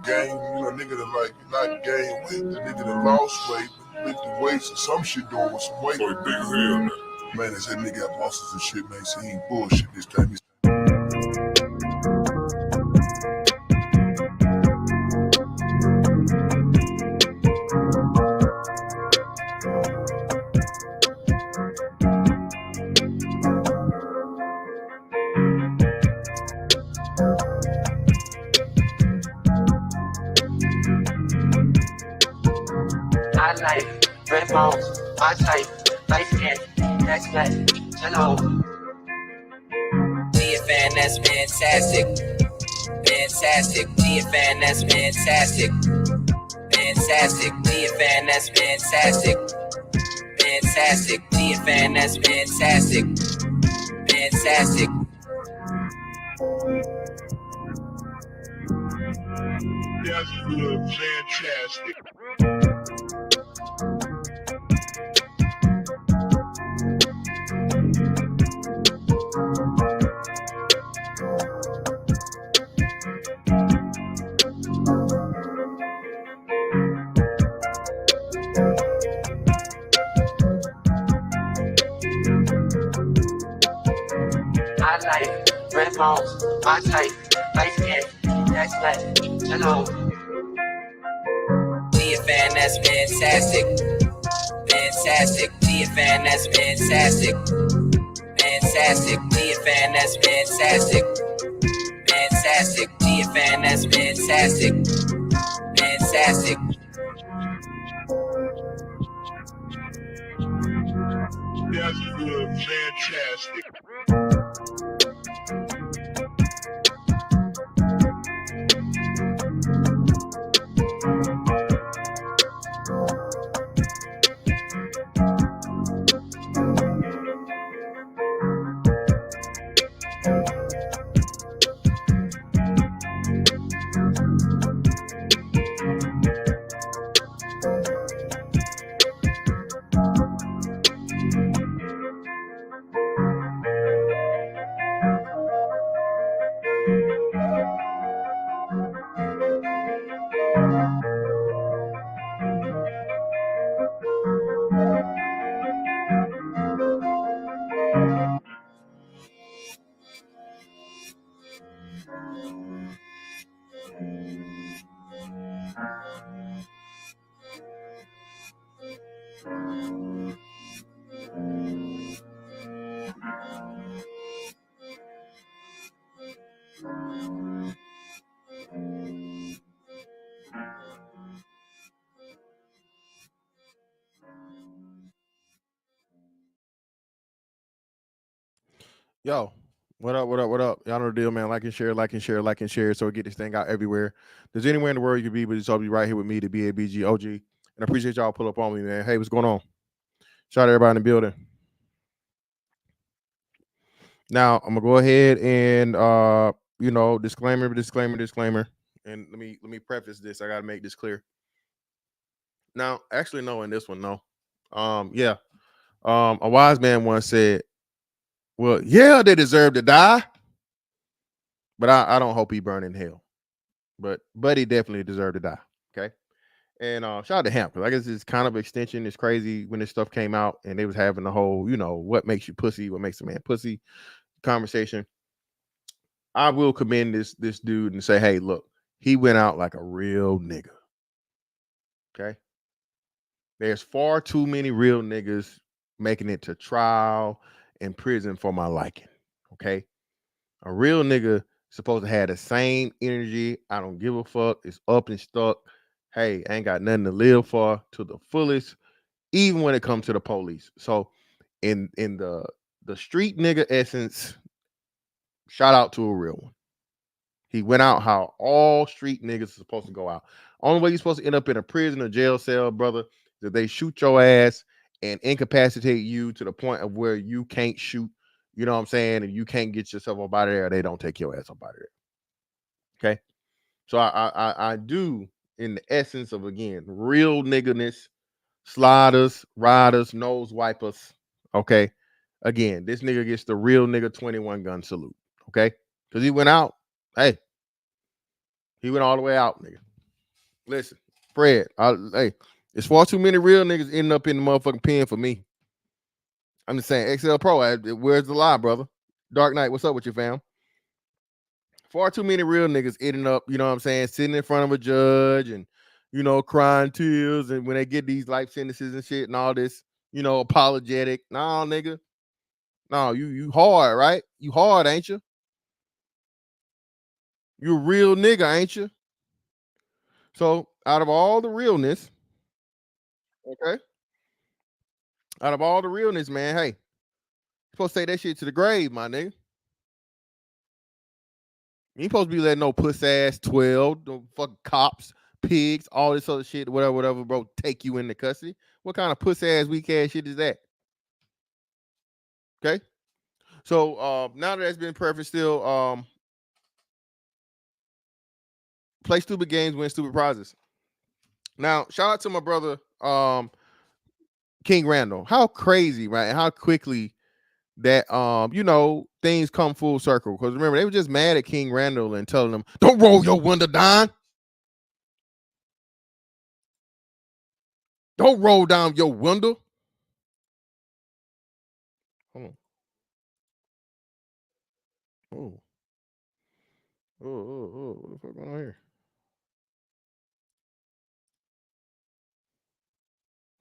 gain, nigga that like not gain weight, the nigga that lost weight, lifted weights or some shit doing with some weight. So he big as hell now. Man, they said nigga got muscles and shit, man. So he ain't bullshit this time. I like red bones, my type, light skin, next black, hello. TFN, that's fantastic. Fantastic. TFN, that's fantastic. Fantastic. TFN, that's fantastic. Fantastic. TFN, that's fantastic. Fantastic. That's good, fantastic. I like red bones, my type, light skin, next black, hello. TFN, that's fantastic. Fantastic. TFN, that's fantastic. Fantastic. TFN, that's fantastic. Fantastic. TFN, that's fantastic. Fantastic. That's good, fantastic. Yo, what up, what up, what up? Y'all know the deal, man. Like and share, like and share, like and share, so we get this thing out everywhere. There's anywhere in the world you could be, but it's all be right here with me, the BABG OG. And I appreciate y'all pull up on me, man. Hey, what's going on? Shout out to everybody in the building. Now, I'm gonna go ahead and disclaimer. And let me preface this. I gotta make this clear. Now, actually, no, in this one, no. A wise man once said, well, yeah, they deserve to die. But I don't hope he burn in hell. But he definitely deserved to die. Okay. And shout out to him, because I guess it's kind of extension. It's crazy when this stuff came out and they was having the whole, what makes you pussy, what makes a man pussy conversation. I will commend this dude and say, hey, look, he went out like a real nigga. Okay. There's far too many real niggas making it to trial and prison for my liking. Okay. A real nigga supposed to have the same energy. I don't give a fuck. It's up and stuck. Hey, ain't got nothing to live for to the fullest, even when it comes to the police. So in the street nigga essence, shout out to a real one. He went out how all street niggas are supposed to go out. Only way you're supposed to end up in a prison or jail cell, brother, is that they shoot your ass and incapacitate you to the point of where you can't shoot, you know what I'm saying, and you can't get yourself up out of there. They don't take your ass up out of there. Okay? So I do, in the essence of, again, real nigganess, sliders, riders, nose wipers. Okay? Again, this nigga gets the real nigga 21 gun salute. Okay? Because he went out. Hey, he went all the way out, nigga. Listen, Fred. Hey, it's far too many real niggas ending up in the motherfucking pen for me. I'm just saying, XL Pro. Where's the lie, brother? Dark Knight, what's up with you, fam? Far too many real niggas ending up, you know what I'm saying, sitting in front of a judge and, you know, crying tears, and when they get these life sentences and shit and all this, you know, apologetic. Nah, nigga. No, you hard, right? You hard, ain't you? You a real nigga, ain't you? So out of all the realness, okay, out of all the realness, man, hey, you supposed to say that shit to the grave, my nigga. You ain't supposed to be letting no puss ass 12, no fucking cops, pigs, all this other shit, whatever, bro, take you into custody. What kind of puss ass weak ass shit is that? Okay. So now that that's been perfect, still play stupid games, win stupid prizes. Now, shout out to my brother King Randall. How crazy, right? And how quickly that you know, things come full circle. Because remember, they were just mad at King Randall and telling him, "Don't roll your window down. Don't roll down your window." Hold on. Oh, what the fuck going on here?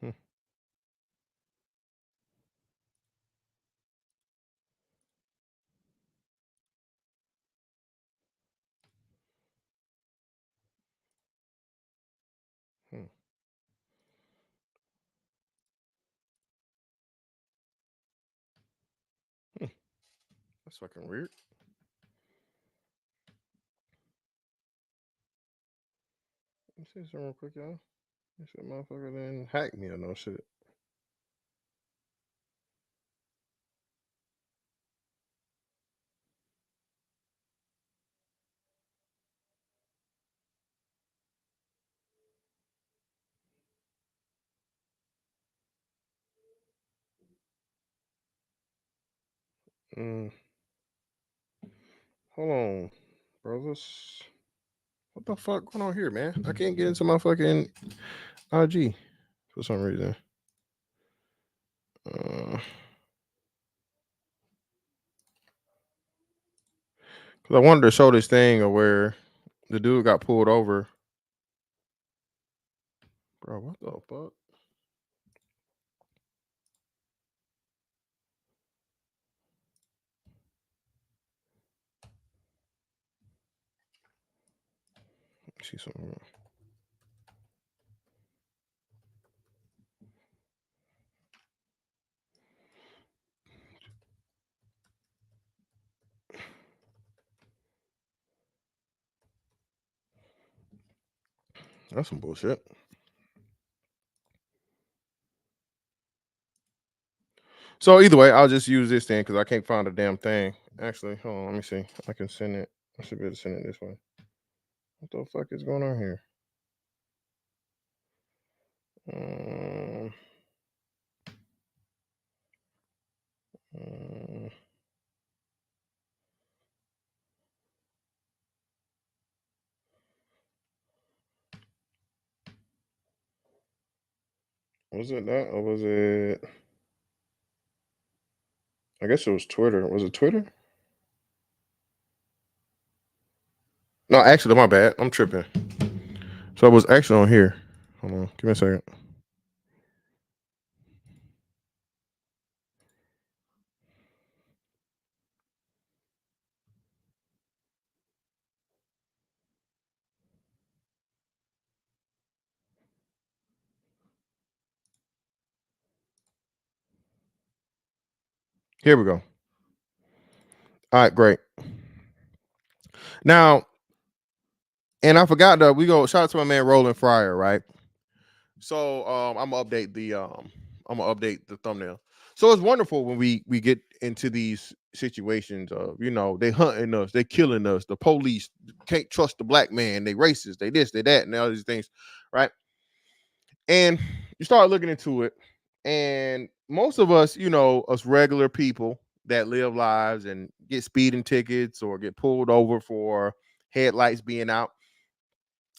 Hmm. Hmm. Hmm. That's fucking weird. Let me see something real quick, y'all. This shit motherfucker didn't hack me or no shit. Mm. Hold on, brothers. What the fuck going on here, man? I can't get into my fucking IG for some reason. Cause I wanted to show this thing of where the dude got pulled over. Bro, what the fuck? See something. That's some bullshit. So either way, I'll just use this thing because I can't find a damn thing. Actually, hold on, let me see. I can send it. I should be able to send it this way. What the fuck is going on here? Um, um, was it that or was it? I guess it was Twitter. Was it Twitter? No, actually, my bad. I'm tripping. So it was actually on here. Hold on, give me a second. Here we go. All right, great. Now, and I forgot that we go shout out to my man Roland Fryer, right? So I'm gonna update the thumbnail. So it's wonderful when we get into these situations of, you know, they hunting us, they killing us, the police can't trust the black man, they racist, they this, they that, and all these things, right? And you start looking into it, and most of us, you know, us regular people that live lives and get speeding tickets or get pulled over for headlights being out,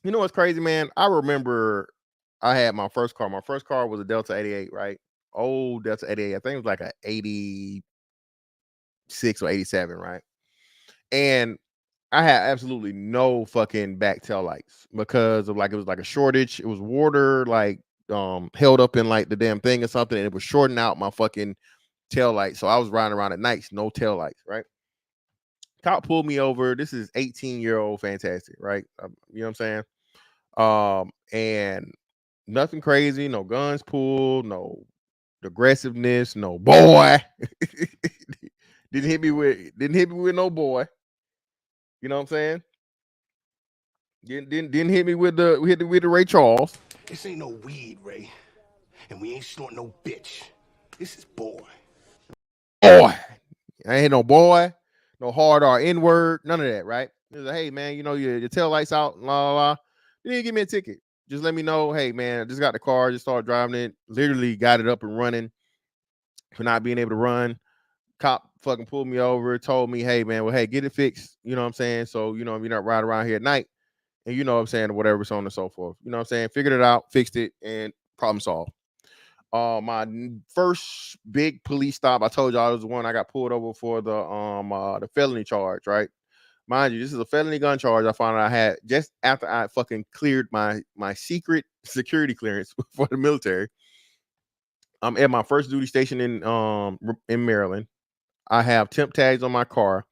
You know what's crazy, man? I remember I had my first car. My first car was a Delta 88, right? Old Delta 88. I think it was like a 86 or 87, right? And I had absolutely no fucking back tail lights because of like it was like a shortage. It was water like held up in like the damn thing or something, and it was shorting out my fucking tail light. So I was riding around at nights, no tail lights, right? Cop pulled me over. This is 18-year-old fantastic, right? You know what I'm saying? And nothing crazy, no guns pulled, no aggressiveness, no boy. didn't hit me with no boy. You know what I'm saying? Didn't hit me with the Ray Charles. This ain't no weed, Ray. And we ain't snorting no bitch. This is boy. Boy. I ain't no boy, no hard or N-word, none of that, right? He was like, hey man, you know, your tail lights out, blah, blah, blah. You didn't give me a ticket. Just let me know, hey man, I just got the car, just started driving it, literally got it up and running for not being able to run. Cop fucking pulled me over, told me, hey man, well, hey, get it fixed. You know what I'm saying? So, you know, you're not riding around here at night. And you know what I'm saying, whatever, so on and so forth. You know what I'm saying? Figured it out, fixed it, and problem solved. My first big police stop, I told y'all, it was the one I got pulled over for the felony charge, right? Mind you, this is a felony gun charge I found out I had just after I fucking cleared my secret security clearance for the military. I'm at my first duty station in Maryland. I have temp tags on my car,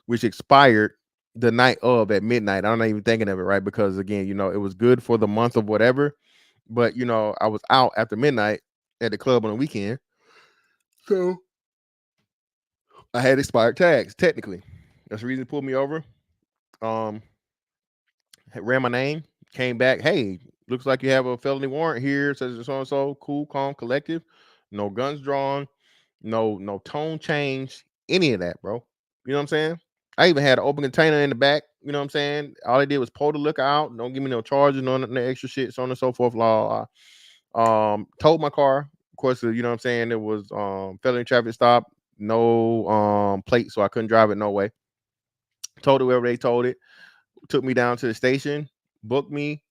which expired the night of at midnight. I'm not even thinking of it, right? Because again, you know, it was good for the month of whatever, but you know, I was out after midnight at the club on the weekend, so I had expired tags. Technically, that's the reason they pulled me over. Um, ran my name, came back. Hey, looks like you have a felony warrant here. Says so and so. Cool, calm, collective. No guns drawn. No tone change. Any of that, bro. You know what I'm saying? I even had an open container in the back. You know what I'm saying? All they did was pull the liquor out. Don't give me no charges, no extra shit, so on and so forth. Law. Towed my car. Of course, you know what I'm saying? It was felony traffic stop. No plate, so I couldn't drive it no way. Told it wherever they told it. Took me down to the station, booked me.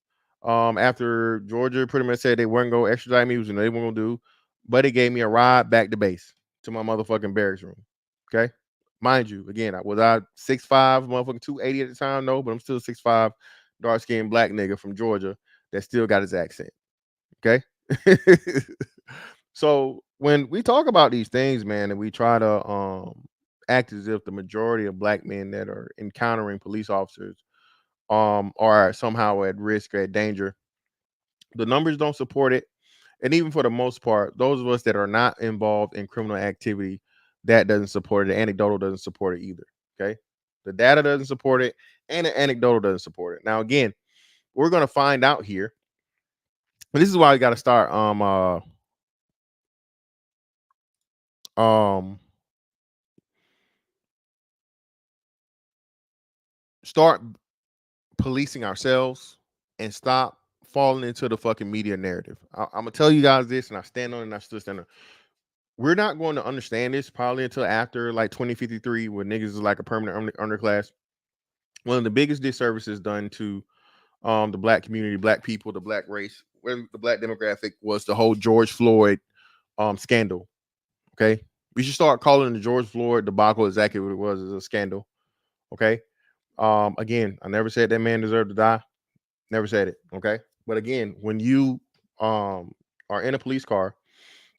After Georgia pretty much said they weren't gonna extradite me, which they weren't gonna do, but it gave me a ride back to base to my motherfucking barracks room. Okay, mind you, again, was I 6'5", motherfucking 280 at the time? No, but I'm still 6'5", dark skinned black nigga from Georgia that still got his accent. Okay, so when we talk about these things, man, and we try to act as if the majority of black men that are encountering police officers are somehow at risk or at danger, the numbers don't support it. And even for the most part, those of us that are not involved in criminal activity, that doesn't support it. The anecdotal doesn't support it either. Okay, the data doesn't support it, and the anecdotal doesn't support it. Now, again, we're gonna find out here. But this is why we got to start um start policing ourselves and stop falling into the fucking media narrative. I'm gonna tell you guys this, and I stand on it, and I still stand on it. We're not going to understand this probably until after like 2053, when niggas is like a permanent underclass. One of the biggest disservices done to the black community, black people, the black race, where the black demographic was the whole George Floyd scandal. Okay, we should start calling the George Floyd debacle exactly what it was, as a scandal. Okay, again, I never said that man deserved to die. Never said it. Okay, but again, when you are in a police car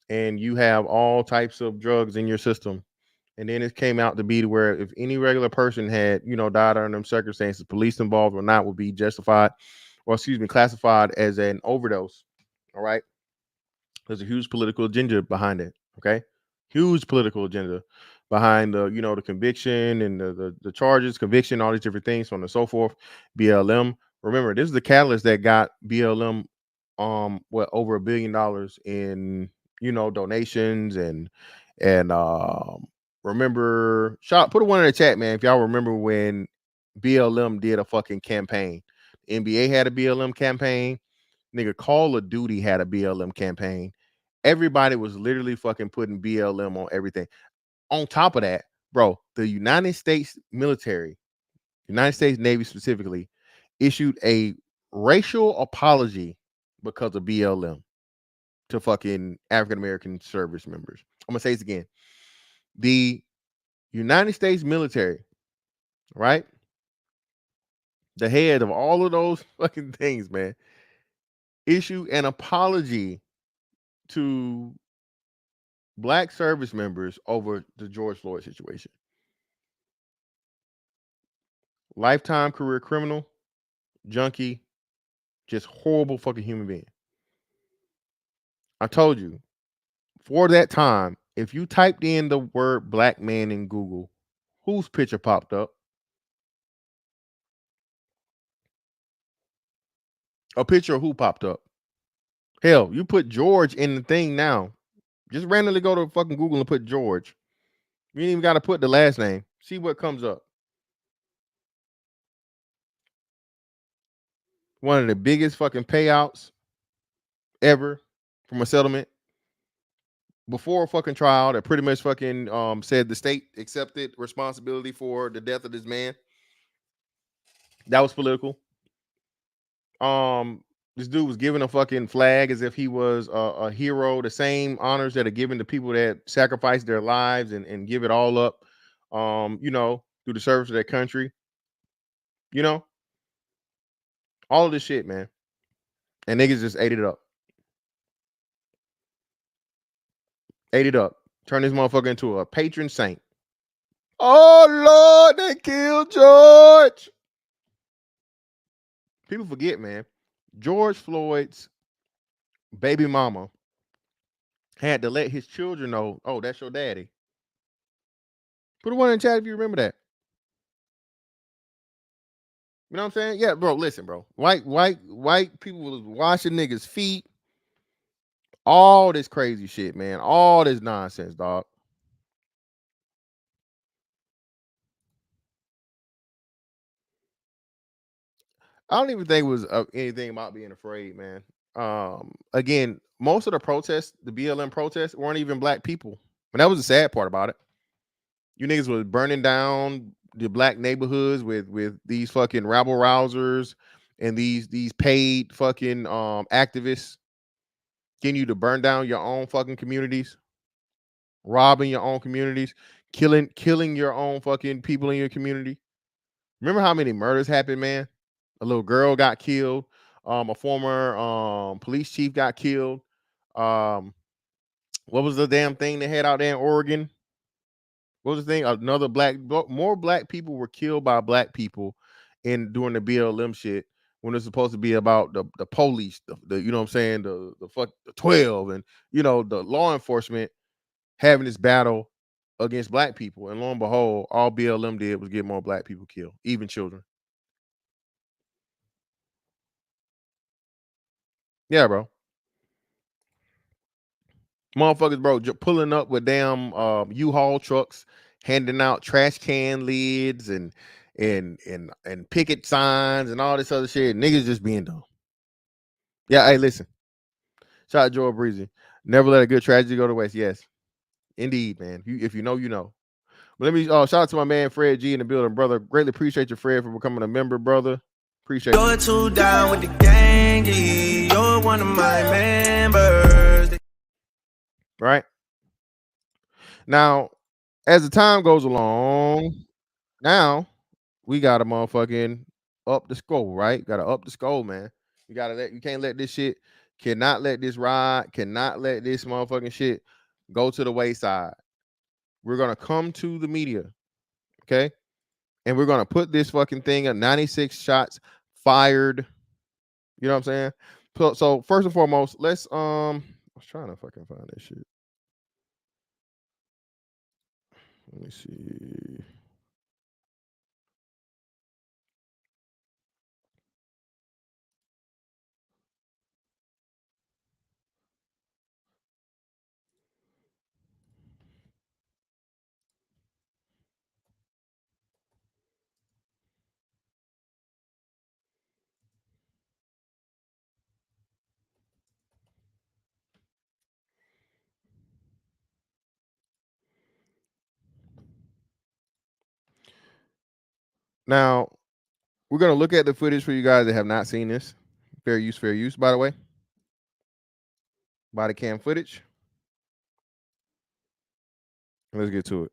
and you have all types of drugs in your system, and then it came out to be to where if any regular person had, you know, died under them circumstances, police involved or not, would be justified, or excuse me, classified as an overdose. All right, there's a huge political agenda behind it. Okay, huge political agenda behind the, you know, the conviction and the charges, conviction, all these different things, so on and so forth. BLM. Remember, this is the catalyst that got BLM what, over $1 billion in, you know, donations and remember, put a one in the chat, man, if y'all remember when BLM did a fucking campaign. NBA had a BLM campaign. Nigga, Call of Duty had a BLM campaign. Everybody was literally fucking putting BLM on everything. On top of that, bro, the United States military, United States Navy specifically, issued a racial apology because of BLM to fucking African American service members. I'm gonna say this again. The United States military, right? The head of all of those fucking things, man, issue an apology to black service members over the George Floyd situation. Lifetime career criminal, junkie, just horrible fucking human being. I told you, for that time, if you typed in the word black man in Google, whose picture popped up? A picture of who popped up? Hell, you put George in the thing now. Just randomly go to fucking Google and put George. You ain't even got to put the last name. See what comes up. One of the biggest fucking payouts ever from a settlement before a fucking trial that pretty much fucking said the state accepted responsibility for the death of this man. That was political. This dude was given a fucking flag as if he was a hero, the same honors that are given to people that sacrifice their lives and give it all up, through the service of their country. All of this shit, man. And niggas just ate it up. Ate it up. Turned this motherfucker into a patron saint. Oh, Lord, they killed George. People forget, man. George Floyd's baby mama had to let his children know, oh, that's your daddy. Put a one in the chat if you remember that. You know what I'm saying? Yeah, bro, listen, bro. White people was washing niggas' feet. All this crazy shit, man. All this nonsense, dog. I don't even think it was anything about being afraid, man. Again, most of the protests, the BLM protests, weren't even black people. And that was the sad part about it. You niggas was burning down the black neighborhoods with these fucking rabble rousers and these paid fucking activists getting you to burn down your own fucking communities, robbing your own communities, killing your own fucking people in your community. Remember how many murders happened, man? A little girl got killed. A former police chief got killed. What was the damn thing they had out there in Oregon? What was the thing? More black people were killed by black people during the BLM shit when it's supposed to be about the police, the you know what I'm saying, the 12 and the law enforcement having this battle against black people. And lo and behold, all BLM did was get more black people killed, even children. Yeah, bro. Motherfuckers, bro, pulling up with damn U-Haul trucks, handing out trash can lids and picket signs and all this other shit. Niggas just being dumb. Yeah, hey, listen. Shout out Joe Breezy. Never let a good tragedy go to waste. Yes, indeed, man. If you know, you know. But let me shout out to my man Fred G in the building, brother. Greatly appreciate you, Fred, for becoming a member, brother. Appreciate you. You're too down with the gang. You're one of my members. Right now, as the time goes along, now we got to motherfucking up the score, right? Got to up the score, man. You can't let this shit, cannot let this ride, cannot let this motherfucking shit go to the wayside. We're gonna come to the media, okay? And we're gonna put this fucking thing at 96 shots fired. You know what I'm saying? So first and foremost, let's I was trying to fucking find that shit. Let me see. Now, we're gonna look at the footage for you guys that have not seen this. Fair use, by the way. Body cam footage. Let's get to it.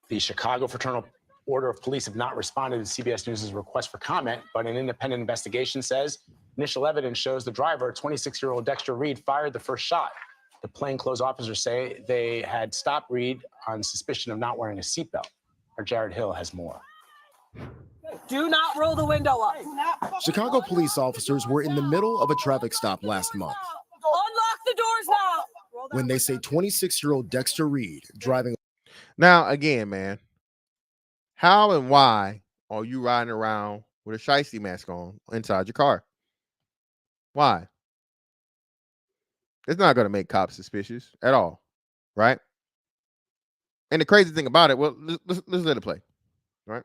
The Chicago Fraternal Order of Police have not responded to CBS News' request for comment, but an independent investigation says initial evidence shows the driver, 26-year-old Dexter Reed, fired the first shot. The plainclothes officers say they had stopped Reed on suspicion of not wearing a seatbelt. Our Jared Hill has more. Do not roll the window up. Chicago police officers were in the middle of a traffic stop last month Unlock the doors now. when they say 26-year-old Dexter Reed driving. Now, again, man, how and why are you riding around with a shiesty mask on inside your car? Why? It's not going to make cops suspicious at all, right? And the crazy thing about it, well, let's let it play, right?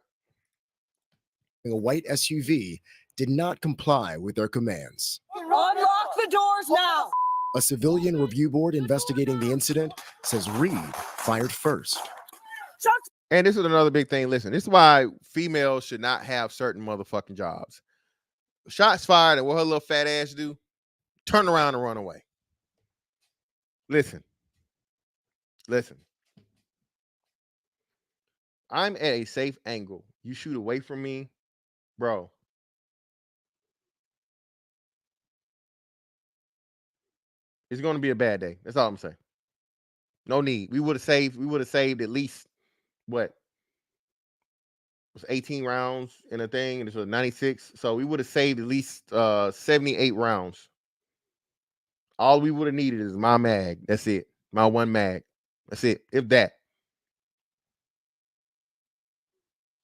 A white SUV did not comply with their commands. Unlock the doors now. A civilian review board investigating the incident says Reed fired first. And this is another big thing. Listen, this is why females should not have certain motherfucking jobs. Shots fired, and what her little fat ass do? Turn around and run away. Listen. I'm at a safe angle. You shoot away from me, bro. It's going to be a bad day. That's all I'm saying. No need. We would have saved at least what? It was 18 rounds in a thing, and it was 96. So we would have saved at least 78 rounds. All we would have needed is my mag. That's it. My one mag. That's it. If that.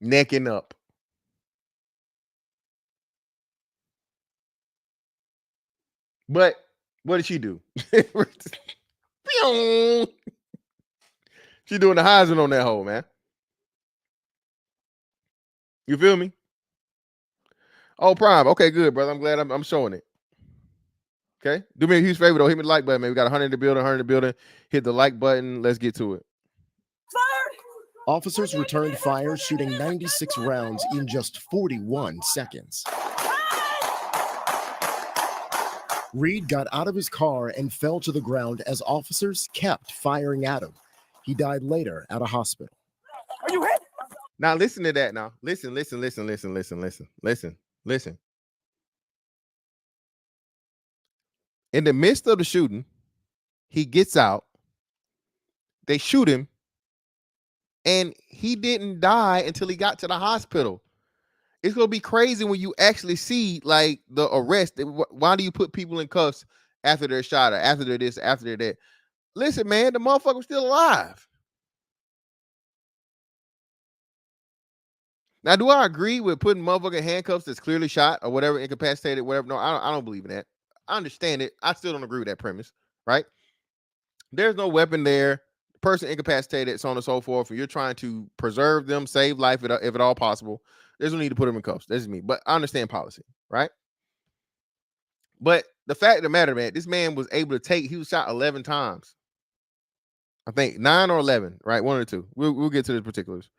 Necking up. But what did she do? She doing the Heisman on that hole, man. You feel me? Oh, Prime. Okay, good, brother. I'm glad I'm showing it. Okay. Do me a huge favor, though. Hit me the like button, man. We got 100 in the building, Hit the like button. Let's get to it. Fired. Officers returned fire, shooting 96 rounds in just 41 seconds. Reed got out of his car and fell to the ground as officers kept firing at him. He died later at a hospital. Are you hit? Now listen to that. Now listen. In the midst of the shooting, he gets out. They shoot him, and he didn't die until he got to the hospital. It's gonna be crazy when you actually see like the arrest. Why do you put people in cuffs after they're shot or after they're this, after they're that? Listen, man, the motherfucker's still alive. Now, do I agree with putting motherfucking handcuffs that's clearly shot or whatever, incapacitated, whatever? No, I don't believe in that. I understand it. I still don't agree with that premise, right? There's no weapon there. The person incapacitated, so on and so forth. And you're trying to preserve them, save life if at all possible. There's no need to put them in cuffs. That's me. But I understand policy, right? But the fact of the matter, man, this man was able to he was shot 11 times. I think 9 or 11, right? One or two. We'll get to the particulars.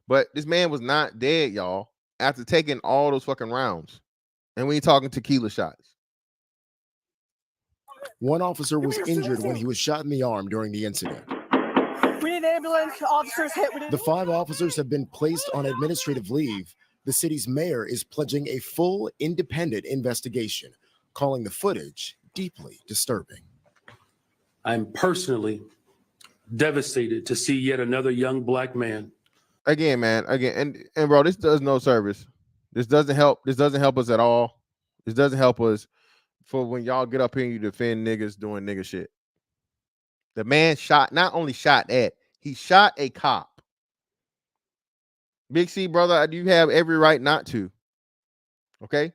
But this man was not dead, y'all, after taking all those fucking rounds. And we ain't talking tequila shots. One officer was injured when he was shot in the arm during the incident. We need an ambulance. Officers hit. The 5 officers have been placed on administrative leave. The city's mayor is pledging a full independent investigation, calling the footage deeply disturbing. I'm personally devastated to see yet another young black man. Again, man, and bro, this does no service. This doesn't help. This doesn't help us at all. This doesn't help us for when y'all get up here and you defend niggas doing nigga shit. The man not only shot at, he shot a cop. Big C, brother, you have every right not to. Okay?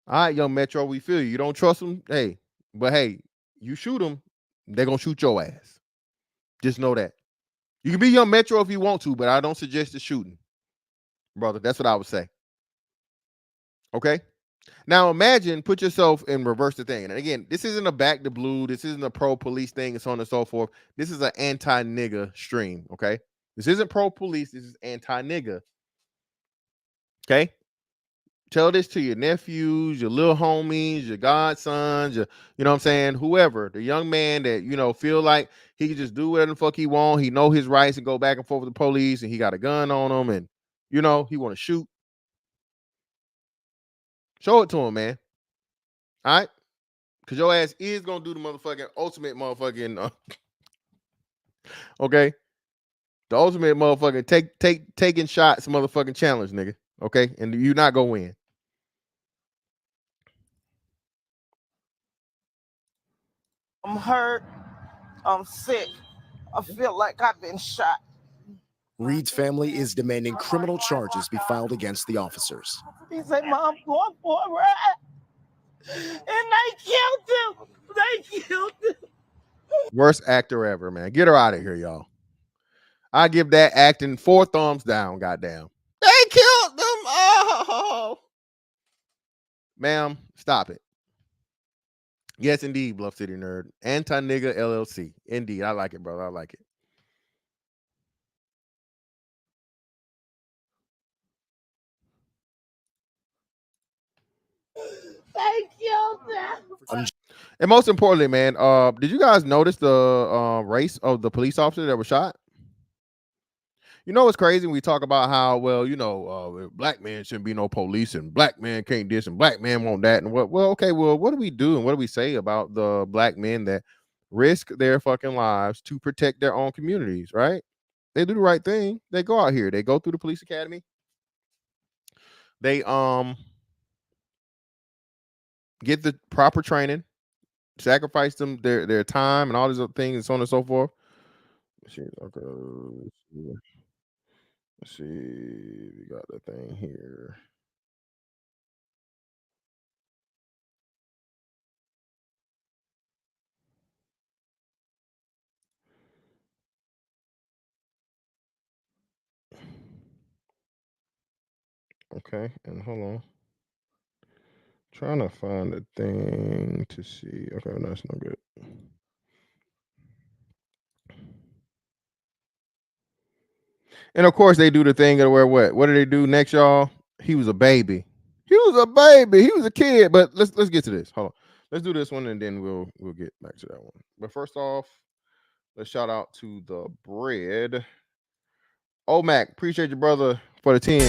All right, young Metro, we feel you. You don't trust them? Hey, but hey, you shoot them, they're going to shoot your ass. Just know that. You can be young Metro if you want to, but I don't suggest the shooting. Brother, that's what I would say. Okay? Now imagine, put yourself in reverse the thing. And again, this isn't a back to blue. This isn't a pro police thing and so on and so forth. This is an anti nigga stream. Okay. This isn't pro police. This is anti nigga. Okay. Tell this to your nephews, your little homies, your godsons, you know what I'm saying? Whoever, the young man that, you know, feel like he can just do whatever the fuck he want. He know his rights and go back and forth with the police and he got a gun on him and, you know, he want to shoot. Show it to him, man. All right. Because your ass is going to do the motherfucking ultimate motherfucking, okay? The ultimate motherfucking taking shots motherfucking challenge, nigga. Okay? And you not going to win. I'm hurt. I'm sick. I feel like I've been shot. Reed's family is demanding criminal charges be filed against the officers. He said, Mom, going for a ride. And they killed him. They killed him. Worst actor ever, man. Get her out of here, y'all. I give that acting 4 thumbs down, goddamn. They killed them. Oh, ma'am, stop it. Yes, indeed, Bluff City Nerd. Anti-nigga LLC. Indeed, I like it, brother. I like it. They killed them. And most importantly, man, did you guys notice the race of the police officer that was shot? You know what's crazy when we talk about how, well, you know, black men shouldn't be no police and black men can't this and black men want that and what? Well, okay, well, what do we do and what do we say about the black men that risk their fucking lives to protect their own communities, right? They do the right thing. They go out here. They go through the police academy. They get the proper training, sacrifice them their time and all these other things and so on and so forth. Let's see, okay, let's see, we got the thing here. Okay, and hold on. Trying to find a thing to see. Okay, no, that's no good. And of course, they do the thing where what? What do they do next, y'all? He was a baby. He was a baby. He was a kid. But let's get to this. Hold on. Let's do this one, and then we'll get back to that one. But first off, let's shout out to the bread. Oh, Mac, appreciate your brother for the 10.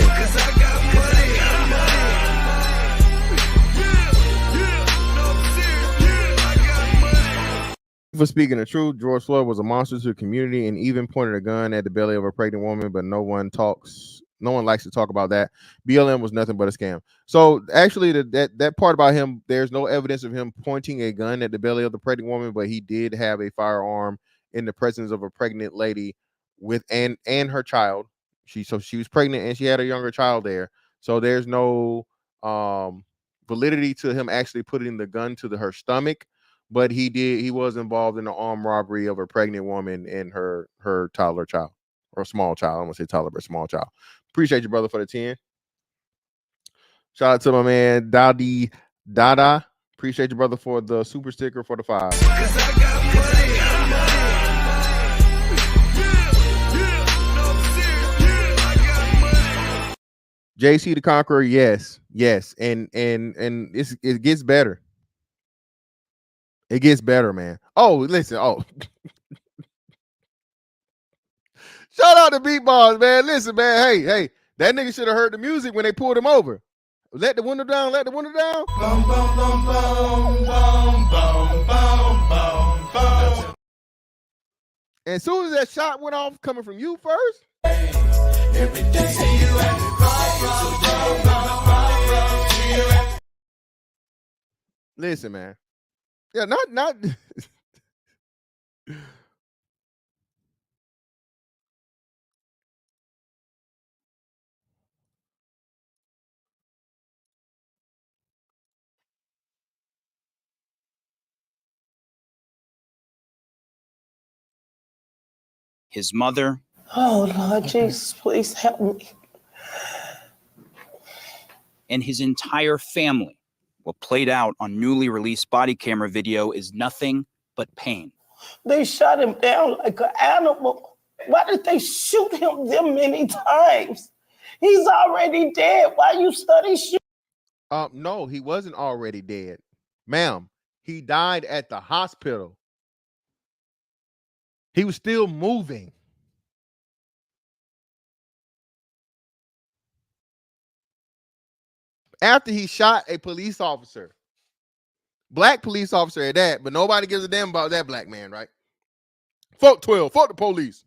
For speaking the truth, George Floyd was a monster to the community and even pointed a gun at the belly of a pregnant woman, but no one likes to talk about that. BLM was nothing but a scam. So actually that part about him, there's no evidence of him pointing a gun at the belly of the pregnant woman, but he did have a firearm in the presence of a pregnant lady with and her child. She was pregnant and she had a younger child there. So there's no validity to him actually putting the gun to her stomach. But he was involved in the armed robbery of a pregnant woman and her toddler child or small child. I'm gonna say toddler, but small child. Appreciate you, brother, for the 10. Shout out to my man Dada. Appreciate you, brother, for the super sticker for the 5. JC the Conqueror, yes, and it gets better. It gets better, man. Oh, listen. Oh, shout out to Beatballs, man. Listen, man. Hey, that nigga should have heard the music when they pulled him over. Let the window down. Let the window down. Boom, boom, boom, boom, boom, boom, boom, boom. And as soon as that shot went off, coming from you first. Every day you listen, man. Yeah, not. His mother. Oh, Lord Jesus, please help me. And his entire family What played out on newly released body camera video is nothing but pain. They shot him down like an animal. Why did they shoot him them many times? He's already dead. Why you study shooting? No, he wasn't already dead. Ma'am, he died at the hospital. He was still moving. After he shot a police officer, black police officer at that, but nobody gives a damn about that black man, right? Fuck 12, fuck the police.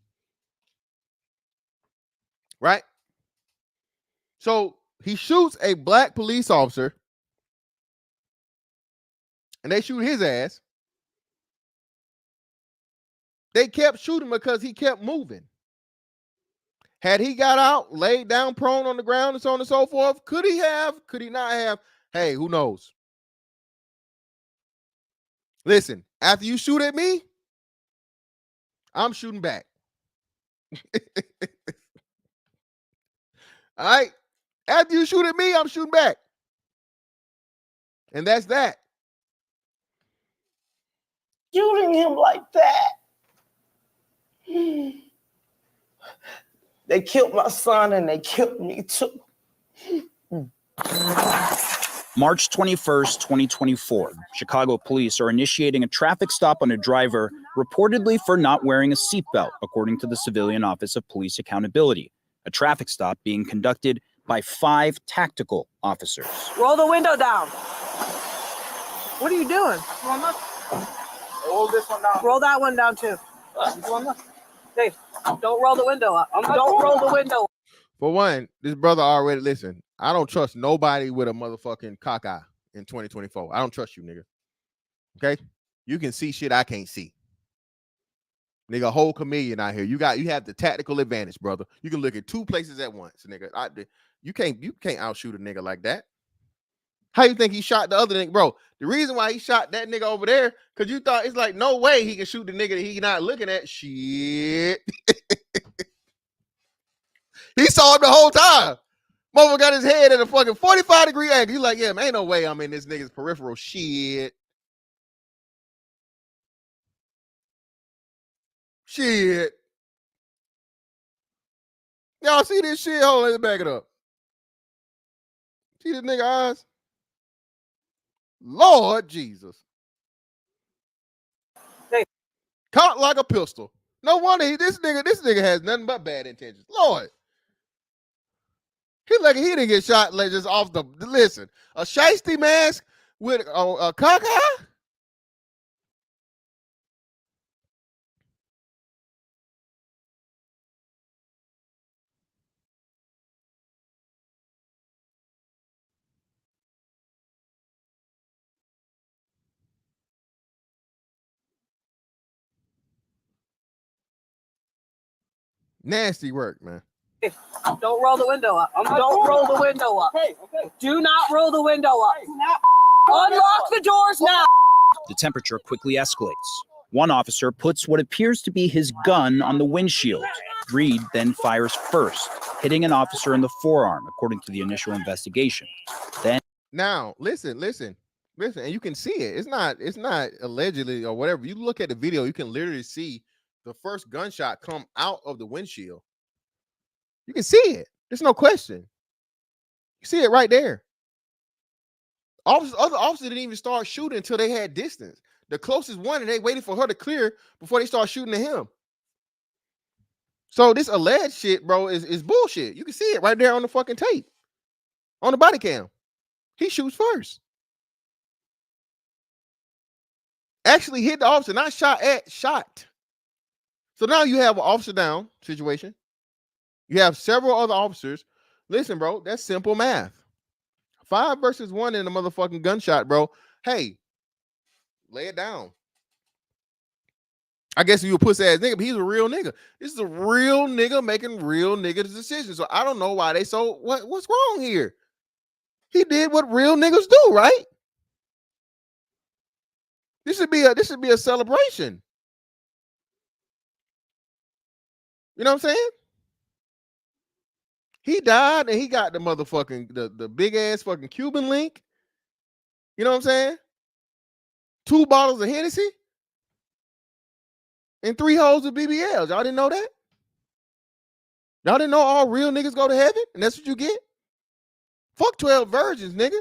Right? So he shoots a black police officer and they shoot his ass. They kept shooting because he kept moving. Had he got out, laid down prone on the ground and so on and so forth, could he have? Could he not have? Hey, who knows? Listen, after you shoot at me, I'm shooting back. All right? After you shoot at me, I'm shooting back. And that's that. Shooting him like that. They killed my son and they killed me too. March 21st, 2024, Chicago police are initiating a traffic stop on a driver reportedly for not wearing a seatbelt, according to the Civilian Office of Police Accountability. A traffic stop being conducted by 5 tactical officers. Roll the window down. What are you doing? Roll this one down. Roll that one down too. Hey, don't roll the window up. Don't roll the window. For one, this brother already, listen, I don't trust nobody with a motherfucking cock eye in 2024. I don't trust you, nigga. Okay? You can see shit I can't see. Nigga, a whole chameleon out here. You have the tactical advantage, brother. You can look at 2 places at once, nigga. You can't outshoot a nigga like that. How you think he shot the other nigga, bro? The reason why he shot that nigga over there, because you thought it's like no way he can shoot the nigga that he not looking at. Shit. He saw him the whole time. Motherfucker got his head at a fucking 45-degree angle. You like, yeah, man, ain't no way I'm in this nigga's peripheral. Shit. Shit. Y'all see this shit? Hold on, let's back it up. See this nigga eyes? Lord Jesus. Hey. Caught like a pistol. No wonder this nigga has nothing but bad intentions. Lord. He didn't get shot like just off the listen. A shiesty mask with a cock eye? Nasty work, man. Hey, don't roll the window up. Don't roll the window up. Hey, okay. Do not roll the window up. Unlock the doors now. The temperature quickly escalates. One officer puts what appears to be his gun on the windshield. Reed then fires first, hitting an officer in the forearm, according to the initial investigation. Then, now listen, and you can see it. It's not allegedly or whatever. You look at the video, you can literally see the first gunshot come out of the windshield. You can see it. There's no question. You see it right there. Other officers didn't even start shooting until they had distance. The closest one, and they waited for her to clear before they start shooting at him. So this alleged shit, bro, is bullshit. You can see it right there on the fucking tape, on the body cam. He shoots first. Actually hit the officer, not shot at, shot. So now you have an officer down situation. You have several other officers. Listen, bro, that's simple math. 5 versus 1 in a motherfucking gunshot, bro. Hey, lay it down. I guess you a pussy ass nigga, but he's a real nigga. This is a real nigga making real nigga decisions. So I don't know why they so what's wrong here? He did what real niggas do, right? This should be a celebration. You know what I'm saying? He died and he got the motherfucking the big ass fucking Cuban link. You know what I'm saying? 2 bottles of Hennessy and 3 holes of BBLs. Y'all didn't know that? Y'all didn't know all real niggas go to heaven and that's what you get? Fuck 12 virgins, nigga.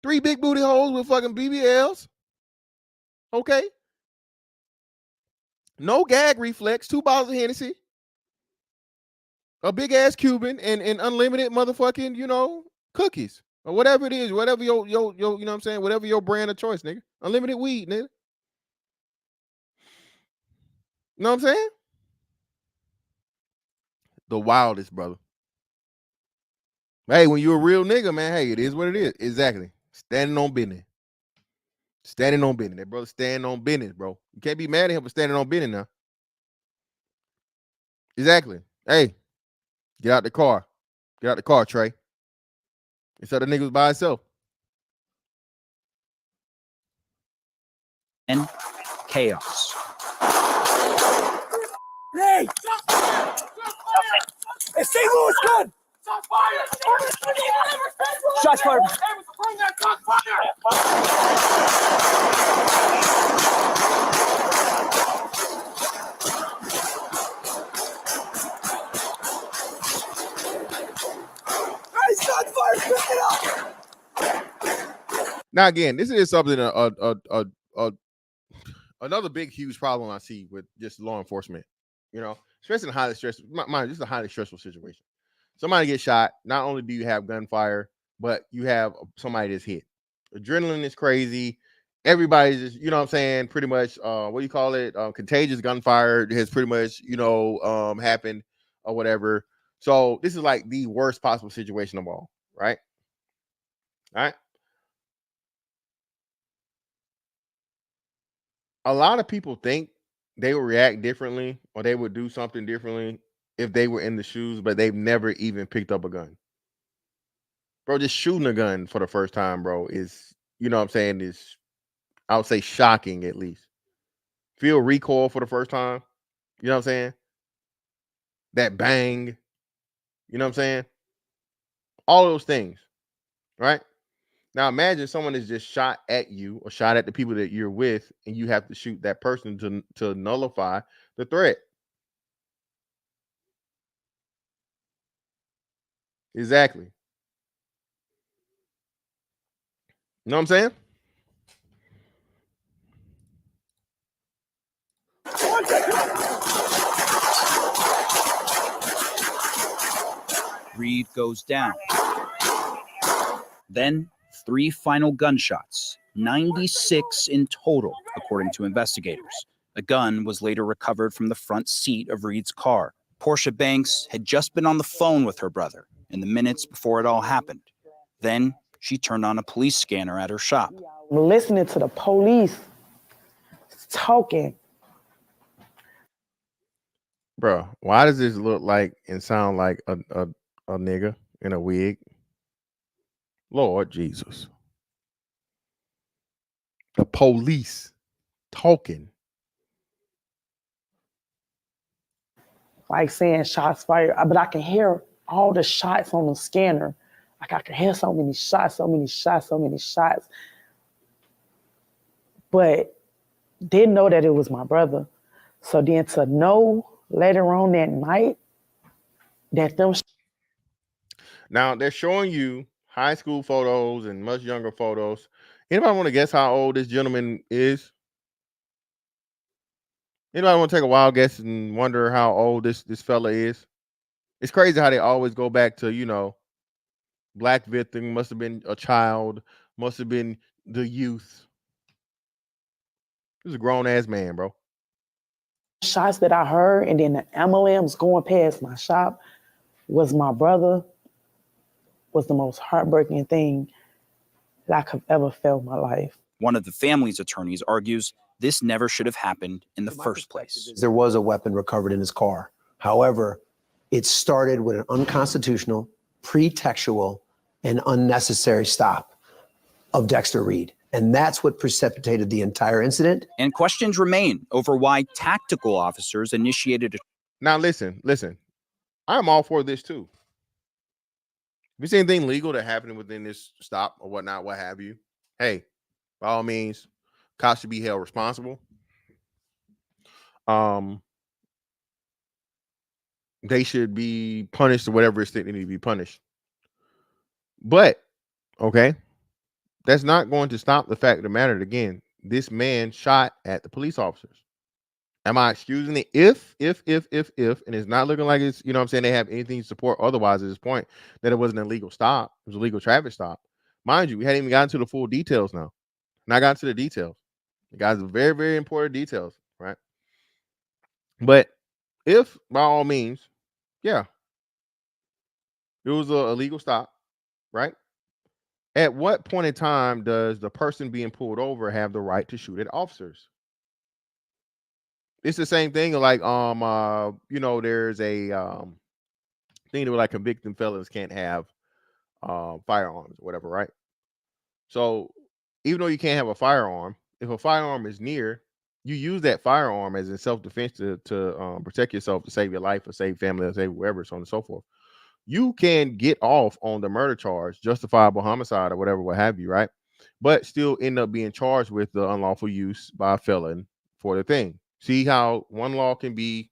3 big booty holes with fucking BBLs. Okay. No gag reflex, 2 bottles of Hennessy, a big ass Cuban, and unlimited motherfucking, you know, cookies or whatever it is, whatever your you know what I'm saying, whatever your brand of choice, nigga. Unlimited weed, nigga. You know what I'm saying? The wildest, brother. Hey, when you're a real nigga, man, hey, it is what it is. Exactly. Standing on business. Standing on business. That brother standing on business, bro. You can't be mad at him for standing on business now. Exactly. Hey, get out the car. Get out the car, Trey. Instead the nigga was by himself. And chaos. Hey! It's St. Louis gun! Shots fired! Shots fired! Bring that shots fired! Hey, shots fired! Pick it up! Now again, this is something another big, huge problem I see with just law enforcement. You know, especially in a highly stressful, mind, this is a highly stressful situation. Somebody gets shot. Not only do you have gunfire, but you have somebody that's hit. Adrenaline is crazy. Everybody's just, you know what I'm saying, pretty much, what do you call it? Contagious gunfire has pretty much, you know, happened or whatever. So this is like the worst possible situation of all, right? All right. A lot of people think they would react differently or they would do something differently if they were in the shoes, but they've never even picked up a gun. Bro, just shooting a gun for the first time, bro, is, you know what I'm saying, is, I would say, shocking at least. Feel recoil for the first time. You know what I'm saying? That bang. You know what I'm saying? All those things, right? Now imagine someone is just shot at you or shot at the people that you're with, and you have to shoot that person to nullify the threat. Exactly. You know what I'm saying? Reed goes down. Then 3 final gunshots, 96 in total, according to investigators. A gun was later recovered from the front seat of Reed's car. Portia Banks had just been on the phone with her brother in the minutes before it all happened. Then she turned on a police scanner at her shop. Listening to the police talking. Bro, why does this look like and sound like a nigga in a wig? Lord Jesus. The police talking. Like saying shots fired, but I can hear all the shots on the scanner. Like I can hear so many shots, so many shots, so many shots. But didn't know that it was my brother. So then to know later on that night that them. Now they're showing you high school photos and much younger photos. Anybody want to guess how old this gentleman is? Anybody want to take a wild guess and wonder how old this fella is? It's crazy how they always go back to, you know, black victim, must have been a child, must have been the youth. This is a grown ass man, bro. Shots that I heard and then the MLMs going past my shop was my brother, was the most heartbreaking thing that I could ever felt in my life. One of the family's attorneys argues this never should have happened in the first place. There was a weapon recovered in his car. However, it started with an unconstitutional, pretextual, and unnecessary stop of Dexter Reed. And that's what precipitated the entire incident. And questions remain over why tactical officers initiated a... Now listen. I'm all for this too. you see anything legal that happened within this stop or whatnot, what have you, hey, by all means, cops should be held responsible. They should be punished to whatever extent they need to be punished. But okay, that's not going to stop the fact of the matter that, again, this man shot at the police officers. Am I excusing it? If, and it's not looking like it's, you know what I'm saying, they have anything to support otherwise at this point, that it was an illegal stop. It was a legal traffic stop. Mind you, we hadn't even gotten to the full details now. Not gotten to the details. The guys are very, very important details, right? But if, by all means, yeah, it was a illegal stop, right? At what point in time does the person being pulled over have the right to shoot at officers? It's the same thing like you know, there's a thing that like convicted felons can't have firearms or whatever, right? So even though you can't have a firearm, if a firearm is near, you use that firearm as in self-defense to protect yourself, to save your life or save family or save whoever, so on and so forth. You can get off on the murder charge, justifiable homicide or whatever, what have you, right? But still end up being charged with the unlawful use by a felon for the thing. See how one law can be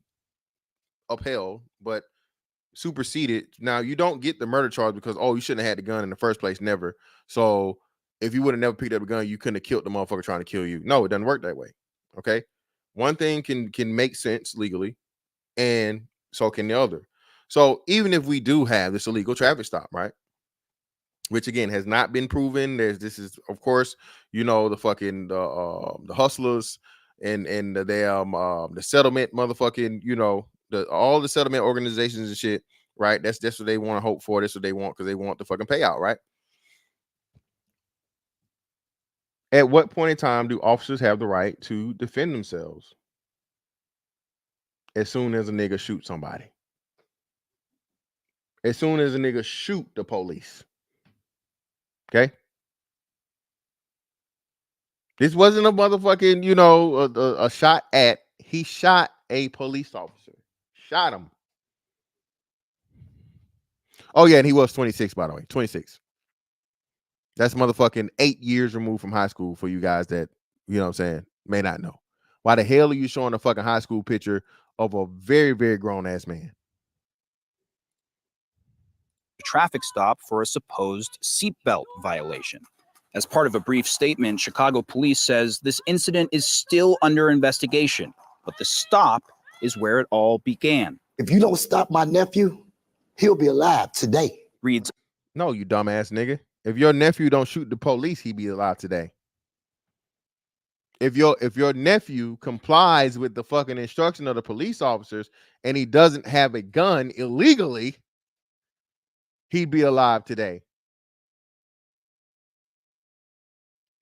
upheld, but superseded. Now you don't get the murder charge because, oh, you shouldn't have had the gun in the first place. Never. So if you would have never picked up a gun, you couldn't have killed the motherfucker trying to kill you. No, it doesn't work that way. Okay. One thing can make sense legally, and so can the other. So even if we do have this illegal traffic stop, right, which again has not been proven, this is of course, you know, the fucking the hustlers and the damn the settlement motherfucking, you know, all the settlement organizations and shit, right? That's what they want to hope for. That's what they want because they want the fucking payout, right? At what point in time do officers have the right to defend themselves? As soon as a nigga shoots somebody. As soon as a nigga shoot the police. Okay? This wasn't a motherfucking, you know, a shot at. He shot a police officer. Shot him. Oh, yeah, and he was 26, by the way. 26. That's motherfucking 8 years removed from high school for you guys that, you know what I'm saying, may not know. Why the hell are you showing a fucking high school picture of a very, very grown-ass man? Traffic stop for a supposed seatbelt violation. As part of a brief statement, Chicago police says this incident is still under investigation, but the stop is where it all began. If you don't stop my nephew, he'll be alive today. Reads, no, you dumbass nigga. If your nephew don't shoot the police, he be alive today. If your nephew complies with the fucking instruction of the police officers and he doesn't have a gun illegally, he'd be alive today.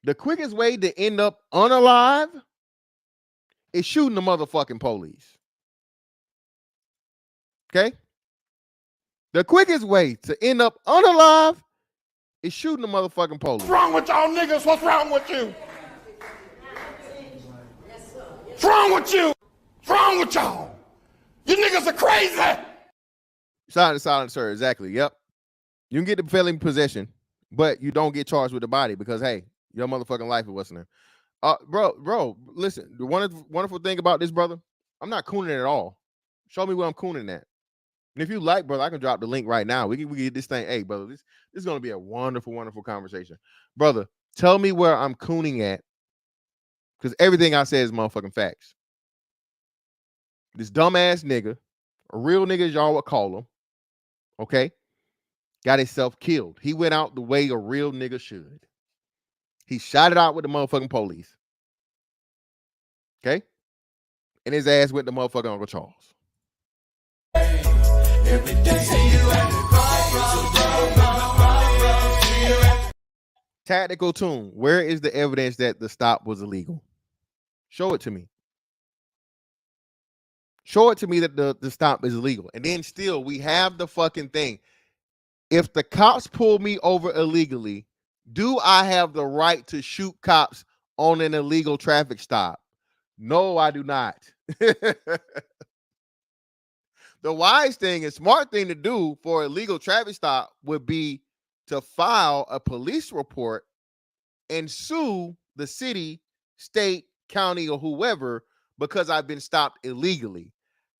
The quickest way to end up unalive is shooting the motherfucking police. Okay? The quickest way to end up unalive is shooting the motherfucking police. What's wrong with y'all niggas? What's wrong with you? What's wrong with you? What's wrong with y'all? You niggas are crazy. Silent, sir. Exactly. Yep. You can get the felony possession, but you don't get charged with the body because, hey, your motherfucking life is what's in there. Bro, listen. The wonderful thing about this, brother, I'm not cooning at all. Show me where I'm cooning at. And if you like, brother, I can drop the link right now. We can get this thing. Hey, brother, this is going to be a wonderful, wonderful conversation. Brother, tell me where I'm cooning at, because everything I say is motherfucking facts. This dumbass nigga, a real nigga as y'all would call him, okay, got himself killed. He went out the way a real nigga should. He shot it out with the motherfucking police. Okay? And his ass went to motherfucking Uncle Charles. Every day you at the Tactical Tune. Where is the evidence that the stop was illegal? Show it to me. Show it to me that the stop is illegal. And then still, we have the fucking thing. If the cops pull me over illegally, do I have the right to shoot cops on an illegal traffic stop? No, I do not. The wise thing and smart thing to do for a illegal traffic stop would be to file a police report and sue the city, state, county, or whoever because I've been stopped illegally.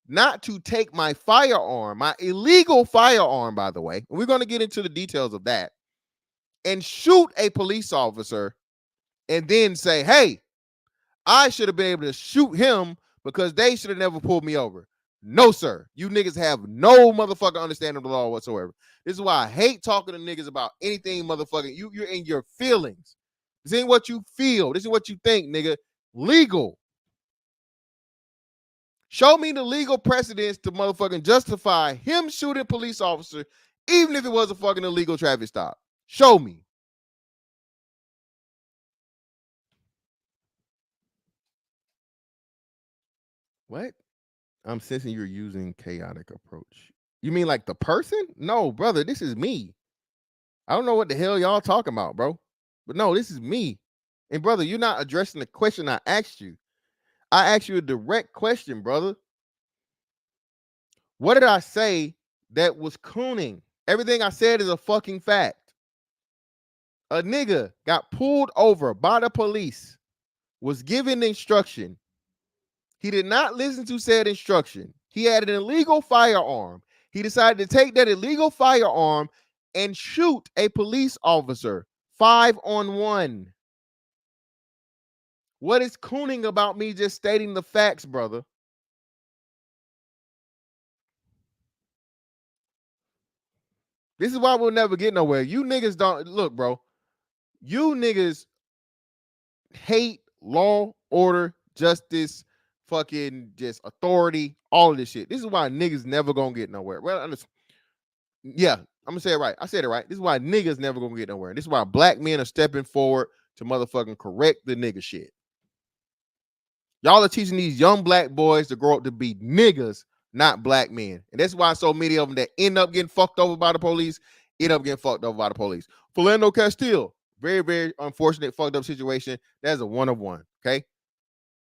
Not to take my firearm, my illegal firearm, by the way. We're going to get into the details of that. And shoot a police officer and then say, hey, I should have been able to shoot him because they should have never pulled me over. No, sir. You niggas have no motherfucking understanding of the law whatsoever. This is why I hate talking to niggas about anything motherfucking. You're in your feelings. This ain't what you feel. This is what you think, nigga. Legal. Show me the legal precedence to motherfucking justify him shooting a police officer, even if it was a fucking illegal traffic stop. Show me. What? I'm sensing you're using chaotic approach. You mean like the person? No, brother, this is me. I don't know what the hell y'all talking about, bro. But no, this is me. And brother, you're not addressing the question I asked you. I asked you a direct question, brother. What did I say that was cooning? Everything I said is a fucking fact. A nigga got pulled over by the police, was given instruction. He did not listen to said instruction. He had an illegal firearm. He decided to take that illegal firearm and shoot a police officer 5-on-1. What is cooning about me just stating the facts, brother? This is why we'll never get nowhere. You niggas don't look, bro. You niggas hate law, order, justice, fucking just authority, all of this shit. This is why niggas never gonna get nowhere. Well, yeah, I'm gonna say it right. I said it right. This is why niggas never gonna get nowhere. This is why black men are stepping forward to motherfucking correct the nigga shit. Y'all are teaching these young black boys to grow up to be niggas, not black men. And that's why so many of them that end up getting fucked over by the police, end up getting fucked over by the police. Philando Castile, very, very unfortunate fucked up situation. That's a one of one, okay?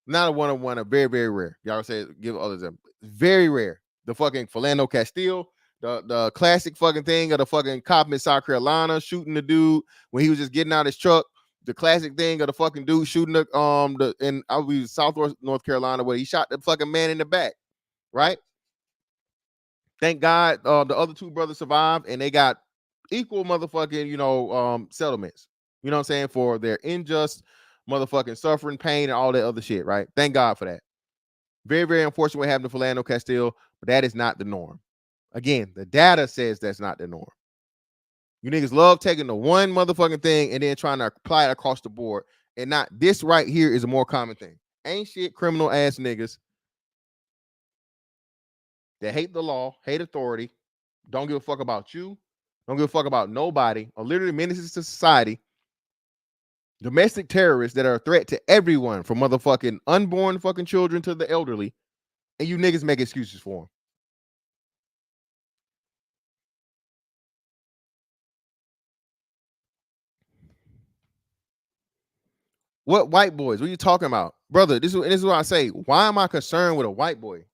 Not a one of one, a very, very rare. Y'all say give others them. Very rare. The fucking Philando Castile, the classic fucking thing of the fucking cop in South Carolina shooting the dude when he was just getting out his truck. The classic thing of the fucking dude shooting in I was Southwest North Carolina where he shot the fucking man in the back, right? Thank God the other two brothers survived and they got equal motherfucking settlements. You know what I'm saying, for their unjust motherfucking suffering, pain, and all that other shit, right? Thank God for that. Very, very unfortunate what happened to Philando Castile, but that is not the norm. Again, the data says that's not the norm. You niggas love taking the one motherfucking thing and then trying to apply it across the board. And not this right here is a more common thing. Ain't shit criminal ass niggas that hate the law, hate authority, don't give a fuck about you, don't give a fuck about nobody, are literally menaces to society. Domestic terrorists that are a threat to everyone, from motherfucking unborn fucking children to the elderly, and you niggas make excuses for them. What white boys? What are you talking about? Brother, this is what I say. Why am I concerned with a white boy?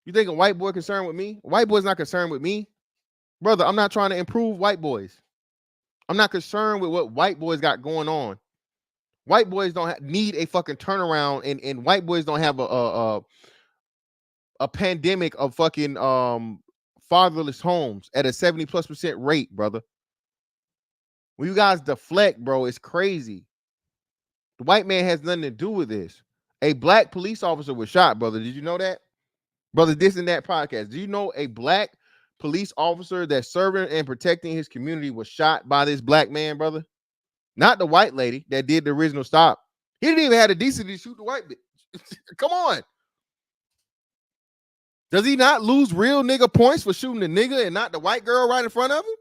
You think a white boy concerned with me? A white boy's not concerned with me. Brother, I'm not trying to improve white boys. I'm not concerned with what white boys got going on. White boys don't need a fucking turnaround, and white boys don't have a pandemic of fucking fatherless homes at a 70+% rate, brother. When you guys deflect, bro, it's crazy. The white man has nothing to do with this. A black police officer was shot, brother. Did you know that? Brother, this and that podcast. Do you know a black police officer that's serving and protecting his community was shot by this black man, brother? Not the white lady that did the original stop. He didn't even have the decency to shoot the white bitch. Come on. Does he not lose real nigga points for shooting the nigga and not the white girl right in front of him?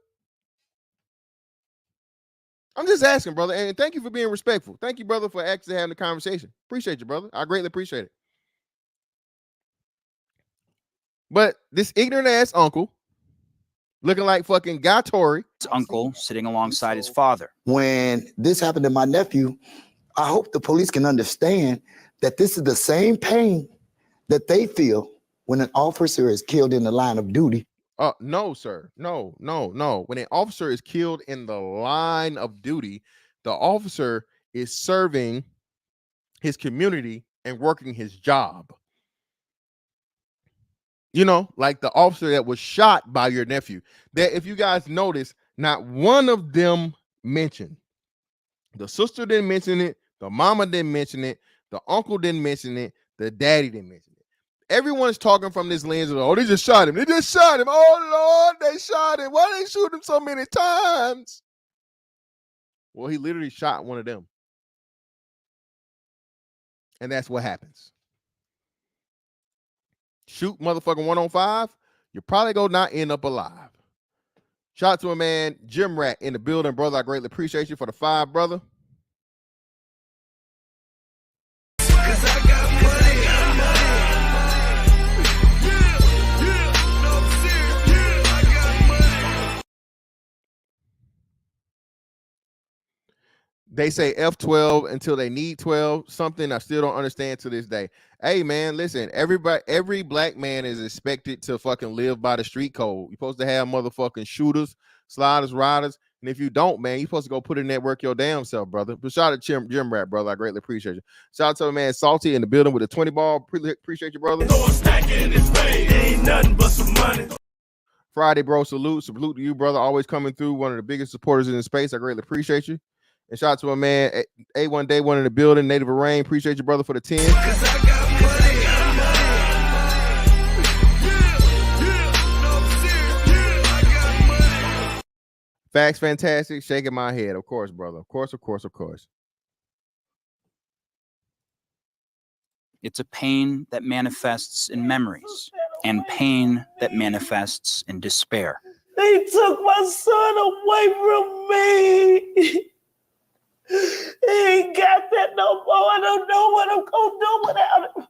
I'm just asking, brother, and thank you for being respectful. Thank you, brother, for actually having the conversation. Appreciate you, brother. I greatly appreciate it. But this ignorant ass uncle, looking like fucking Guy Tory. His uncle sitting alongside his father. When this happened to my nephew, I hope the police can understand that this is the same pain that they feel when an officer is killed in the line of duty. No, sir. No. When an officer is killed in the line of duty, the officer is serving his community and working his job. You know, like the officer that was shot by your nephew. That, if you guys notice, not one of them mentioned. The sister didn't mention it. The mama didn't mention it. The uncle didn't mention it. The daddy didn't mention it. Everyone's talking from this lens of, oh, they just shot him. They just shot him. Oh, Lord, they shot him. Why they shoot him so many times? Well, he literally shot one of them. And that's what happens. Shoot motherfucking 105, you probably go not end up alive. Shout out to a man, Jim Rat, in the building, brother. I greatly appreciate you for the 5, brother. They say F12 until they need 12. Something I still don't understand to this day. Hey, man, listen. Every black man is expected to fucking live by the street code. You're supposed to have motherfucking shooters, sliders, riders. And if you don't, man, you're supposed to go put in that work your damn self, brother. But shout out to Jim Rat, brother. I greatly appreciate you. Shout out to a man, Salty, in the building with a 20 ball. Appreciate you, brother. Ain't nothing but some money. Friday, bro. Salute to you, brother. Always coming through. One of the biggest supporters in the space. I greatly appreciate you. And shout out to my man, A1 Day One in the building, Native of Rain. Appreciate you, brother, for the 10. Facts fantastic. Shaking my head. Of course, brother. Of course. It's a pain that manifests in memories and pain that manifests in despair. They took my son away from me. He ain't got that no more. I don't know what I'm gonna do without him.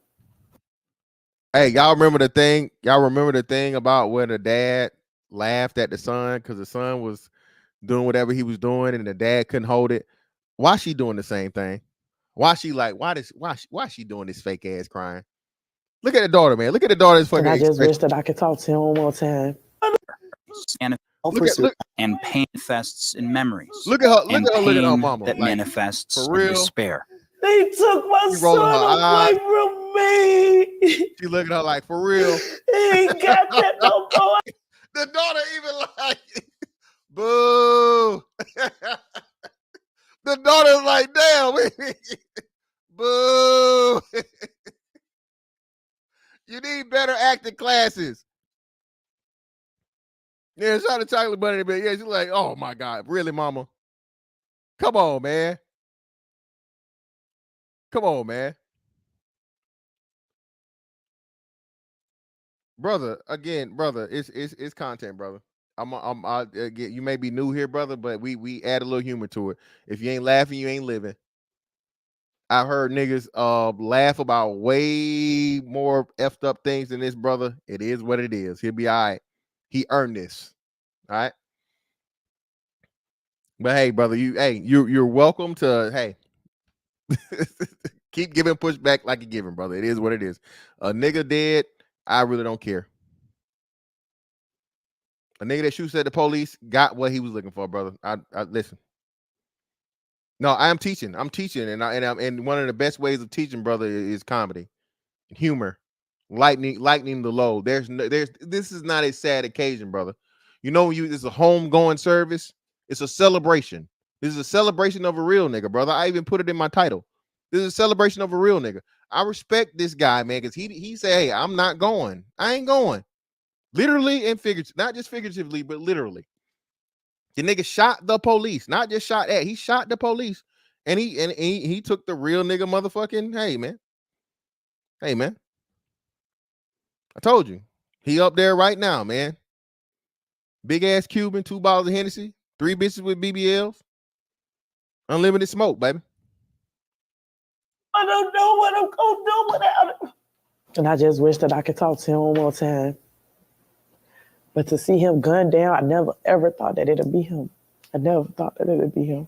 Hey, y'all remember the thing? Y'all remember the thing about when the dad laughed at the son because the son was doing whatever he was doing and the dad couldn't hold it? Why she doing the same thing? Why she like? Why she doing this fake ass crying? Look at the daughter, man. Look at the daughter's fucking. And I just wish that I could talk to him one more time. And pain manifests in memories. Look at her. Look at her mama. That like, manifests for real? in despair. They took my son away from me. She looking at her like, for real? He ain't got that no more. The daughter even like, boo. The daughter's like, damn. Boo. You need better acting classes. Yeah, shout out to Chocolate Bunny, but yeah, she's like, oh my God, really, mama? Come on, man. Come on, man. Brother, it's content, brother. Again, you may be new here, brother, but we add a little humor to it. If you ain't laughing, you ain't living. I've heard niggas laugh about way more effed up things than this, brother. It is what it is. He'll be all right. He earned this. All right. But hey, brother, you're welcome to, hey, keep giving pushback like you're giving, brother. It is what it is. A nigga dead, I really don't care. A nigga that shoots at the police got what he was looking for, brother. I listen. No, I'm teaching, and one of the best ways of teaching, brother, is comedy, humor, lightening the load. This is not a sad occasion, brother. You know, this is a homegoing service. It's a celebration. This is a celebration of a real nigga, brother. I even put it in my title. This is a celebration of a real nigga. I respect this guy, man, because he said, hey, I'm not going. I ain't going. Literally and figuratively, not just figuratively, but literally. The nigga shot the police, not just shot at. He shot the police, and he took the real nigga motherfucking. Hey man, I told you, he up there right now, man. Big ass Cuban, 2 bottles of Hennessy, 3 bitches with BBLs, unlimited smoke, baby. I don't know what I'm gonna do without him. And I just wish that I could talk to him one more time. But to see him gunned down, I never ever thought that it'd be him. I never thought that it'd be him.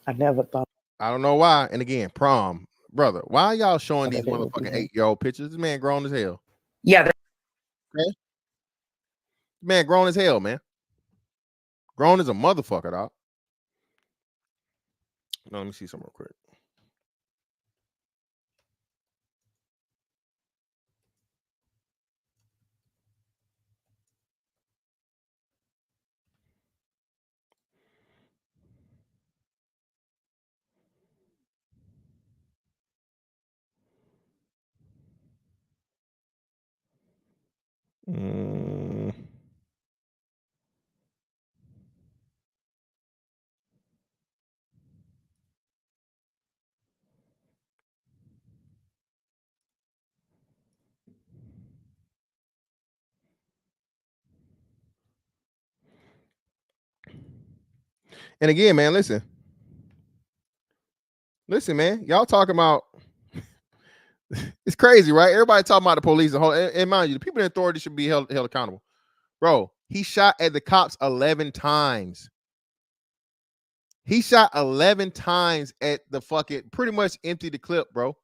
I never thought. I don't know why. And again, prom, brother, why are y'all showing these motherfucking 8-year-old pictures? This man grown as hell. Yeah. Okay? Man, grown as hell, man. Grown as a motherfucker, dog. No, let me see something real quick. Mm. And again, man, listen, man, y'all talking about it's crazy, right? Everybody talking about the police and mind you, the people in authority should be held accountable. Bro, he shot at the cops 11 times. He shot 11 times at the fucking, pretty much empty the clip, bro.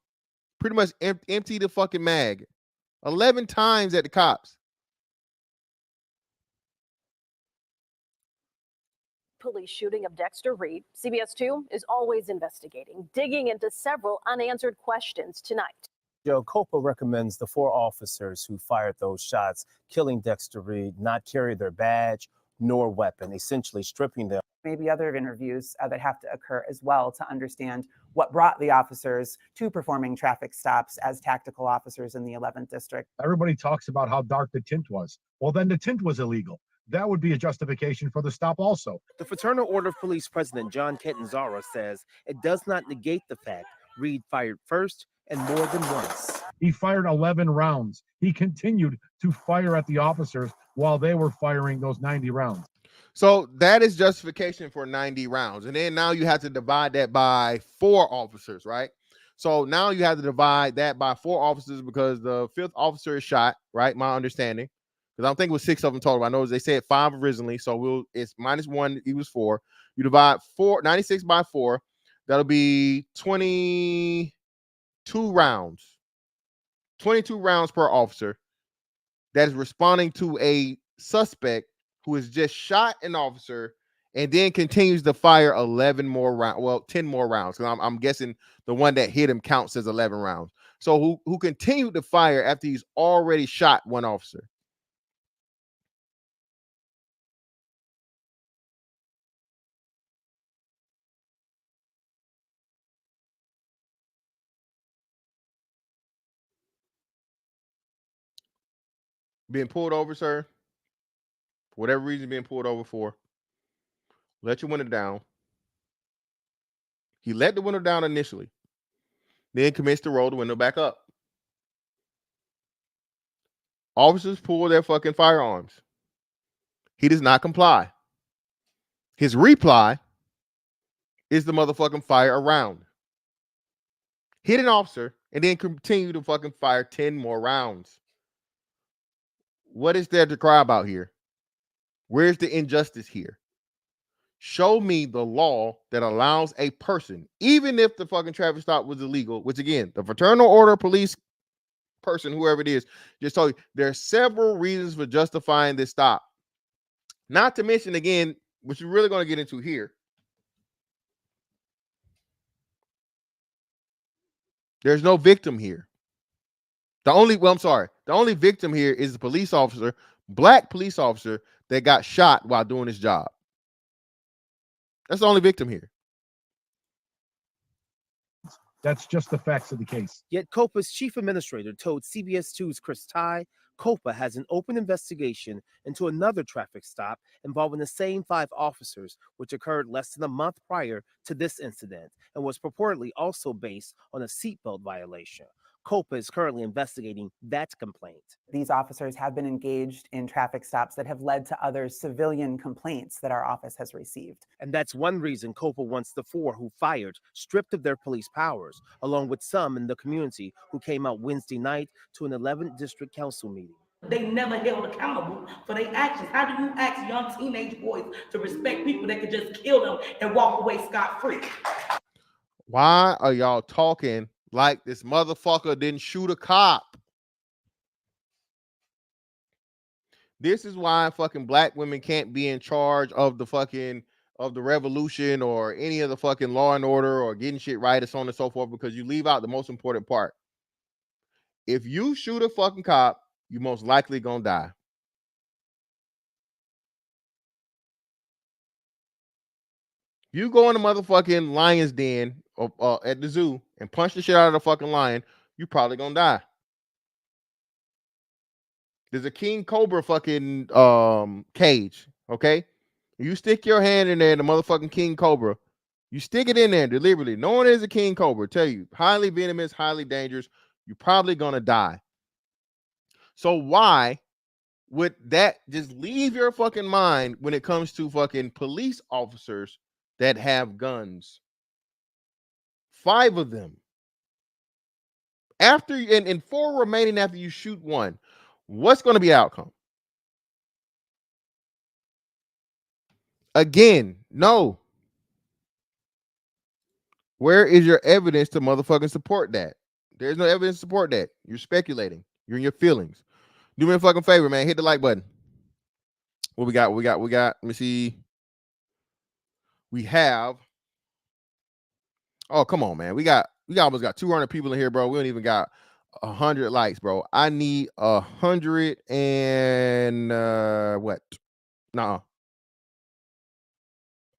Pretty much empty the fucking mag. 11 times at the cops. Police shooting of Dexter Reed. CBS 2 is always investigating, digging into several unanswered questions tonight. Joe Copa recommends the 4 officers who fired those shots, killing Dexter Reed, not carry their badge nor weapon, essentially stripping them. Maybe other interviews that have to occur as well to understand what brought the officers to performing traffic stops as tactical officers in the 11th district. Everybody talks about how dark the tint was. Well, then the tint was illegal. That would be a justification for the stop also. The Fraternal Order of Police President John Catanzaro says it does not negate the fact Reed fired first and more than once. He fired 11 rounds. He continued to fire at the officers while they were firing those 90 rounds. So that is justification for 90 rounds. And then now you have to divide that by 4 officers, right? So now you have to divide that by 4 officers because the 5th officer is shot, right? My understanding. Because I think it was 6 of them total. I know they said 5 originally. So it's -1, he was 4. You divide 96 by 4. That'll be 22 rounds. 22 rounds per officer that is responding to a suspect who has just shot an officer and then continues to fire 11 more rounds. Well, 10 more rounds. Because I'm guessing the one that hit him counts as 11 rounds. So who continued to fire after he's already shot one officer. Being pulled over, sir. For whatever reason being pulled over for. Let your window down. He let the window down initially. Then commenced to roll the window back up. Officers pull their fucking firearms. He does not comply. His reply is the motherfucking fire a round. Hit an officer and then continue to fucking fire 10 more rounds. What is there to cry about here? Where's the injustice here? Show me the law that allows a person, even if the fucking traffic stop was illegal, which again, the Fraternal Order police person, whoever it is, just told you there are several reasons for justifying this stop. Not to mention, again, which we're really going to get into here. There's no victim here. The only victim here is the police officer, black police officer that got shot while doing his job. That's the only victim here. That's just the facts of the case. Yet Copa's chief administrator told CBS 2's Chris Ty Copa has an open investigation into another traffic stop involving the same 5 officers, which occurred less than a month prior to this incident and was purportedly also based on a seatbelt violation. Copa is currently investigating that complaint. These officers have been engaged in traffic stops that have led to other civilian complaints that our office has received. And that's one reason Copa wants the 4 who fired stripped of their police powers, along with some in the community who came out Wednesday night to an 11th District Council meeting. They never held accountable for their actions. How do you ask young teenage boys to respect people that could just kill them and walk away scot-free? Why are y'all talking like this motherfucker didn't shoot a cop? This is why fucking black women can't be in charge of the fucking of the revolution or any of the fucking law and order or getting shit right and so on and so forth, because you leave out the most important part. If you shoot a fucking cop, you most likely gonna die. You go in the motherfucking lion's den at the zoo and punch the shit out of the fucking lion, you probably gonna die. There's a king cobra fucking cage, okay? You stick your hand in there, the motherfucking king cobra. You stick it in there deliberately. No one is a king cobra. Tell you, highly venomous, highly dangerous. You're probably gonna die. So why would that just leave your fucking mind when it comes to fucking police officers that have guns? 5 of them. After and 4 remaining after you shoot one. What's going to be the outcome? Again, no. Where is your evidence to motherfucking support that? There's no evidence to support that. You're speculating. You're in your feelings. Do me a fucking favor, man. Hit the like button. What we got? We got. Let me see. We have. Oh, come on, man. We almost got 200 people in here, bro. We don't even got 100 likes, bro. I need 100 and what? Nah.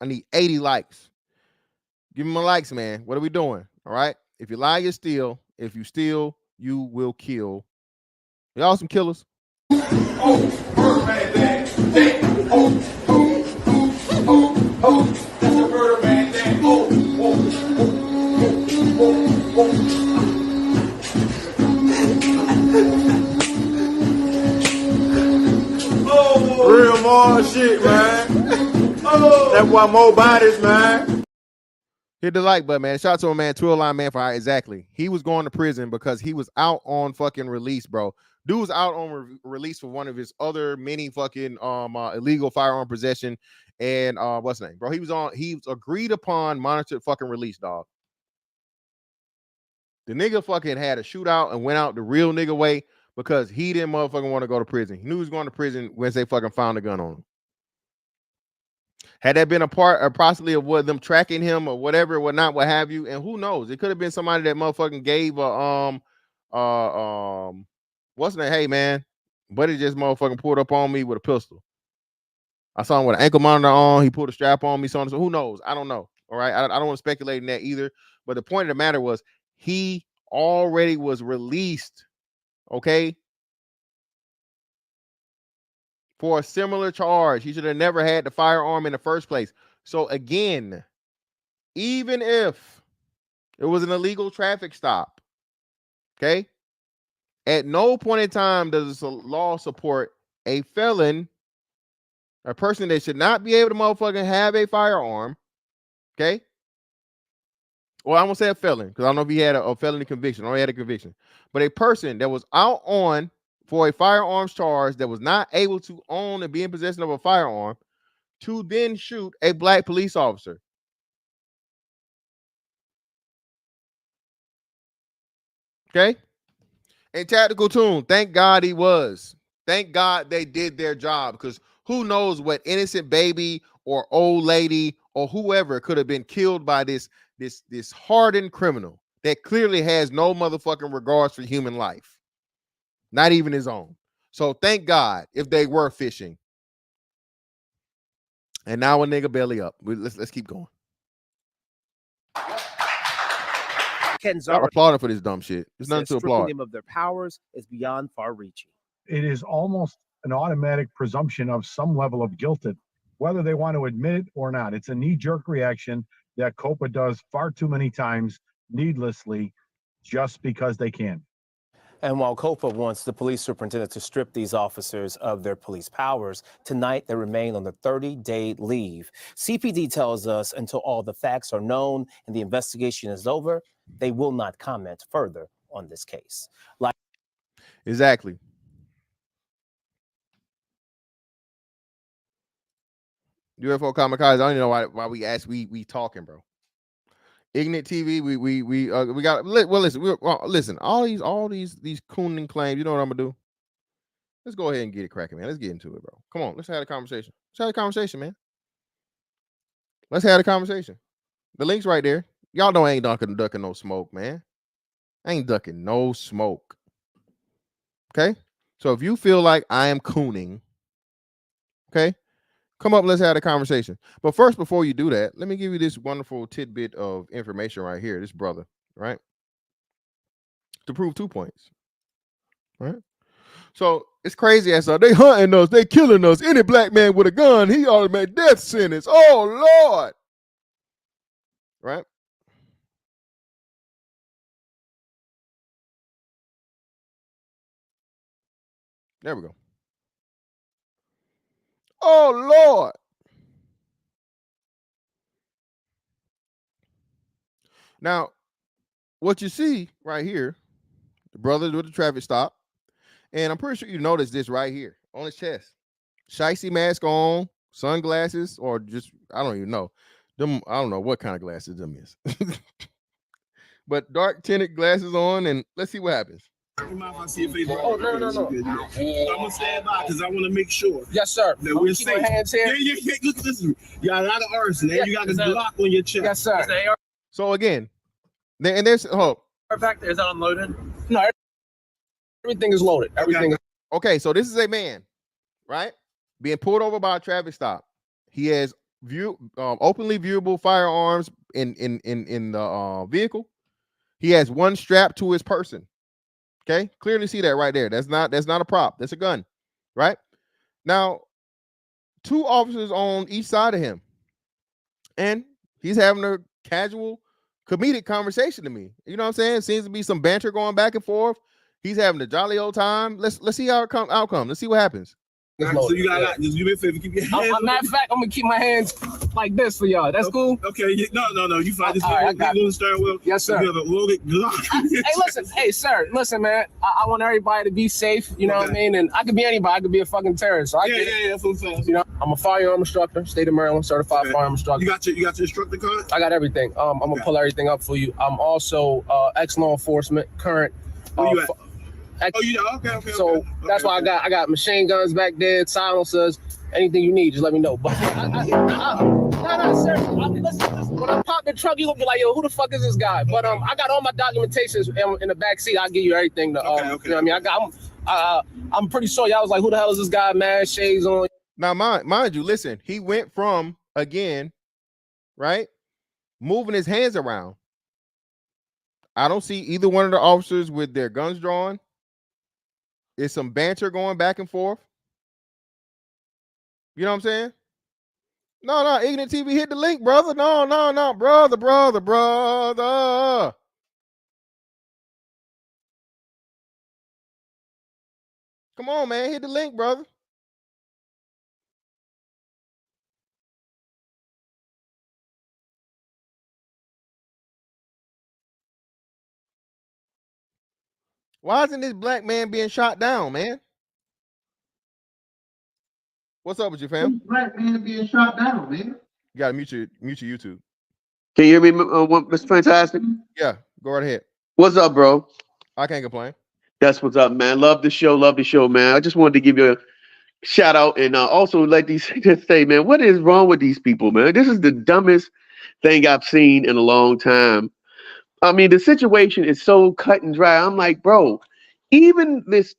I need 80 likes. Give me my likes, man. What are we doing? All right. If you lie, you steal. If you steal, you will kill. Y'all some killers. Real more shit, man. That's why more bodies, man. Hit the like button, man. Shout out to a man, 12 line man for hire. Exactly. He was going to prison because he was out on fucking release, bro. Dude was out on release for one of his other many fucking illegal firearm possession and what's the name, bro? He was agreed upon monitored fucking release, dog. The nigga fucking had a shootout and went out the real nigga way because he didn't motherfucking want to go to prison. He knew he was going to prison once they fucking found a gun on him. Had that been a part or possibly of what them tracking him or whatever, whatnot, what have you, and who knows? It could have been somebody that motherfucking gave a what's the name? Hey man, buddy just motherfucking pulled up on me with a pistol. I saw him with an ankle monitor on. He pulled a strap on me. So who knows? I don't know. All right, I don't want to speculate in that either. But the point of the matter was he already was released. Okay. For a similar charge. He should have never had the firearm in the first place. So again, even if it was an illegal traffic stop, okay, at no point in time does the law support a felon, a person that should not be able to motherfucking have a firearm, okay? Well, I won't say a felon because I don't know if he had a felony conviction or he had a conviction, but a person that was out on for a firearms charge that was not able to own and be in possession of a firearm to then shoot a black police officer. Okay. And Tactical Tune, thank God he was. Thank God they did their job because who knows what innocent baby or old lady or whoever could have been killed by this hardened criminal that clearly has no motherfucking regards for human life. Not even his own. So thank God if they were fishing. And now a nigga belly up. Let's keep going. I'm applauding for this dumb shit. There's nothing to applaud. Them of their powers is beyond far-reaching. It is almost an automatic presumption of some level of guilt, whether they want to admit it or not. It's a knee-jerk reaction that COPA does far too many times needlessly just because they can. And while COPA wants the police superintendent to strip these officers of their police powers, tonight they remain on the 30-day leave. CPD tells us until all the facts are known and the investigation is over, they will not comment further on this case. Exactly. UFO Kamikaze, I don't even know why we ask we talking, bro. Ignorant TV, we got listen, all these cooning claims. You know what I'm gonna do? Let's go ahead and get it cracking, man. Let's get into it, bro. Come on, let's have a conversation. Let's have a conversation, man. Let's have a conversation. The link's right there. Y'all know I ain't ducking no smoke, man. I ain't ducking no smoke. Okay? So if you feel like I am cooning, okay, come up, let's have a conversation. But first, before you do that, let me give you this wonderful tidbit of information right here. This brother, right? To prove 2 points. Right? So it's crazy as they hunting us, they killing us. Any black man with a gun, he automatic death sentence. Oh Lord. Right? There we go. Oh Lord. Now, what you see right here, the brother with the traffic stop, and I'm pretty sure you noticed this right here on his chest. Shicey mask on, sunglasses, or just, I don't even know. Them, I don't know what kind of glasses them is. But dark tinted glasses on, and let's see what happens. Oh, no. I'm gonna stand by because I want to make sure. Yes, sir. That we're safe. Hands here. Yeah. Listen, you got a lot of arson. You got this block on your chest. Yes, sir. So again, there's back there, is that unloaded? No, everything is loaded. Everything is okay. So this is a man, right, being pulled over by a traffic stop. He has openly viewable firearms in the vehicle. He has one strapped to his person. Okay, clearly see that right there. That's not a prop. That's a gun, right? Now, 2 officers on each side of him, and he's having a casual, comedic conversation to me. You know what I'm saying? Seems to be some banter going back and forth. He's having a jolly old time. Let's see how it outcome. Let's see what happens. so you got just do me a favor. Keep your hands. Matter of fact, I'm gonna keep my hands like this for y'all. That's cool. Okay. No. You fine. Just get the steering wheel. Yes, sir. You have a loaded Glock. Hey, listen. Hey, sir. Listen, man. I want everybody to be safe. You know what I mean? And I could be anybody. I could be a fucking terrorist. So yeah. That's what I'm saying. You know, I'm a firearm instructor, state of Maryland, certified firearm instructor. You got your instructor card? I got everything. I'm gonna pull everything up for you. I'm also ex-law enforcement, current. Where you at? Okay. So that's why I got machine guns back there, silencers, anything you need, just let me know. But no, sir. Listen, when I pop the truck, you gonna be like, yo, who the fuck is this guy? But I got all my documentations in the back seat. I'll give you everything. You know what I mean? I'm pretty sure y'all was like, who the hell is this guy? Mask, shades on. Now, mind you, listen, he went from, again, right, moving his hands around. I don't see either one of the officers with their guns drawn. There's some banter going back and forth. You know what I'm saying? No, Ignorant TV, hit the link, brother. No, brother. Come on, man, hit the link, brother. Why isn't this black man being shot down, man? What's up with you, fam? Black man being shot down, man. You gotta mute your YouTube. Can you hear me, Mr. Fantastic? Yeah, go right ahead. What's up, bro? I can't complain. That's what's up, man. Love the show, man. I just wanted to give you a shout out and also let these just say, man, what is wrong with these people, man? This is the dumbest thing I've seen in a long time. I mean, the situation is so cut and dry. I'm like, bro, even this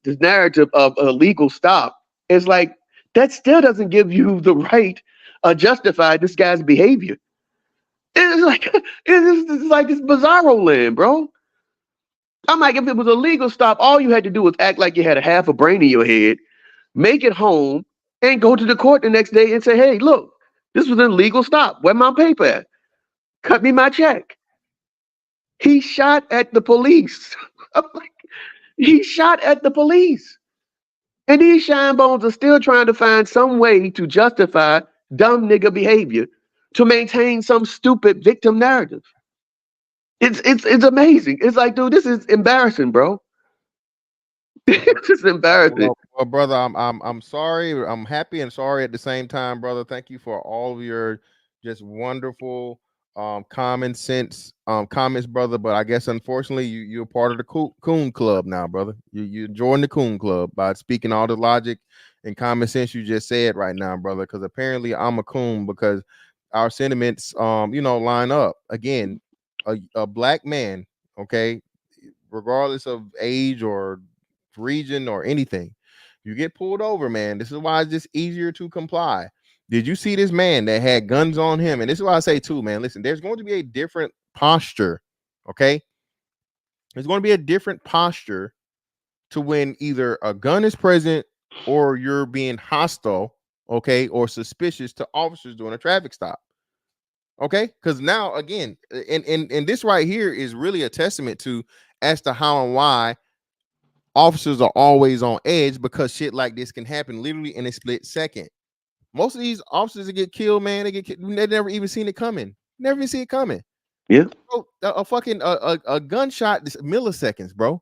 narrative of a legal stop is like that still doesn't give you the right justify this guy's behavior. It's like this bizarro land, bro. I'm like, if it was a legal stop, all you had to do was act like you had a half a brain in your head, make it home, and go to the court the next day and say, hey, look, this was an illegal stop. Where my paper at? Cut me my check. He shot at the police. I'm like, he shot at the police. And these shine bones are still trying to find some way to justify dumb nigga behavior to maintain some stupid victim narrative. It's amazing. It's like, dude, this is embarrassing, bro. It's just embarrassing. Well, brother, I'm sorry. I'm happy and sorry at the same time, brother. Thank you for all of your just wonderful common sense comments, brother. But I guess unfortunately you're part of the coon club now, brother. You joined the coon club by speaking all the logic and common sense you just said right now, brother. Because apparently I'm a coon because our sentiments line up. Again, a black man, okay, regardless of age or region or anything, you get pulled over, man. This is why it's just easier to comply. Did you see this man that had guns on him? And this is why I say too, man, listen, there's going to be a different posture, okay? There's going to be a different posture to when either a gun is present or you're being hostile, okay, or suspicious to officers doing a traffic stop. Okay, because now again, and this right here is really a testament to as to how and why officers are always on edge, because shit like this can happen literally in a split second. Most of these officers that get killed, man, they never even seen it coming. Never even see it coming. Yeah. Bro, a gunshot is milliseconds, bro.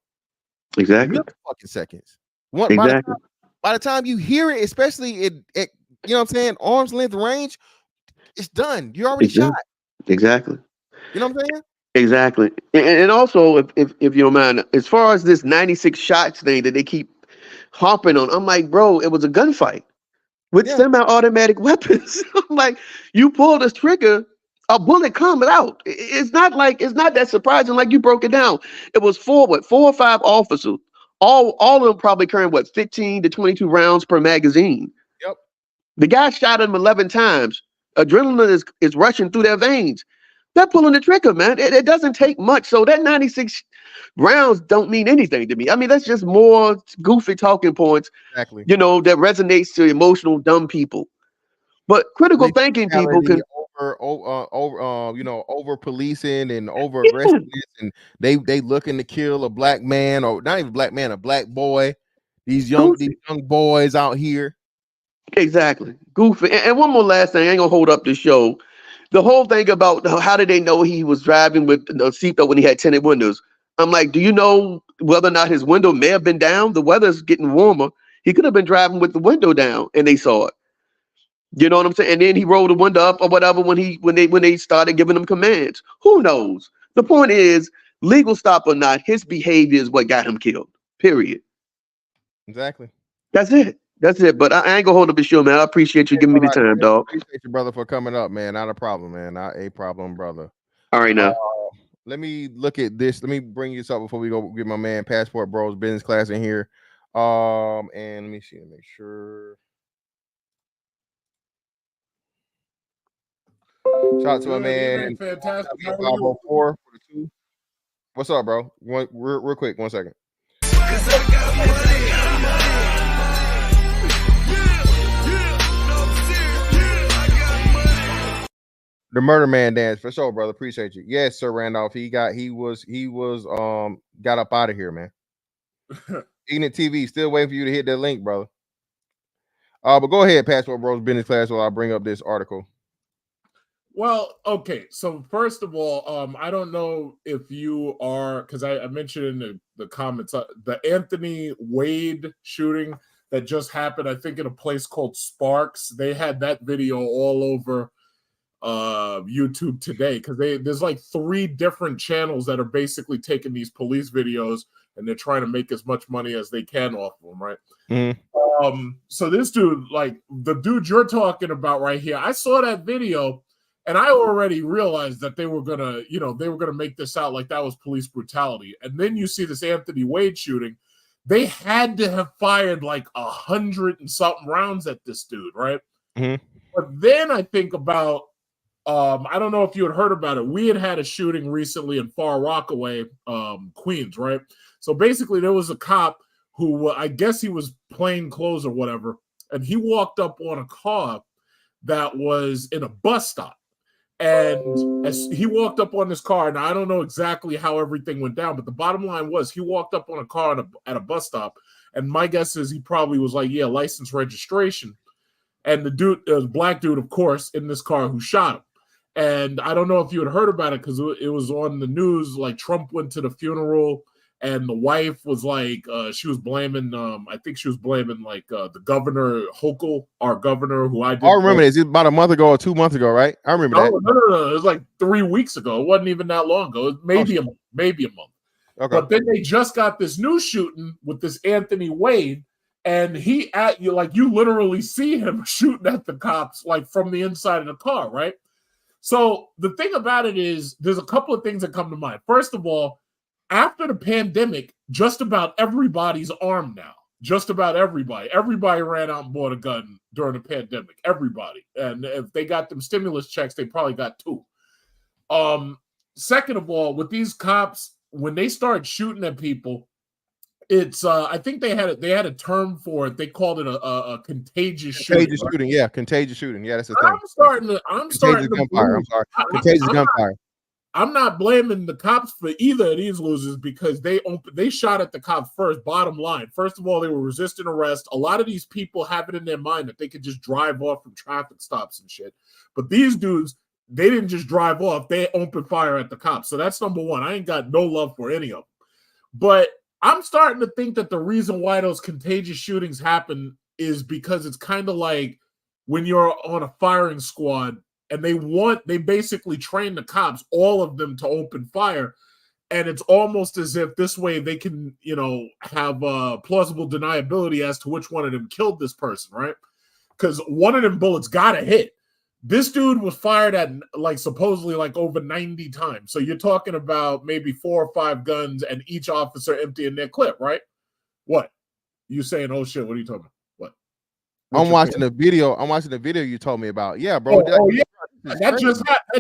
Exactly. Millifucking seconds. Exactly. By the time you hear it, especially at you know what I'm saying, arm's length range, it's done. You're already shot. Exactly. You know what I'm saying? Exactly. And also, if you don't mind, as far as this 96 shots thing that they keep harping on, I'm like, bro, it was a gunfight with semi-automatic weapons. I'm like, you pull this trigger, a bullet comes out. It's not that surprising. Like you broke it down. It was four or five officers. All of them probably carrying 15 to 22 rounds per magazine. Yep. The guy shot him 11 times. Adrenaline is rushing through their veins. They're pulling the trigger, man. It doesn't take much. So that 96 rounds don't mean anything to me. I mean, that's just more goofy talking points, exactly, that resonates to emotional, dumb people. But critical thinking people can over policing and over aggressiveness, and they looking to kill a black man, or not even black man, a black boy. These young boys out here. Exactly. Goofy. And one more last thing. I ain't gonna hold up the show. The whole thing about how did they know he was driving with the seatbelt when he had tinted windows? I'm like, do you know whether or not his window may have been down? The weather's getting warmer. He could have been driving with the window down and they saw it. You know what I'm saying? And then he rolled the window up or whatever when they started giving him commands. Who knows? The point is, legal stop or not, his behavior is what got him killed. Period. Exactly. That's it. But I ain't gonna hold up the show, man. I appreciate you giving me the time, dog. Appreciate you, brother, for coming up, man. Not a problem, man. Not a problem, brother. All right, now. Let me look at this. Let me bring this up before we go get my man Passport Bros business class in here. And let me see to make sure. Shout out to my man. Fantastic. 504 for the 2. What's up, bro? Real quick, 1 second. The murder man dance for sure, brother. Appreciate you. Yes, sir, Randolph. He was got up out of here, man. Ignorant TV, still waiting for you to hit that link, brother. But go ahead, Passport Bros business class, while I bring up this article. Well, okay. So first of all, I don't know if you are, because I mentioned in the comments the Anthony Wade shooting that just happened. I think in a place called Sparks. They had that video all over YouTube today, because there's like 3 different channels that are basically taking these police videos and they're trying to make as much money as they can off of them, right? Mm-hmm. So this dude, like the dude you're talking about right here, I saw that video and I already realized that they were gonna make this out like that was police brutality. And then you see this Anthony Wade shooting. They had to have fired like 100 and something rounds at this dude, right? Mm-hmm. But then I think about, I don't know if you had heard about it. We had a shooting recently in Far Rockaway, Queens, right? So basically there was a cop who, I guess he was plain clothes or whatever, and he walked up on a car that was in a bus stop. And as he walked up on this car, and I don't know exactly how everything went down, but the bottom line was he walked up on a car at a bus stop, and my guess is he probably was like, yeah, license registration. And the dude, black dude, of course, in this car who shot him. And I don't know if you had heard about it because it was on the news. Like Trump went to the funeral and the wife was like, she was blaming, I think she was blaming like the governor Hochul, our governor, who I did. I remember this. It's about a month ago or 2 months ago, right? I remember that. No. It was like 3 weeks ago. It wasn't even that long ago. It was maybe a month. Okay. But then they just got this new shooting with this Anthony Wade, and you literally see him shooting at the cops like from the inside of the car, right? So the thing about it is, there's a couple of things that come to mind. First of all, after the pandemic, just about everybody's armed now. Just about everybody. Everybody ran out and bought a gun during the pandemic. Everybody. And if they got them stimulus checks, they probably got 2. Second of all, with these cops, when they start shooting at people, it's I think they had a term for it. They called it a contagious shooting. Contagious shooting, yeah, contagious shooting. Yeah, that's the thing. I'm starting to gunfire. I'm sorry. Contagious gunfire. I'm not blaming the cops for either of these losers because they shot at the cops first. Bottom line, first of all, they were resisting arrest. A lot of these people have it in their mind that they could just drive off from traffic stops and shit. But these dudes, they didn't just drive off. They opened fire at the cops. So that's number one. I ain't got no love for any of them. But I'm starting to think that the reason why those contagious shootings happen is because it's kind of like when you're on a firing squad and they basically train the cops, all of them, to open fire. And it's almost as if this way they can, have plausible deniability as to which one of them killed this person, right? Because one of them bullets got to hit. This dude was fired at supposedly over 90 times. So you're talking about maybe 4 or 5 guns and each officer emptying their clip, right? What? You saying, oh shit, what are you talking about? What? I'm watching the video you told me about. Yeah, bro. Yeah. That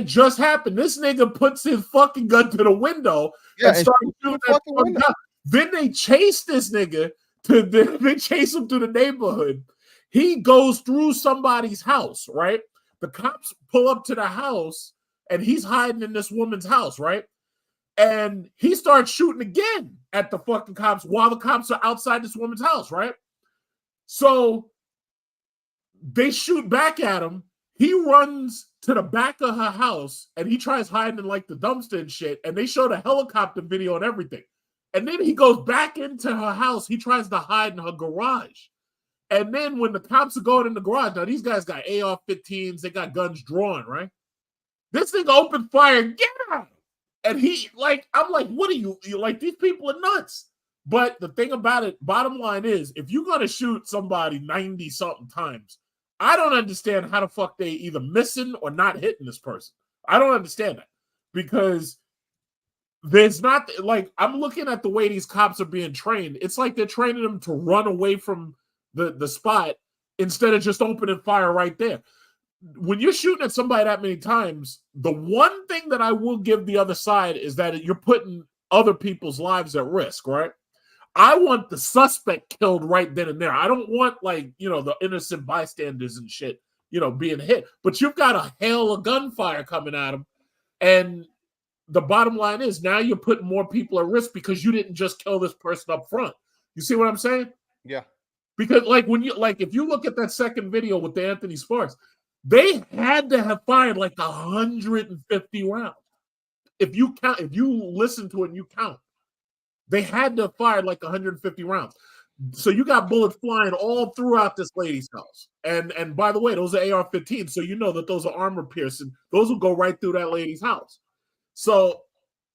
just happened. This nigga puts his fucking gun to the window and starts shooting at the window. Then they chase this nigga they chase him to the neighborhood. He goes through somebody's house, right? The cops pull up to the house and he's hiding in this woman's house, right? And he starts shooting again at the fucking cops while the cops are outside this woman's house, right? So they shoot back at him. He runs to the back of her house and he tries hiding in the dumpster and shit. And they show the helicopter video and everything. And then he goes back into her house. He tries to hide in her garage. And then when the cops are going in the garage, now these guys got AR-15s, they got guns drawn, right? This thing opened fire, get out! And I'm like, what are you like? These people are nuts. But the thing about it, bottom line is, if you're gonna shoot somebody 90-something times, I don't understand how the fuck they either missing or not hitting this person. I don't understand that because there's not I'm looking at the way these cops are being trained. It's like they're training them to run away from the spot instead of just opening fire right there. When you're shooting at somebody that many times, the one thing that I will give the other side is that you're putting other people's lives at risk, right? I want the suspect killed right then and there. I don't want the innocent bystanders and shit, being hit. But you've got a hail of gunfire coming at them. And the bottom line is now you're putting more people at risk because you didn't just kill this person up front. You see what I'm saying? Yeah. Because if you look at that second video with the Anthony Sparks, they had to have fired 150 rounds. If you listen to it and you count, they had to have fired 150 rounds. So you got bullets flying all throughout this lady's house. And by the way, those are AR-15, so you know that those are armor piercing. Those will go right through that lady's house. So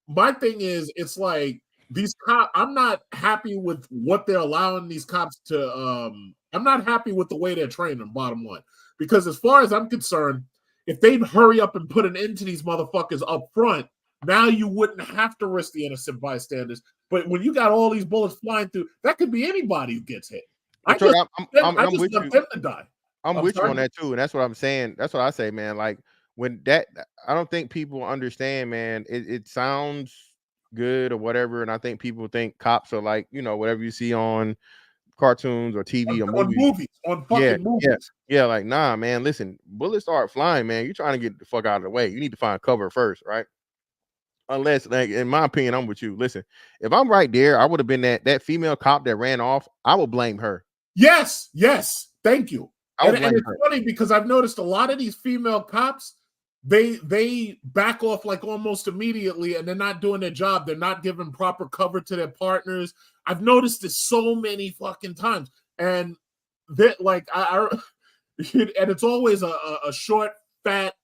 my thing is, it's like these cops, I'm not happy with what they're allowing these cops to I'm not happy with the way they're training them, bottom line. Because as far as I'm concerned, if they'd hurry up and put an end to these motherfuckers up front, now you wouldn't have to risk the innocent bystanders. But when you got all these bullets flying through, that could be anybody who gets hit. I just want them to die. I'm with you on that too, and that's what I'm saying. That's what I say, man. When that, I don't think people understand, man. It sounds good or whatever, and I think people think cops are whatever you see on cartoons or TV or movies. On fucking movies. Yeah, nah, man. Listen, bullets start flying, man. You're trying to get the fuck out of the way. You need to find cover first, right? Unless, in my opinion, I'm with you. Listen, if I'm right there, I would have been that female cop that ran off. I would blame her. Yes. Thank you. And it's funny because I've noticed a lot of these female cops, they back off like almost immediately, and they're not doing their job. They're not giving proper cover to their partners. I've noticed this so many fucking times, and that like and it's always a short, fat,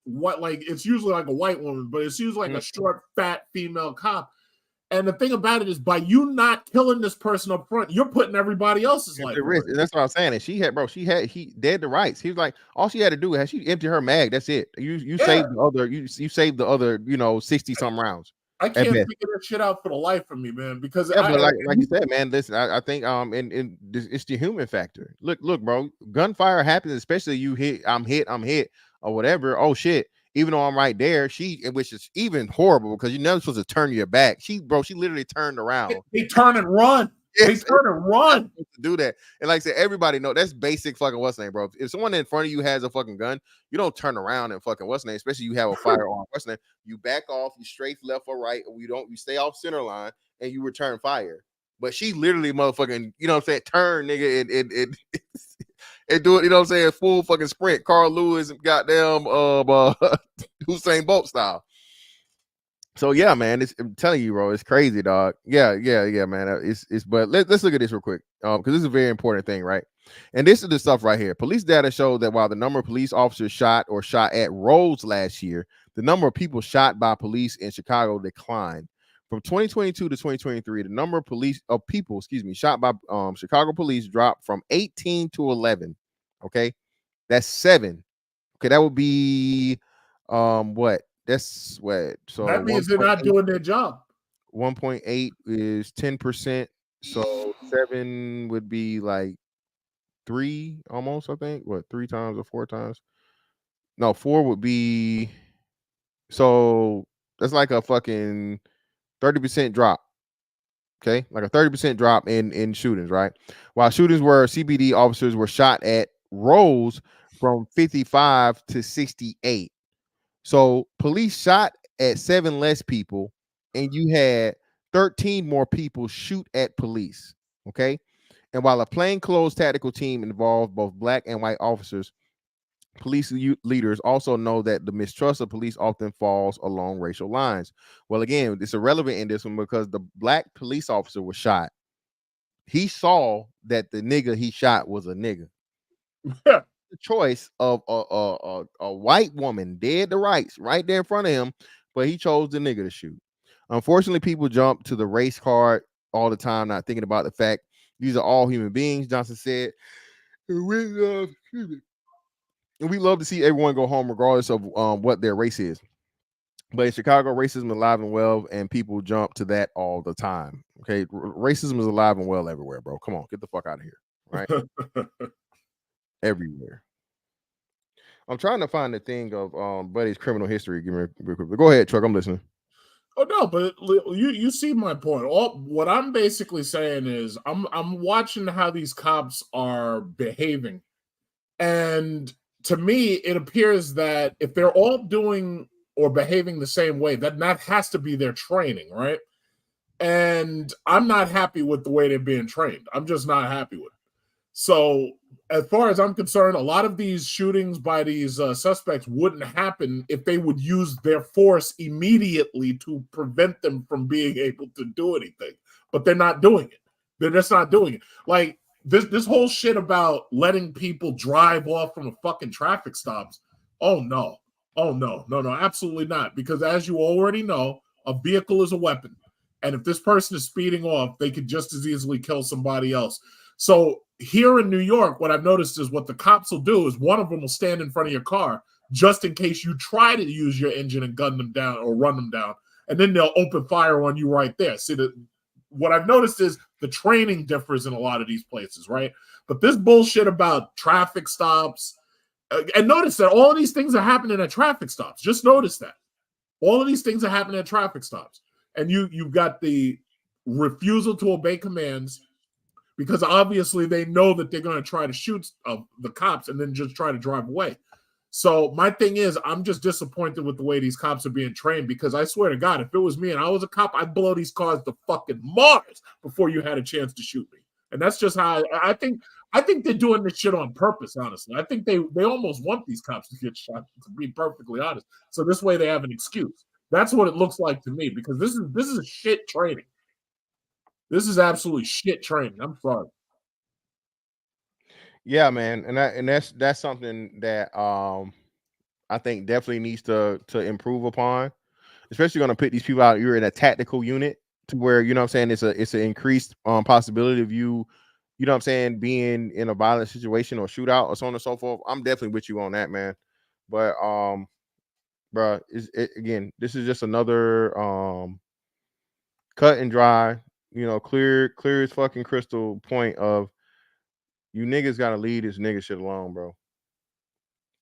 what, like it's usually like a white woman, but it's usually like a short, fat female cop. And the thing about it is, by you not killing this person up front, you're putting everybody else's life at risk. And that's what I'm saying. And he dead to rights. He was like, all she had to do was she empty her mag. That's it. You saved the other, you saved the other, 60 some rounds. I can't figure that shit out for the life of me, man. Because but like you said, man, listen, I think it's the human factor. Look, bro, gunfire happens, especially you hit, I'm hit, or whatever. Oh shit. Even though I'm right there, which is even horrible because you're never supposed to turn your back. She literally turned around. They turn and run. They turn and run. To do that. And like I said, everybody know that's basic fucking what's name, bro. If someone in front of you has a fucking gun, you don't turn around and fucking what's name, especially you have a firearm. What's name? You back off, you strafe left or right, or you stay off center line and you return fire. But she literally motherfucking, turn, nigga, and do it, full fucking sprint. Carl Lewis and goddamn Usain Bolt style. So yeah, man, I'm telling you, bro, it's crazy, dog. Yeah, man. It's but let's look at this real quick. Because this is a very important thing, right? And this is the stuff right here. Police data show that while the number of police officers shot at roles last year, the number of people shot by police in Chicago declined. From 2022 to 2023, the number of people shot by Chicago police dropped from 18 to 11. Okay, that's 7. Okay, that would be what? That's what. So that means they're not doing their job. 1.8 is 10%. So 7 would be like 3 almost. I think 3 times or 4 times. No, 4 would be. So that's like a fucking 30% drop. Okay, like a 30% drop in shootings, right? While shootings where CBD officers were shot at rose from 55 to 68. So police shot at 7 less people, and you had 13 more people shoot at police. Okay, and while a plainclothes tactical team involved both black and white officers, police leaders also know that the mistrust of police often falls along racial lines. Well, again, it's irrelevant in this one because the black police officer was shot. He saw that the nigga he shot was a nigga. The choice of a white woman dead to rights right there in front of him, but he chose the nigga to shoot. Unfortunately, people jump to the race card all the time, not thinking about the fact these are all human beings, Johnson said. And we love to see everyone go home regardless of what their race is. But in Chicago, racism is alive and well, and people jump to that all the time. Okay, racism is alive and well everywhere, bro. Come on, get the fuck out of here, right? Everywhere. I'm trying to find the thing of Buddy's criminal history. Give me real quick. Go ahead, Chuck. I'm listening. Oh no, but you see my point. What I'm basically saying is I'm watching how these cops are behaving, and to me, it appears that if they're all doing or behaving the same way, that has to be their training, right? And I'm not happy with the way they're being trained. I'm just not happy with it. So as far as I'm concerned, a lot of these shootings by these suspects wouldn't happen if they would use their force immediately to prevent them from being able to do anything. But they're not doing it. They're just not doing it. Like this whole shit about letting people drive off from a fucking traffic stops. Oh no, absolutely not. Because as you already know, a vehicle is a weapon. And if this person is speeding off, they could just as easily kill somebody else. So here in New York, what I've noticed is what the cops will do is one of them will stand in front of your car just in case you try to use your engine and gun them down or run them down. And then they'll open fire on you right there. See, what I've noticed is the training differs in a lot of these places, right? But this bullshit about traffic stops, and notice that all of these things are happening at traffic stops. Just notice that. All of these things are happening at traffic stops. And you've got the refusal to obey commands because obviously they know that they're going to try to shoot the cops and then just try to drive away. So my thing is, I'm just disappointed with the way these cops are being trained because I swear to God, if it was me and I was a cop, I'd blow these cars to fucking Mars before you had a chance to shoot me. And that's just how I think I think they're doing this shit on purpose, honestly. I think they almost want these cops to get shot, to be perfectly honest. So this way they have an excuse. That's what it looks like to me, because this is shit training. This is absolutely shit training. I'm sorry. Yeah, man, and that's something that I think definitely needs to improve upon. Especially going to put these people out. You're in a tactical unit to where, you know what I'm saying, it's an increased possibility of you know what I'm saying, being in a violent situation or shootout or so on and so forth. I'm definitely with you on that, man. But bro, again, this is just another cut and dry, you know, clear as fucking crystal point of you niggas gotta leave this nigga shit alone, bro.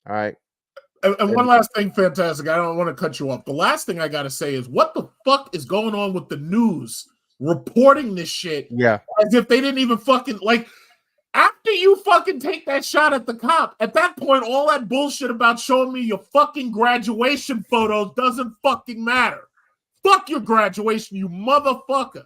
All right. And one last thing, fantastic. I don't want to cut you off. The last thing I gotta say is, what the fuck is going on with the news reporting this shit? Yeah. As if they didn't even fucking like. After you fucking take that shot at the cop, at that point, all that bullshit about showing me your fucking graduation photos doesn't fucking matter. Fuck your graduation, you motherfucker.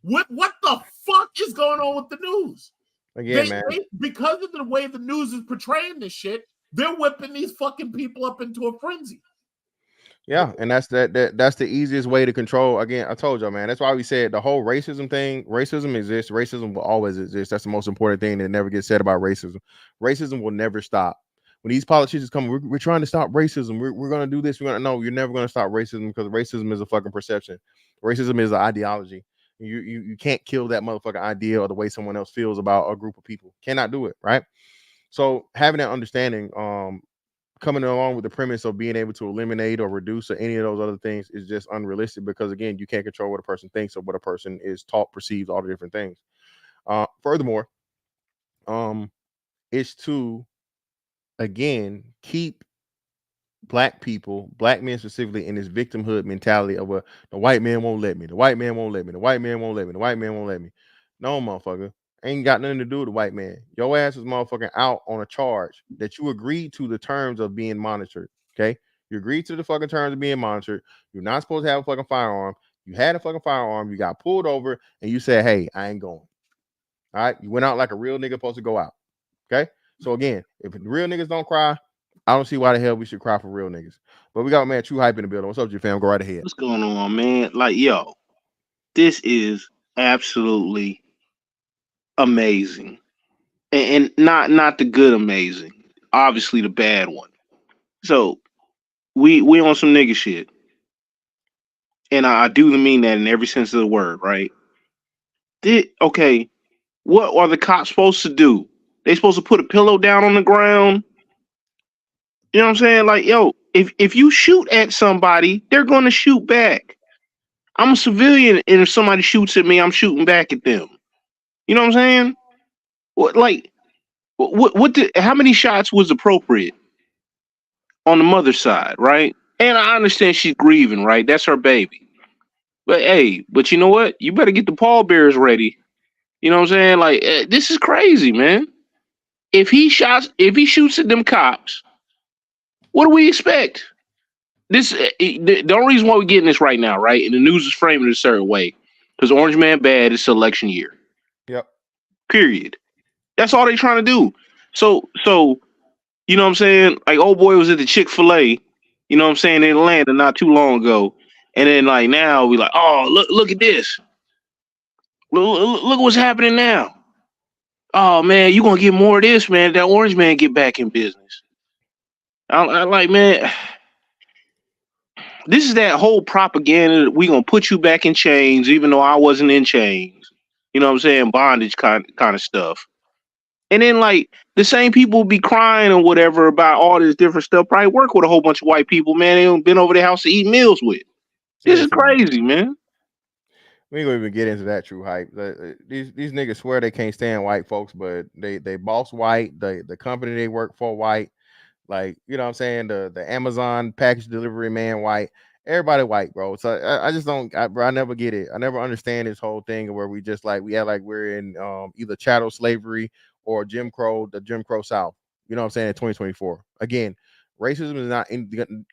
What the fuck is going on with the news? Again, man. Because of the way the news is portraying this shit, they're whipping these fucking people up into a frenzy. Yeah, and that's that's the easiest way to control. Again, I told y'all, man. That's why we said the whole racism thing. Racism exists. Racism will always exist. That's the most important thing that never gets said about racism. Racism will never stop. When these politicians come, we're trying to stop racism. We're going to do this. No, you're never going to stop racism, because racism is a fucking perception. Racism is an ideology. You can't kill that motherfucking idea or the way someone else feels about a group of people. Cannot do it, right? So having that understanding, coming along with the premise of being able to eliminate or reduce or any of those other things is just unrealistic, because again, you can't control what a person thinks or what a person is taught, perceives, all the different things. Furthermore, it's to again keep black people, black men specifically, in this victimhood mentality of the white man won't let me, the white man won't let me, the white man won't let me, the white man won't let me. No, motherfucker. Ain't got nothing to do with the white man. Your ass is motherfucking out on a charge that you agreed to the terms of being monitored. Okay. You agreed to the fucking terms of being monitored. You're not supposed to have a fucking firearm. You had a fucking firearm. You got pulled over and you said, hey, I ain't going. All right. You went out like a real nigga supposed to go out. Okay. So again, if the real niggas don't cry, I don't see why the hell we should cry for real niggas. But we got man True Hype in the building. What's up, you fam? Go right ahead. What's going on, man? Like, yo, this is absolutely amazing, and not the good amazing. Obviously, the bad one. So we on some nigga shit, and I do mean that in every sense of the word, right? Okay, what are the cops supposed to do? They supposed to put a pillow down on the ground? You know what I'm saying? Like, yo, if you shoot at somebody, they're going to shoot back. I'm a civilian, and if somebody shoots at me, I'm shooting back at them. You know what I'm saying? How many shots was appropriate on the mother's side, right? And I understand she's grieving, right? That's her baby. But hey, you know what? You better get the pallbearers ready. You know what I'm saying? Like, this is crazy, man. If he shoots at them cops, what do we expect? The only reason why we're getting this right now, right? And the news is framing it a certain way, because Orange Man bad, it's election year. Yep. Period. That's all they trying to do. So you know what I'm saying? Like, old boy was at the Chick-fil-A, you know what I'm saying, in Atlanta not too long ago. And then like now we like, oh, look at this. Look what's happening now. Oh man, you gonna get more of this, man. That Orange Man get back in business. I like, man. This is that whole propaganda that we gonna put you back in chains, even though I wasn't in chains. You know what I'm saying? Bondage kind of stuff. And then like the same people will be crying or whatever about all this different stuff. Probably work with a whole bunch of white people, man. They haven't been over their house to eat meals with. This is crazy, man. We ain't gonna even get into that True Hype. These niggas swear they can't stand white folks, but they boss white. The company they work for white. Like, you know what I'm saying? The Amazon package delivery man white. Everybody white, bro. So I just don't, bro, I never get it. I never understand this whole thing where we just like, we act like we're in either chattel slavery or Jim Crow, the Jim Crow South. You know what I'm saying? In 2024. Again, racism is not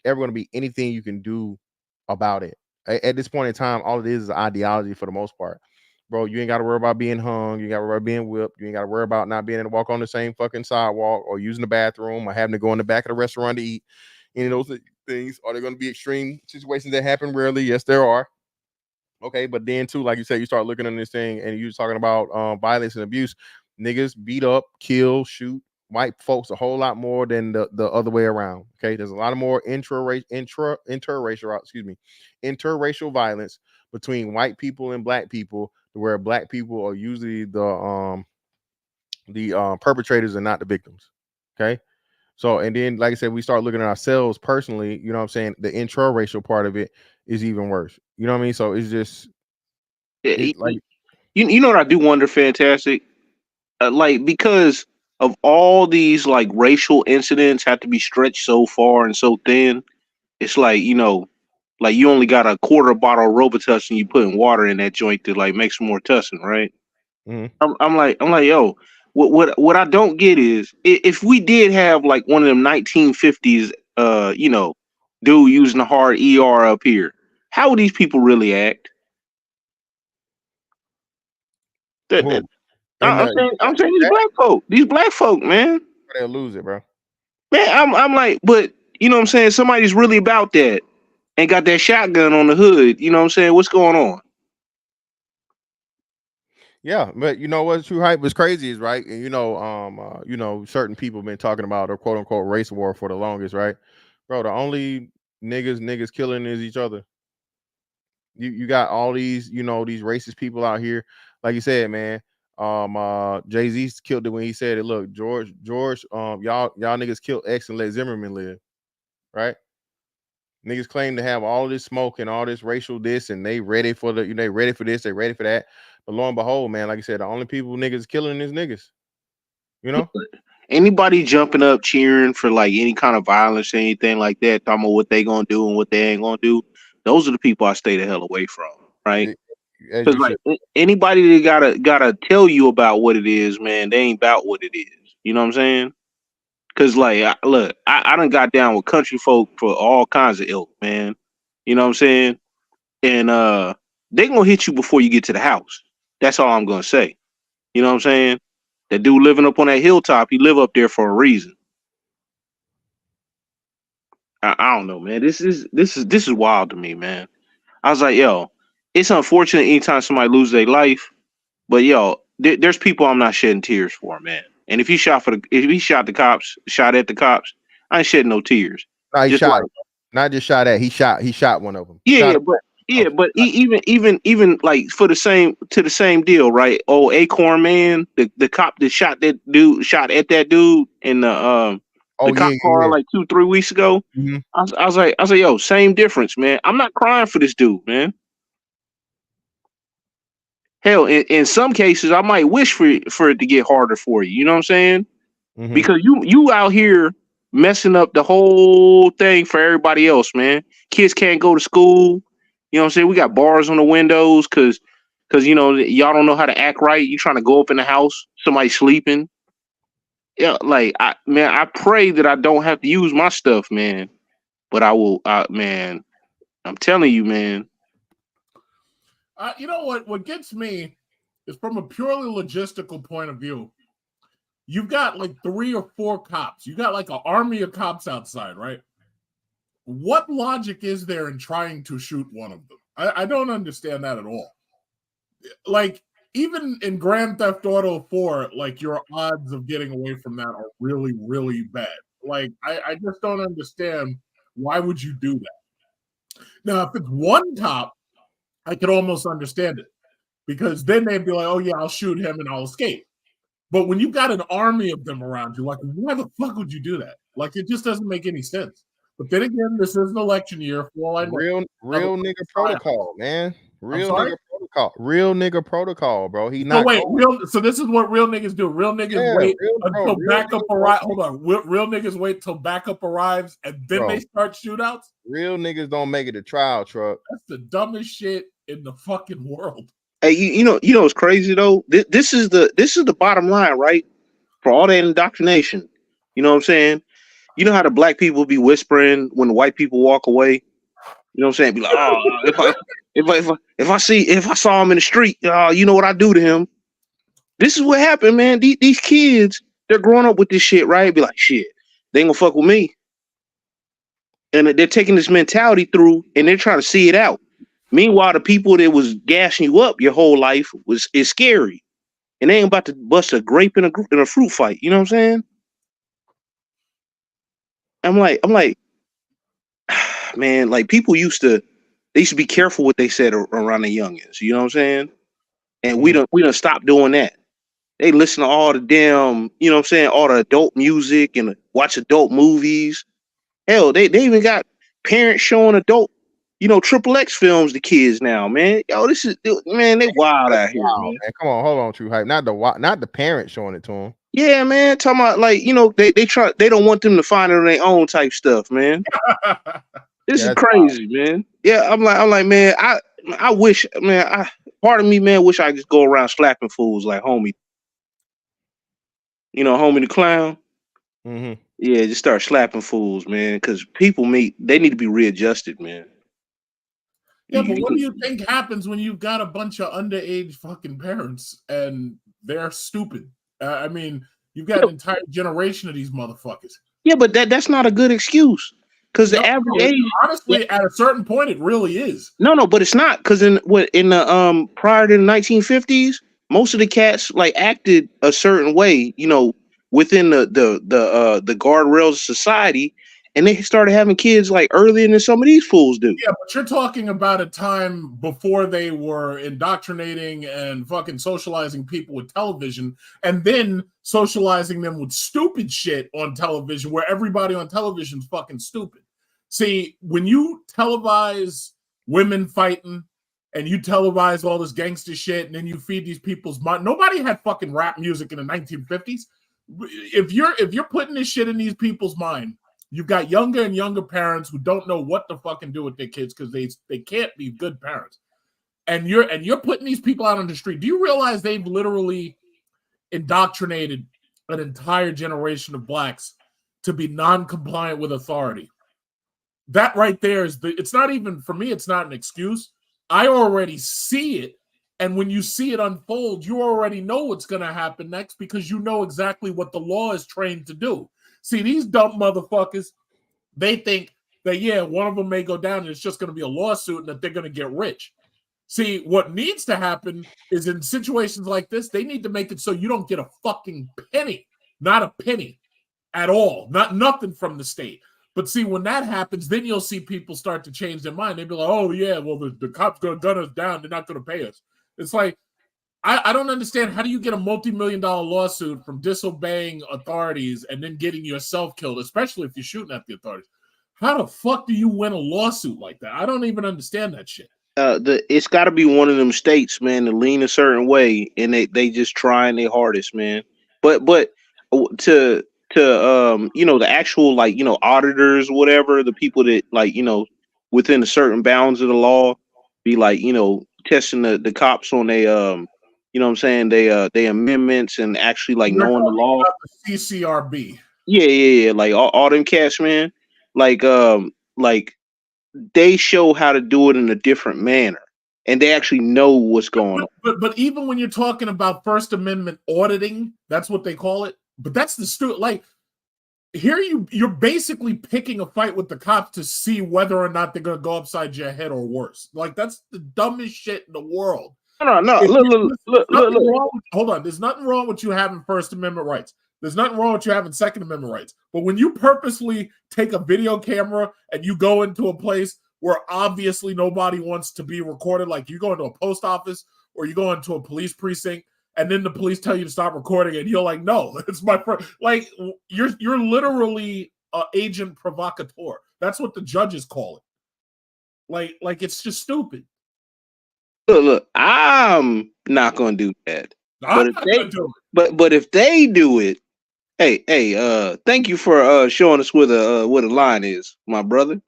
ever going to be anything you can do about it. At this point in time, all it is ideology for the most part. bro, you ain't got to worry about being hung. You got to worry about being whipped. You ain't got to worry about not being able to walk on the same fucking sidewalk or using the bathroom or having to go in the back of the restaurant to eat. Any of those things. Are there going to be extreme situations that happen rarely? Yes, there are. Okay, but then too, like you said, you start looking at this thing and you're talking about violence and abuse. Niggas beat up, kill, shoot white folks a whole lot more than the other way around. Okay, there's a lot of more interracial violence between white people and black people, where black people are usually the perpetrators and not the victims. Okay. So, and then, like I said, we start looking at ourselves personally, you know what I'm saying? The intraracial part of it is even worse. You know what I mean? So it's just, it's like, you know what I do wonder, Fantastic? Like, because of all these like racial incidents have to be stretched so far and so thin, it's like, you know, like you only got a quarter bottle of Robitussin, you putting water in that joint to like make some more tussin, right? I'm like, yo, what I don't get is if we did have like one of them 1950s, you know, dude using the hard ER up here, how would these people really act? I'm saying these black folk, man. They'll lose it, bro. Man, I'm like, but you know what I'm saying? Somebody's really about that and got that shotgun on the hood. You know what I'm saying? What's going on? Yeah, but you know what's true hype was crazy is right, and you know, certain people been talking about a quote unquote race war for the longest, right, bro? The only niggas killing is each other. You got all these, you know, these racist people out here, like you said, man. Jay-Z killed it when he said it. Look, George, y'all niggas killed X and let Zimmerman live, right? Niggas claim to have all this smoke and all this racial this, and they ready for the, you know, they ready for this, they ready for that. But lo and behold, man, like I said, the only people niggas killing is niggas. You know? Anybody jumping up cheering for like any kind of violence or anything like that, talking about what they gonna do and what they ain't gonna do, those are the people I stay the hell away from, right? Because like anybody that gotta tell you about what it is, man, they ain't about what it is. You know what I'm saying? Because like, I done got down with country folk for all kinds of ilk, man. You know what I'm saying? And they gonna hit you before you get to the house. That's all I'm gonna say. You know what I'm saying? That dude living up on that hilltop, he live up there for a reason. I don't know, man. This is wild to me, man. I was like, yo, it's unfortunate anytime somebody loses their life, but yo, there's people I'm not shedding tears for, man. And if he shot at the cops, I ain't shedding no tears. No, he Just shot, like, not just shot at, he shot one of them. yeah, but even like to the same deal, right? Oh, Acorn Man, the cop that shot at that dude in the cop car like 2-3 weeks ago. I was like, yo, same difference, man. I'm not crying for this dude, man. Hell, in some cases, I might wish for it to get harder for you. You know what I'm saying? Because you out here messing up the whole thing for everybody else, man. Kids can't go to school. You know what I'm saying? We got bars on the windows because you know y'all don't know how to act right. You trying to go up in the house, somebody sleeping. Yeah, like I pray that I don't have to use my stuff, man. But I will, man. I'm telling you, man. You know what gets me is from a purely logistical point of view. You've got like 3 or 4 cops. You got like an army of cops outside, right? What logic is there in trying to shoot one of them? I don't understand that at all. Like, even in Grand Theft Auto 4, like, your odds of getting away from that are really, really bad. Like, I just don't understand why would you do that. Now, if it's one cop, I could almost understand it. Because then they'd be like, oh, yeah, I'll shoot him and I'll escape. But when you've got an army of them around you, like, why the fuck would you do that? Like, it just doesn't make any sense. But then again, this is an election year. For all I know, real nigga protocol, man. Real nigga protocol, bro. He not. So this is what real niggas do. Real niggas wait until backup arrives. Hold on. Real niggas wait till backup arrives and then they start shootouts. Real niggas don't make it to trial, truck. That's the dumbest shit in the fucking world. Hey, you know what's crazy though? This is the bottom line, right? For all that indoctrination, you know what I'm saying? You know how the black people be whispering when the white people walk away? You know what I'm saying? Be like, oh, If I saw him in the street, you know what I do to him. This is what happened, man. These kids, they're growing up with this shit, right? Be like, shit, they ain't gonna fuck with me. And they're taking this mentality through and they're trying to see it out. Meanwhile, the people that was gassing you up your whole life is scary. And they ain't about to bust a grape in a fruit fight. You know what I'm saying? I'm like, man, like people used to be careful what they said around the youngins. You know what I'm saying? And we don't stop doing that. They listen to all the damn, you know what I'm saying, all the adult music and watch adult movies. Hell, they even got parents showing adult, triple X films to kids now, man. Yo, this is, man, they wild out here, man. Come on, hold on, True Hype. Not the parents showing it to them. Yeah, man. Talking about like, they don't want them to find it on their own type stuff, man. This is crazy, man. Yeah, I'm like, man, I wish, man, part of me, man, wish I could just go around slapping fools like homie. Homie the clown. Mm-hmm. Yeah, just start slapping fools, man. Because people they need to be readjusted, man. Yeah, but what do you think happens when you've got a bunch of underage fucking parents and they're stupid? I mean, you've got an entire generation of these motherfuckers. Yeah, but that's not a good excuse. Because the average age, honestly, at a certain point, it really is. No, but it's not. Because in the prior to the 1950s, most of the cats like acted a certain way, within the guardrails of society, and they started having kids like earlier than some of these fools do. Yeah, but you're talking about a time before they were indoctrinating and fucking socializing people with television, and then socializing them with stupid shit on television, where everybody on television is fucking stupid. See, when you televise women fighting and you televise all this gangster shit, and then you feed these people's mind. Nobody had fucking rap music in the 1950s. If you're putting this shit in these people's mind, you've got younger and younger parents who don't know what to fucking do with their kids because they can't be good parents. And you're putting these people out on the street. Do you realize they've literally indoctrinated an entire generation of blacks to be non-compliant with authority? That right there it's not even, for me, it's not an excuse. I already see it. And when you see it unfold, you already know what's going to happen next because you know exactly what the law is trained to do. See, these dumb motherfuckers, they think that, yeah, one of them may go down and it's just going to be a lawsuit and that they're going to get rich. See, what needs to happen is in situations like this, they need to make it so you don't get a fucking penny, not a penny at all, nothing from the state. But see, when that happens, then you'll see people start to change their mind. They'll be like, oh, yeah, well, the cops going to gun us down. They're not going to pay us. It's like, I don't understand. How do you get a multi-million-dollar lawsuit from disobeying authorities and then getting yourself killed, especially if you're shooting at the authorities? How the fuck do you win a lawsuit like that? I don't even understand that shit. It's got to be one of them states, man, to lean a certain way, and they just trying their hardest, man. But to the actual, like, auditors, whatever, the people that, like, within the certain bounds of the law, be like, testing the cops on they you know what I'm saying, they amendments and actually like knowing the law. The CCRB. Yeah. Like all them cats, man. Like they show how to do it in a different manner, and they actually know what's going on. But even when you're talking about First Amendment auditing, that's what they call it. But that's the like. Here you're basically picking a fight with the cops to see whether or not they're going to go upside your head or worse. Like, that's the dumbest shit in the world. No. Look. Hold on. There's nothing wrong with you having First Amendment rights. There's nothing wrong with you having Second Amendment rights. But when you purposely take a video camera and you go into a place where obviously nobody wants to be recorded, like you go into a post office or you go into a police precinct, and then the police tell you to stop recording it, you're like, no, it's my friend. Like, you're literally an agent provocateur. That's what the judges call it. Like it's just stupid. Look, I'm not gonna do that. But if they do it, hey, thank you for showing us where the line is, my brother.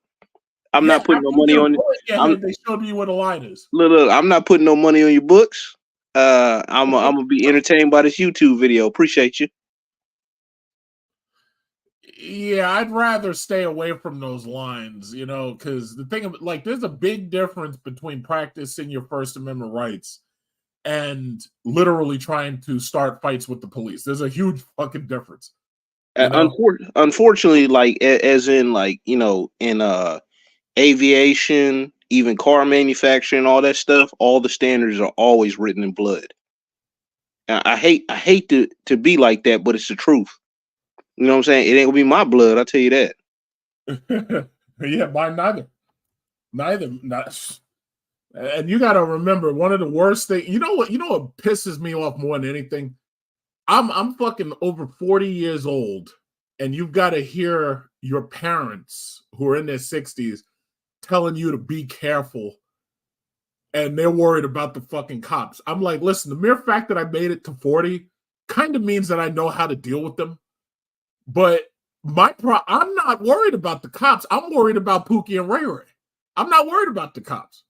I'm not putting no money on it. They showed me where the line is. Look, I'm not putting no money on your books. I'm gonna be entertained by this YouTube video. Appreciate you. Yeah, I'd rather stay away from those lines, because the thing of like, there's a big difference between practicing your First Amendment rights and literally trying to start fights with the police. There's a huge fucking difference. Unfortunately, like as in like in aviation, even car manufacturing, all that stuff, all the standards are always written in blood. And I hate to be like that, but it's the truth. You know what I'm saying? It ain't gonna be my blood, I'll tell you that. Yeah, mine neither. Not. And you got to remember, one of the worst things. You know what pisses me off more than anything? I'm fucking over 40 years old, and you've got to hear your parents who are in their 60s telling you to be careful, and they're worried about the fucking cops. I'm like, listen, the mere fact that I made it to 40 kind of means that I know how to deal with them. But I'm not worried about the cops. I'm worried about Pookie and Ray Ray. I'm not worried about the cops.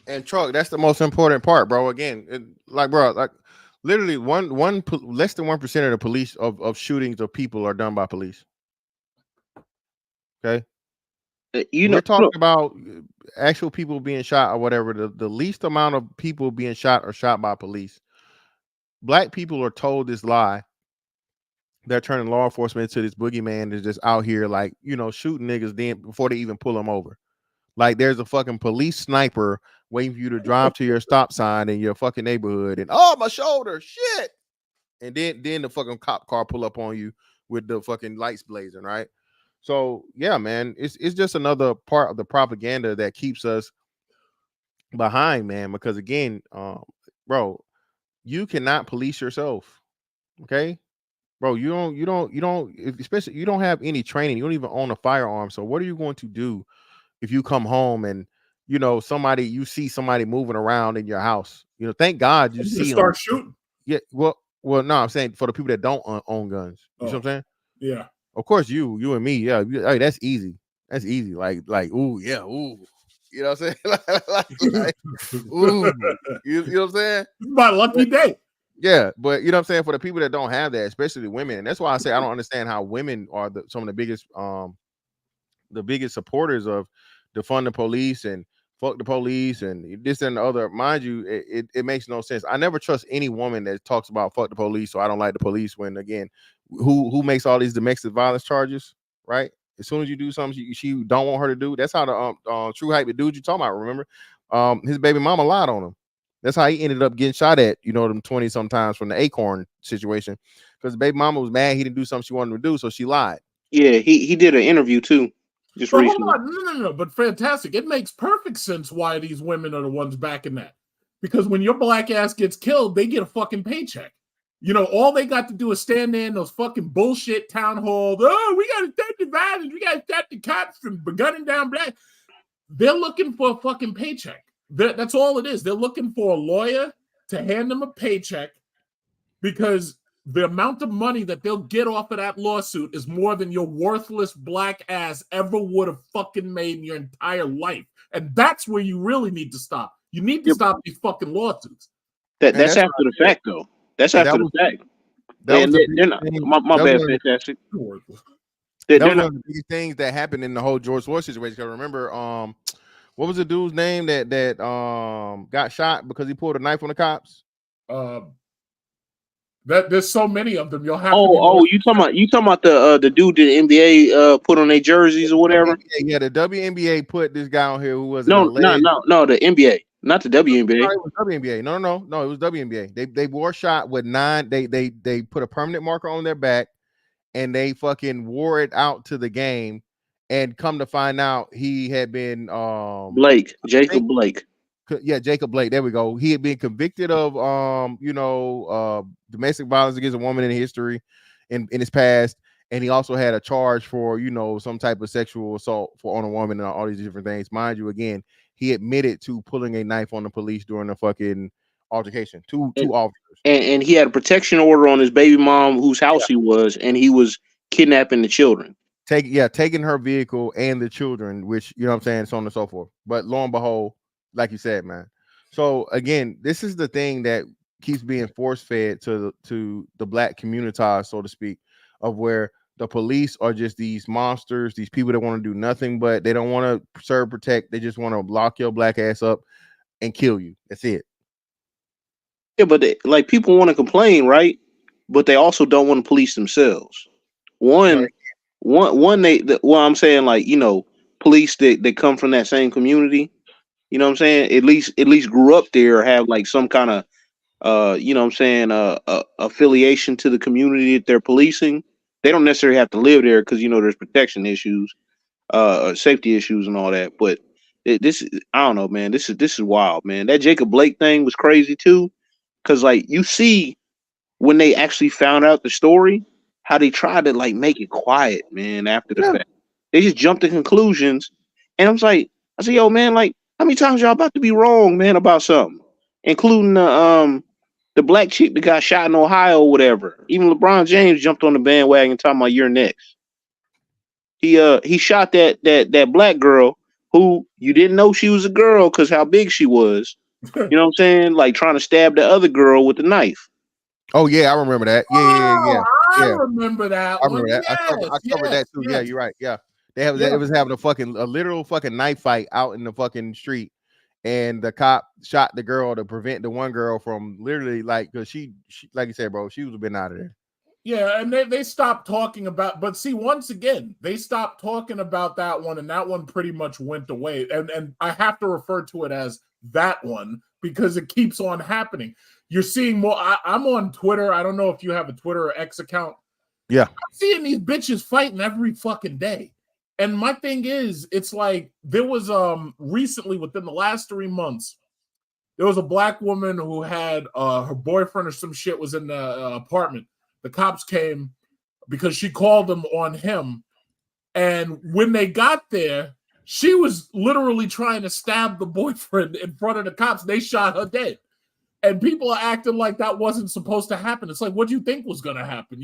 And Truck, that's the most important part, bro. Again, literally less than 1% of the police of shootings of people are done by police. Okay. We're talking about actual people being shot or whatever. The least amount of people being shot are shot by police. Black people are told this lie. They're turning law enforcement into this boogeyman that's just out here like, shooting niggas then before they even pull them over. Like there's a fucking police sniper waiting for you to drive to your stop sign in your fucking neighborhood and my shoulder, shit. And then the fucking cop car pull up on you with the fucking lights blazing, right? So yeah, man, it's just another part of the propaganda that keeps us behind, man. Because again, bro, you cannot police yourself. Okay. Bro, you don't, especially you don't have any training. You don't even own a firearm. So what are you going to do if you come home and you see somebody moving around in your house? Thank God you see start shooting. Yeah, well, no, I'm saying for the people that don't own guns. You see what I'm saying? Yeah. Of course, you and me, yeah. Hey, that's easy. That's easy. Like, ooh, yeah, ooh. You know what I'm saying? like, ooh. You know what I'm saying? It's my lucky day. Yeah, but you know what I'm saying? For the people that don't have that, especially women, and that's why I say I don't understand how women are some of the biggest supporters of defund the police and fuck the police and this and the other. Mind you, it makes no sense. I never trust any woman that talks about fuck the police, so I don't like the police. When again, who makes all these domestic violence charges, right? As soon as you do something she don't want her to do, that's how the true hype dude you talking about. Remember, his baby mama lied on him. That's how he ended up getting shot at, them 20 sometimes from the Acorn situation, because the baby mama was mad he didn't do something she wanted him to do, so she lied. Yeah, he did an interview too, just but recently. Hold on. No, but fantastic. It makes perfect sense why these women are the ones backing that. Because when your black ass gets killed, they get a fucking paycheck. All they got to do is stand there in those fucking bullshit town halls. Oh, we got to stop the violence. We got to stop the cops from gunning down black. They're looking for a fucking paycheck. That's all it is. They're looking for a lawyer to hand them a paycheck, because the amount of money that they'll get off of that lawsuit is more than your worthless black ass ever would have fucking made in your entire life. And that's where you really need to stop. You need to stop these fucking lawsuits. That's after the fact, though. That's after the fact. They're not, my bad, fantastic. That was one of the biggest things that happened in the whole George Floyd situation. Because remember, what was the dude's name that got shot because he pulled a knife on the cops? That there's so many of them. You'll have. You talking about the dude that the NBA put on their jerseys or whatever? Yeah, the WNBA put this guy on here who was no, the NBA, not the WNBA. No, it was WNBA. No, it was WNBA. They wore a shot with 9. They put a permanent marker on their back, and they fucking wore it out to the game. And come to find out, he had been Jacob Blake. Yeah, Jacob Blake. There we go. He had been convicted of domestic violence against a woman in history in his past, and he also had a charge for some type of sexual assault on a woman and all these different things. Mind you, again, he admitted to pulling a knife on the police during a fucking altercation. Two officers, and he had a protection order on his baby mom, whose house he was, and he was kidnapping the children. Taking her vehicle and the children, which so on and so forth. But lo and behold, like you said, man. So again, this is the thing that keeps being force fed to the black community, so to speak, of where the police are just these monsters, these people that want to do nothing, but they don't want to serve, protect. They just want to lock your black ass up and kill you. That's it. Yeah, but like people want to complain, right? But they also don't want to police themselves. One, well, I'm saying like police that come from that same community. You know what I'm saying? At least grew up there, or have like some kind of you know what I'm saying, affiliation to the community that they're policing. They don't necessarily have to live there because there's protection issues, safety issues, and all that. But I don't know, man. This is wild, man. That Jacob Blake thing was crazy too, because like you see when they actually found out the story, how they tried to like make it quiet, man. After the fact, they just jumped to conclusions, and I said, yo, man, like how many times y'all about to be wrong, man, about something, including the black chick that got shot in Ohio or whatever. Even LeBron James jumped on the bandwagon talking about you're next. He shot that black girl who you didn't know she was a girl because how big she was. You know what I'm saying? Like trying to stab the other girl with the knife. Oh yeah, I remember that. I remember that. I remember one. that. I covered that too. Yeah, you're right. Yeah, they was having a literal fucking knife fight out in the fucking street, and the cop shot the girl to prevent the one girl from literally like because she like you said, bro, she was been out of there. Yeah, and they stopped talking about, but see, once again, they stopped talking about that one, and that one pretty much went away. And I have to refer to it as that one because it keeps on happening. You're seeing more. I'm on Twitter. I don't know if you have a Twitter or X account. Yeah. I'm seeing these bitches fighting every fucking day. And my thing is, it's like there was recently within the last 3 months, there was a black woman who had her boyfriend or some shit was in the apartment. The cops came because she called them on him. And when they got there, she was literally trying to stab the boyfriend in front of the cops. They shot her dead. And people are acting like that wasn't supposed to happen. It's like, what do you think was going to happen?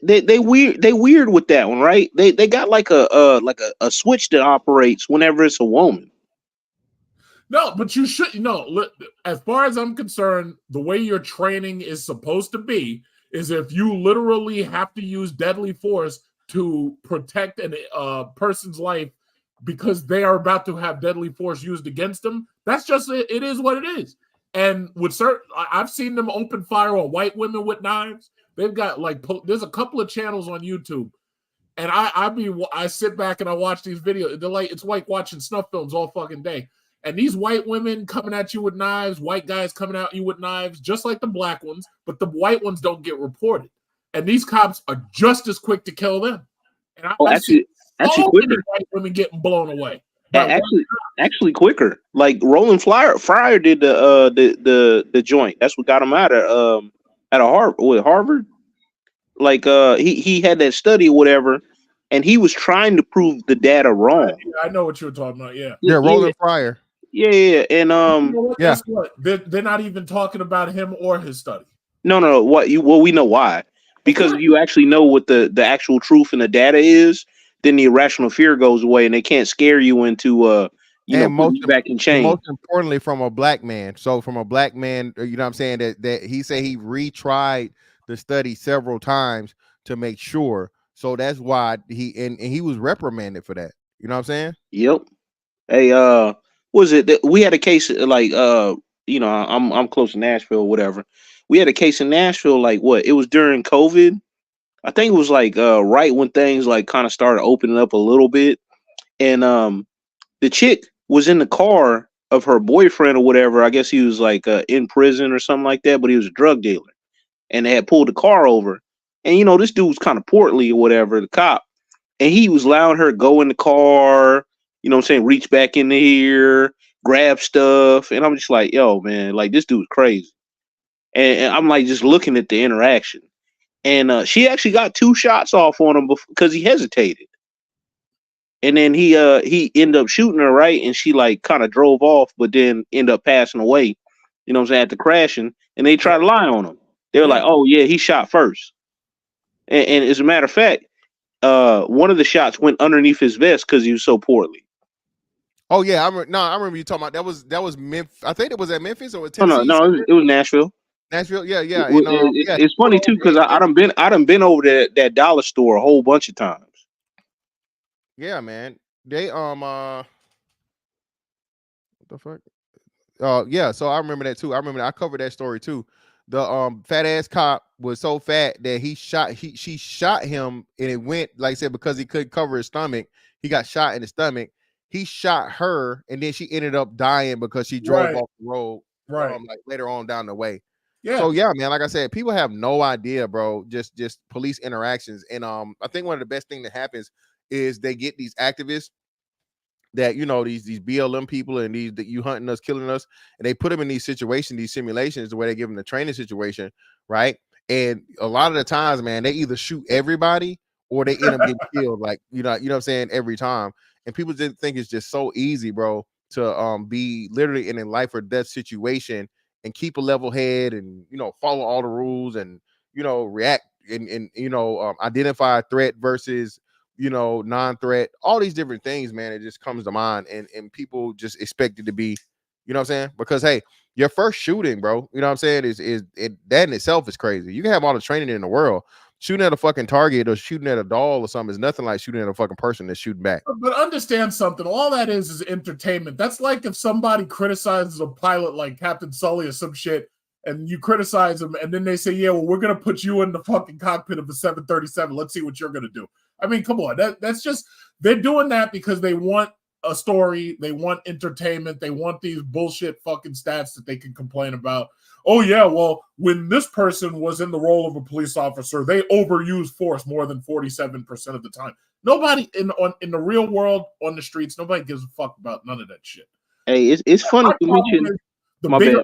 They weird with that one, right? They got like a switch that operates whenever it's a woman. No, but you should as far as I'm concerned, the way your training is supposed to be is if you literally have to use deadly force to protect a person's life because they are about to have deadly force used against them. That's just it is what it is. And with I've seen them open fire on white women with knives. They've got there's a couple of channels on YouTube, and I sit back and I watch these videos. They're like it's like watching snuff films all fucking day. And these white women coming at you with knives, white guys coming at you with knives, just like the black ones, but the white ones don't get reported. And these cops are just as quick to kill them. And actually quicker. White women getting blown away. Actually quicker. Like Roland Fryer did the joint. That's what got him out of Harvard. Like he had that study or whatever, and he was trying to prove the data wrong. I know what you were talking about. Yeah, Roland Fryer. Yeah, and guess what? They're not even talking about him or his study. No. We know why. Because if you actually know what the actual truth and the data is, then the irrational fear goes away, and they can't scare you into back in chain. Most importantly, from a black man. So from a black man, you know what I'm saying, that he said he retried the study several times to make sure. So that's why he was reprimanded for that. You know what I'm saying? Yep. Hey, was it that we had a case like I'm close to Nashville or whatever. We had a case in Nashville, like what? It was during COVID. I think it was like right when things like kind of started opening up a little bit. And the chick was in the car of her boyfriend or whatever. I guess he was like in prison or something like that, but he was a drug dealer. And they had pulled the car over. And this dude was kind of portly or whatever, the cop. And he was allowing her to go in the car, you know what I'm saying, reach back in here, grab stuff. And I'm just like, yo, man, like this dude's crazy. And I'm like just looking at the interaction. And she actually got 2 shots off on him because he hesitated. And then he ended up shooting her, right? And she like kind of drove off, but then ended up passing away, you know what I'm saying, after crashing. And they tried to lie on him. They were like, oh, yeah, he shot first. And as a matter of fact, one of the shots went underneath his vest because he was so poorly. Oh yeah, I remember you talking about that was Memphis. I think it was at Memphis or Tennessee. No, it was Nashville. Nashville, yeah. Well, And it's funny too because I done been over that dollar store a whole bunch of times. Yeah, man. They what the fuck? Yeah, so I remember that too. I remember I covered that story too. The fat ass cop was so fat that she shot him, and it went, like I said, because he couldn't cover his stomach, he got shot in the stomach. He shot her, and then she ended up dying because she drove off the road like later on down the way. Yeah. So yeah, man, like I said, people have no idea, bro. Just police interactions. And I think one of the best thing that happens is they get these activists that, you know, these BLM people and these that you hunting us, killing us, and they put them in these situations, these simulations, the way they give them the training situation, right? And a lot of the times, man, they either shoot everybody or they end up getting killed, like you know what I'm saying, every time. And people just think it's just so easy, bro, to be literally in a life or death situation and keep a level head and, you know, follow all the rules and, you know, react and you know, identify a threat versus, you know, non-threat, all these different things, man. It just comes to mind, and people just expect it to be, you know what I'm saying? Because hey, your first shooting, bro, you know what I'm saying, is that in itself is crazy. You can have all the training in the world. Shooting at a fucking target or shooting at a doll or something is nothing like shooting at a fucking person that's shooting back. But understand something. All that is entertainment. That's like if somebody criticizes a pilot like Captain Sully or some shit, and you criticize him, and then they say, yeah, well, we're going to put you in the fucking cockpit of a 737. Let's see what you're going to do. I mean, come on. That's just, they're doing that because they want a story. They want entertainment. They want these bullshit fucking stats that they can complain about. Oh, yeah, well, when this person was in the role of a police officer, they overused force more than 47% of the time. Nobody in the real world, on the streets, nobody gives a fuck about none of that shit. Hey, it's funny to mention. My bad.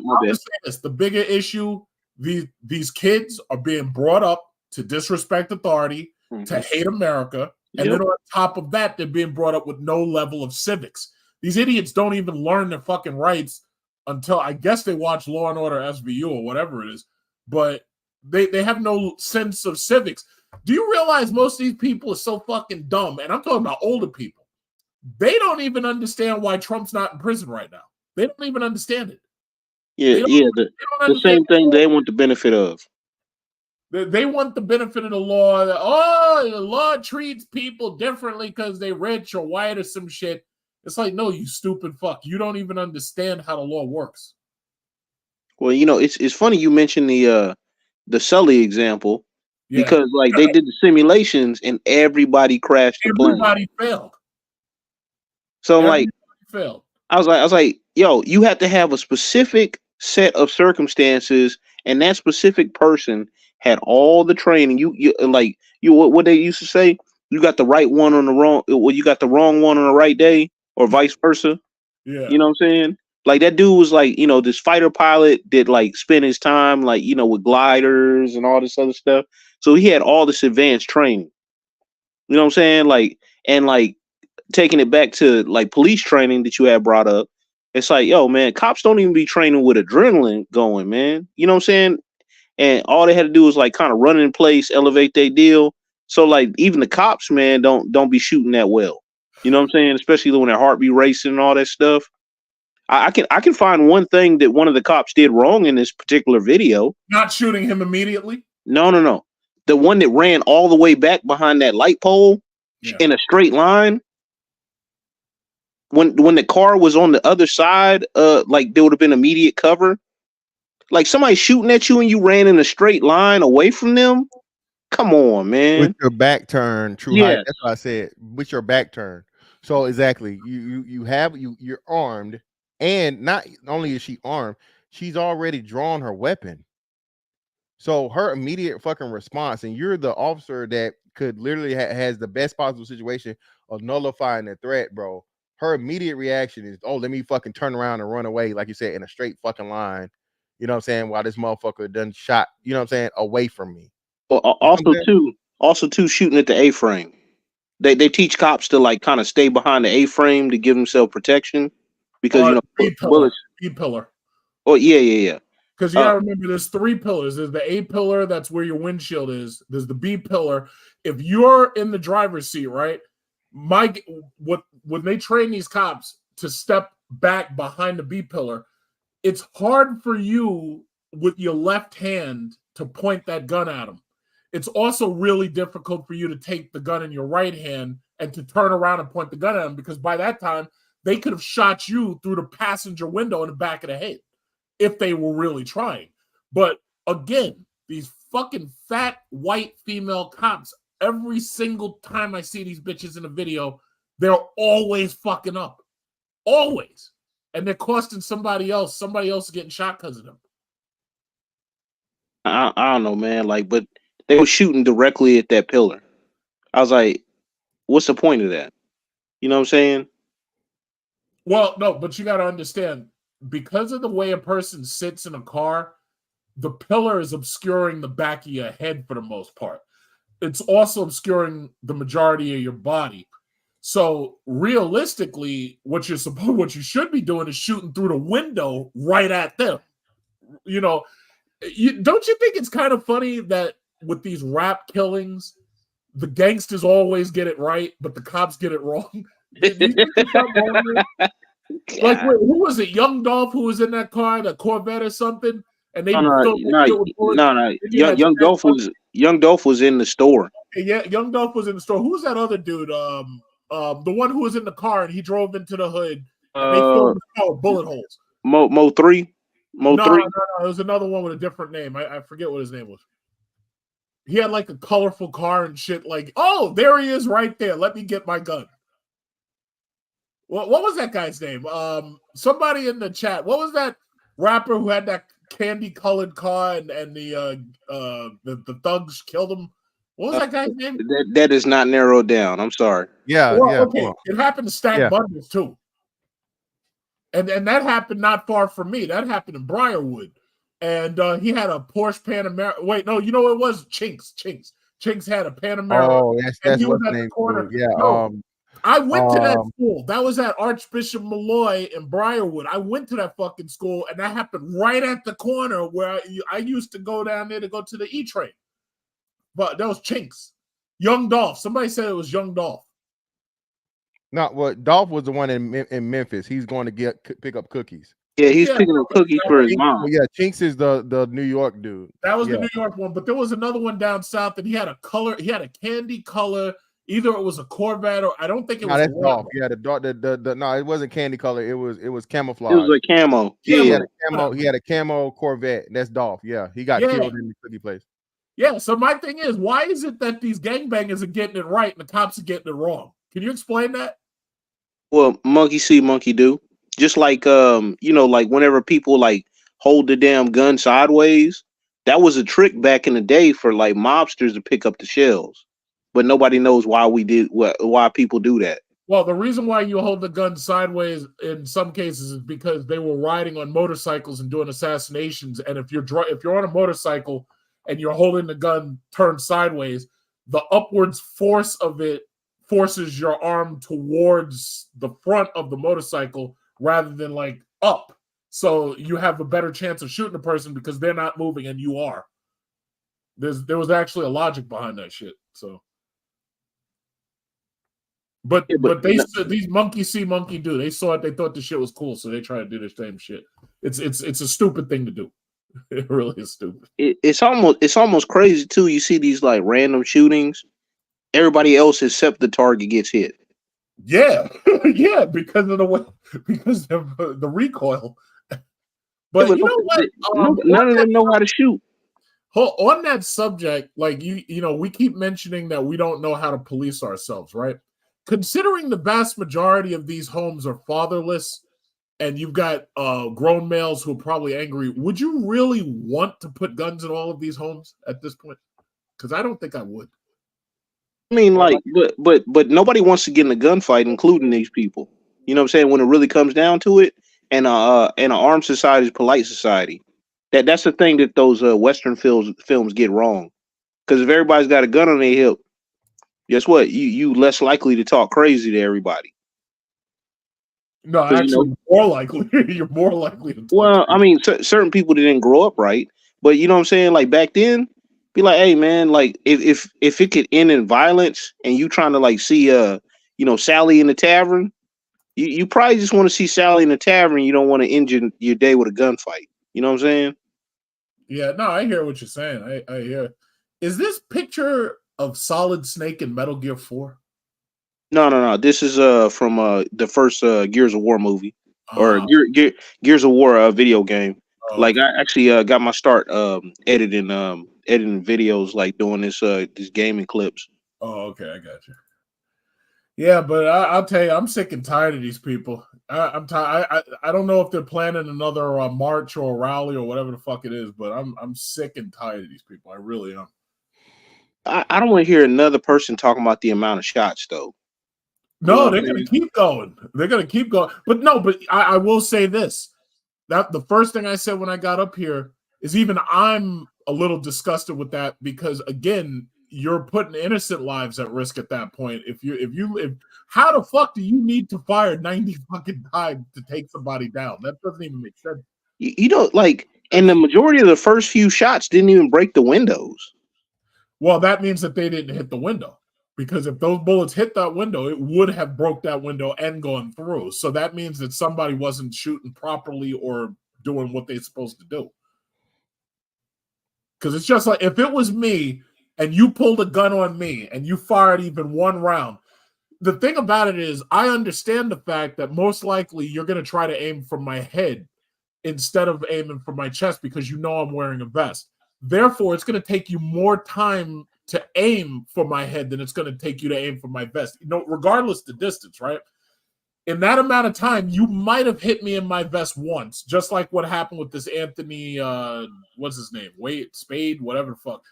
The bigger issue, these kids are being brought up to disrespect authority, to hate America, and then on top of that, they're being brought up with no level of civics. These idiots don't even learn their fucking rights until, I guess, they watch Law and Order SVU or whatever it is, but they have no sense of civics. Do you realize most of these people are so fucking dumb? And I'm talking about older people. They don't even understand why Trump's not in prison right now. They don't even understand it. Yeah, the same thing they want the benefit of. They want the benefit of the law. Oh, the law treats people differently because they're rich or white or some shit. It's like, no, you stupid fuck. You don't even understand how the law works. Well, you know, it's funny you mentioned the Sully example because like they did the simulations and everybody crashed the plane. Everybody failed. So like, I was like, yo, you have to have a specific set of circumstances, and that specific person had all the training. You like what they used to say. You got the right one on the wrong. Well, you got the wrong one on the right day, or vice versa. Yeah, you know what I'm saying. Like that dude was like, you know, this fighter pilot did like spend his time like, you know, with gliders and all this other stuff. So he had all this advanced training. You know what I'm saying? Like, and like taking it back to like police training that you had brought up. It's like, yo, man, cops don't even be training with adrenaline going, man. You know what I'm saying? And all they had to do was like kind of run in place, elevate their deal. So like even the cops, man, don't be shooting that well. You know what I'm saying? Especially when their heart be racing and all that stuff. I can find one thing that one of the cops did wrong in this particular video. Not shooting him immediately? No. The one that ran all the way back behind that light pole in a straight line. When the car was on the other side, like there would have been immediate cover. Like somebody shooting at you and you ran in a straight line away from them. Come on, man. With your back turn, true height. That's what I said. With your back turn. So exactly, you're armed, and not only is she armed, she's already drawn her weapon. So her immediate fucking response, and you're the officer that could literally has the best possible situation of nullifying the threat, bro. Her immediate reaction is, oh, let me fucking turn around and run away, like you said, in a straight fucking line. You know what I'm saying? While this motherfucker done shot, you know what I'm saying, away from me. Well, also too, shooting at the A-frame. They teach cops to like kind of stay behind the A-frame to give themselves protection because you know bullets. B-pillar. Oh yeah. Because you gotta remember, there's three pillars. There's the A pillar, that's where your windshield is. There's the B pillar. If you're in the driver's seat, right? When they train these cops to step back behind the B pillar, it's hard for you with your left hand to point that gun at them. It's also really difficult for you to take the gun in your right hand and to turn around and point the gun at them, because by that time they could have shot you through the passenger window in the back of the head if they were really trying. But again, these fucking fat white female cops, every single time I see these bitches in a video, they're always fucking up. Always. And they're costing somebody else getting shot because of them. I don't know, man. Like, but they were shooting directly at that pillar. I was like, what's the point of that? You know what I'm saying? Well, no, but you got to understand, because of the way a person sits in a car, the pillar is obscuring the back of your head for the most part. It's also obscuring the majority of your body. So realistically, what you should be doing is shooting through the window right at them. You know, don't you think it's kind of funny that with these rap killings, the gangsters always get it right, but the cops get it wrong? Like, wait, who was it? Young Dolph, who was in that car, the Corvette or something, and they No. Young Dolph was in the store. Yeah, Young Dolph was in the store. Who was that other dude? The one who was in the car and he drove into the hood and they filled his car with bullet holes. Mo 3. No, it was another one with a different name. I forget what his name was. He had like a colorful car and shit. Like, oh, there he is right there. Let me get my gun. What was that guy's name? Somebody in the chat. What was that rapper who had that candy-colored car and the thugs killed him? What was that guy's name? That is not narrowed down. I'm sorry. Okay. It happened to Stack Bundles too. And that happened not far from me. That happened in Briarwood. And he had a Porsche Panamera. Wait, no, you know what it was? Chinks. Chinks had a Panamera. Oh, that's what's name. Yeah. No, I went to that school. That was at Archbishop Malloy in Briarwood. I went to that fucking school, and that happened right at the corner where I used to go down there to go to the E-train. But that was Chinks. Young Dolph. Somebody said it was Young Dolph. No, well, Dolph was the one in Memphis. He's going to pick up cookies. Yeah, he's picking up cookies for his mom. Yeah, Chinks is the New York dude. That was the New York one, but there was another one down south that he had a candy color. Either it was a Corvette or I don't think it was. That's Dolph. Yeah, no, it wasn't candy color. It was camouflage. It was a camo. Yeah, he had a camo Corvette. That's Dolph. Yeah, he got killed in the cookie place. Yeah, so my thing is, why is it that these gangbangers are getting it right and the cops are getting it wrong? Can you explain that? Well, monkey see, monkey do. Just like like whenever people like hold the damn gun sideways, that was a trick back in the day for like mobsters to pick up the shells. But nobody knows why why people do that. Well, the reason why you hold the gun sideways in some cases is because they were riding on motorcycles and doing assassinations. And if you're on a motorcycle and you're holding the gun turned sideways, the upwards force of it forces your arm towards the front of the motorcycle rather than like up. So you have a better chance of shooting a person because they're not moving and you are. There was actually a logic behind that shit. So, but these monkey see, monkey do. They saw it. They thought the shit was cool, so they try to do the same shit. It's a stupid thing to do. It really is stupid. It's almost crazy too. You see these like random shootings. Everybody else except the target gets hit. Yeah, yeah, because of the recoil. But you know what? None of them know how to shoot. On that subject, like you know, we keep mentioning that we don't know how to police ourselves, right? Considering the vast majority of these homes are fatherless, and you've got grown males who are probably angry, would you really want to put guns in all of these homes at this point? Because I don't think I would. I mean, like, but nobody wants to get in a gunfight, including these people. You know what I'm saying? When it really comes down to it, and an armed society is polite society. That's the thing that those Western films get wrong. Because if everybody's got a gun on their hip, guess what? You less likely to talk crazy to everybody. No, actually, more likely. You're more likely to talk Well, crazy. I mean, certain people didn't grow up right, but you know what I'm saying? Like back then, be like, hey man, like if it could end in violence and you trying to like see Sally in the tavern, you probably just want to see Sally in the tavern. You don't want to end your day with a gunfight. You know what I'm saying? Yeah, no, I hear what you're saying. I hear. Is this picture of Solid Snake in Metal Gear 4? No. This is from the first Gears of War movie or Ah. Gears of War video game. Oh, Like okay. I actually got my start editing videos, like doing this gaming clips. Oh, okay, I got you. Yeah, but I'll tell you, I'm sick and tired of these people. I'm tired. I don't know if they're planning another march or a rally or whatever the fuck it is, but I'm sick and tired of these people. I really am. I don't want to hear another person talking about the amount of shots though. No, they're going to keep going. They're going to keep going. But I will say this. That the first thing I said when I got up here is even I'm a little disgusted with that because again, you're putting innocent lives at risk at that point. If how the fuck do you need to fire 90 fucking times to take somebody down? That doesn't even make sense. You don't like, and the majority of the first few shots didn't even break the windows. Well, that means that they didn't hit the window. Because if those bullets hit that window, it would have broke that window and gone through. So that means that somebody wasn't shooting properly or doing what they're supposed to do. Because it's just like if it was me and you pulled a gun on me and you fired even one round, the thing about it is I understand the fact that most likely you're going to try to aim for my head instead of aiming for my chest because you know I'm wearing a vest. Therefore, it's going to take you more time to aim for my head than it's going to take you to aim for my vest. Regardless the distance, right? In that amount of time, you might have hit me in my vest once, just like what happened with this Anthony, what's his name? Spade, whatever the fuck.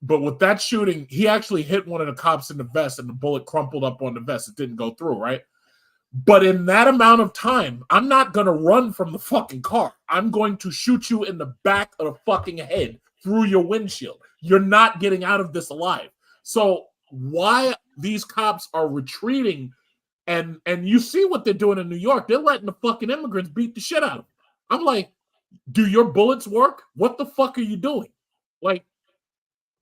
But with that shooting, he actually hit one of the cops in the vest and the bullet crumpled up on the vest. It didn't go through, right? But in that amount of time, I'm not going to run from the fucking car. I'm going to shoot you in the back of the fucking head through your windshield. You're not getting out of this alive. So why these cops are retreating and you see what they're doing in New York. They're letting the fucking immigrants beat the shit out of them. I'm like, do your bullets work? What the fuck are you doing? Like,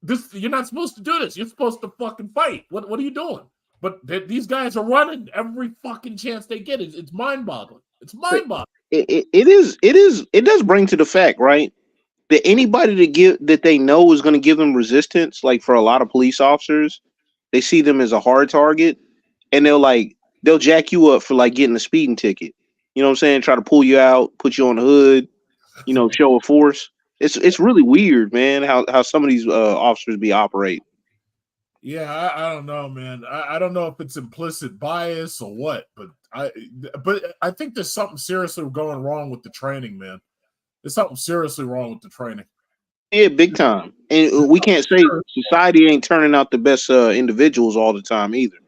this, you're not supposed to do this. You're supposed to fucking fight. What are you doing? But these guys are running every fucking chance they get. It's mind-boggling. It's mind-boggling. It does bring to the fact, right? That anybody that they know is going to give them resistance, like for a lot of police officers, they see them as a hard target, and they'll jack you up for like getting a speeding ticket. You know what I'm saying? Try to pull you out, put you on the hood, show a force. It's really weird, man, how some of these officers be operating. Yeah, I don't know, man. I don't know if it's implicit bias or what, but I think there's something seriously going wrong with the training, man. There's something seriously wrong with the training. Yeah, big time. And we can't say society ain't turning out the best individuals all the time either.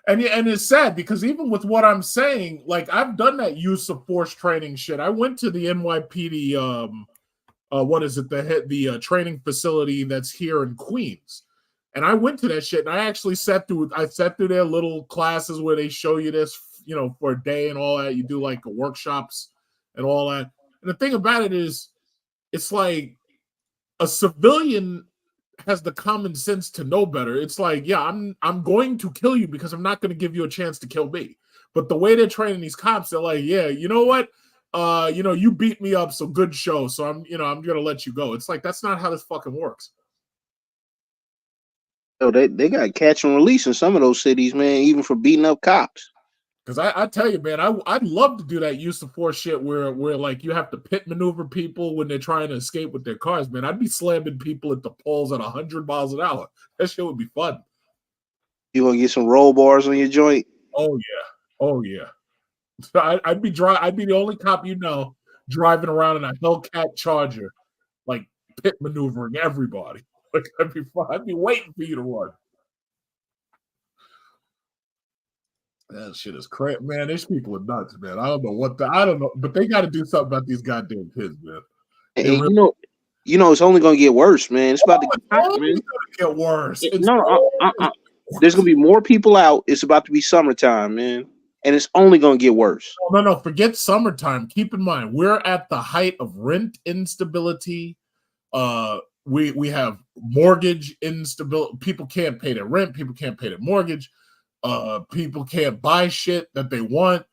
And it's sad because even with what I'm saying, like I've done that use of force training shit. I went to the NYPD, what is it? The training facility that's here in Queens. And I went to that shit and I actually sat through their little classes where they show you this, for a day and all that. You do like workshops and all that. And the thing about it is, it's like a civilian has the common sense to know better. It's like, yeah, I'm going to kill you because I'm not going to give you a chance to kill me. But the way they're training these cops, they're like, yeah, you know what? You beat me up, so good show. So I'm going to let you go. It's like, that's not how this fucking works. So they got catch and release in some of those cities, man, even for beating up cops. Because I tell you, man, I'd love to do that use of force shit where like you have to pit maneuver people when they're trying to escape with their cars, man. I'd be slamming people at the poles at 100 miles an hour. That shit would be fun. You want to get some roll bars on your joint? Oh yeah. I'd be the only cop driving around in a Hellcat Charger, like pit maneuvering everybody. Like I'd be fun. I'd be waiting for you to run. That shit is crazy, man. These people are nuts, man. I don't know, but they got to do something about these goddamn kids, man. And it's only gonna get worse, man. It's about to get worse. There's gonna be more people out. It's about to be summertime, man, and it's only gonna get worse. No. Forget summertime. Keep in mind, we're at the height of rent instability. We have mortgage instability. People can't pay their rent. People can't pay their mortgage. People can't buy shit that they want.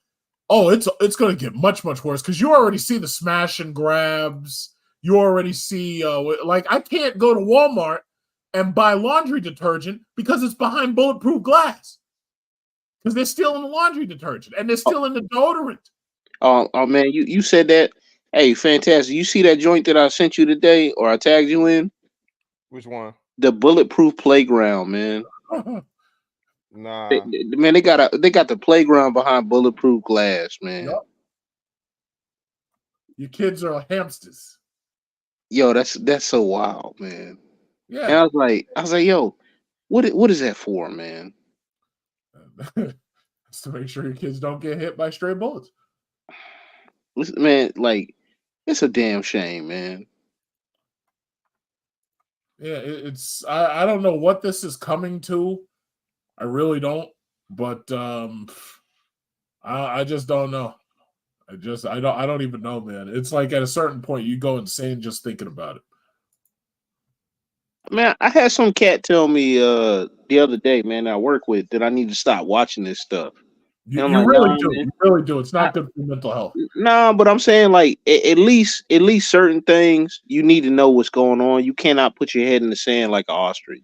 Oh, it's going to get much, much worse because you already see the smash and grabs. you already see, like, I can't go to Walmart and buy laundry detergent because it's behind bulletproof glass. Because they're stealing the laundry detergent and they're stealing the deodorant. Oh man, you said that. Hey, fantastic. You see that joint that I sent you today or I tagged you in? Which one? The bulletproof playground, man. Nah. Man, they got the playground behind bulletproof glass, man. Yep. Your kids are hamsters. Yo, that's so wild, man. Yeah. And I was like, yo, what is that for, man? It's to make sure your kids don't get hit by stray bullets. Listen, man, like, it's a damn shame, man. Yeah, it's I don't know what this is coming to. I really don't, but I just don't know. I don't even know, man. It's like at a certain point you go insane just thinking about it. Man, I had some cat tell me the other day, man, I work with, that I need to stop watching this stuff. And I'm You like, really nah, do. man. You really do. It's not good for mental health. Nah, but I'm saying, like, at least certain things you need to know what's going on. You cannot put your head in the sand like an ostrich.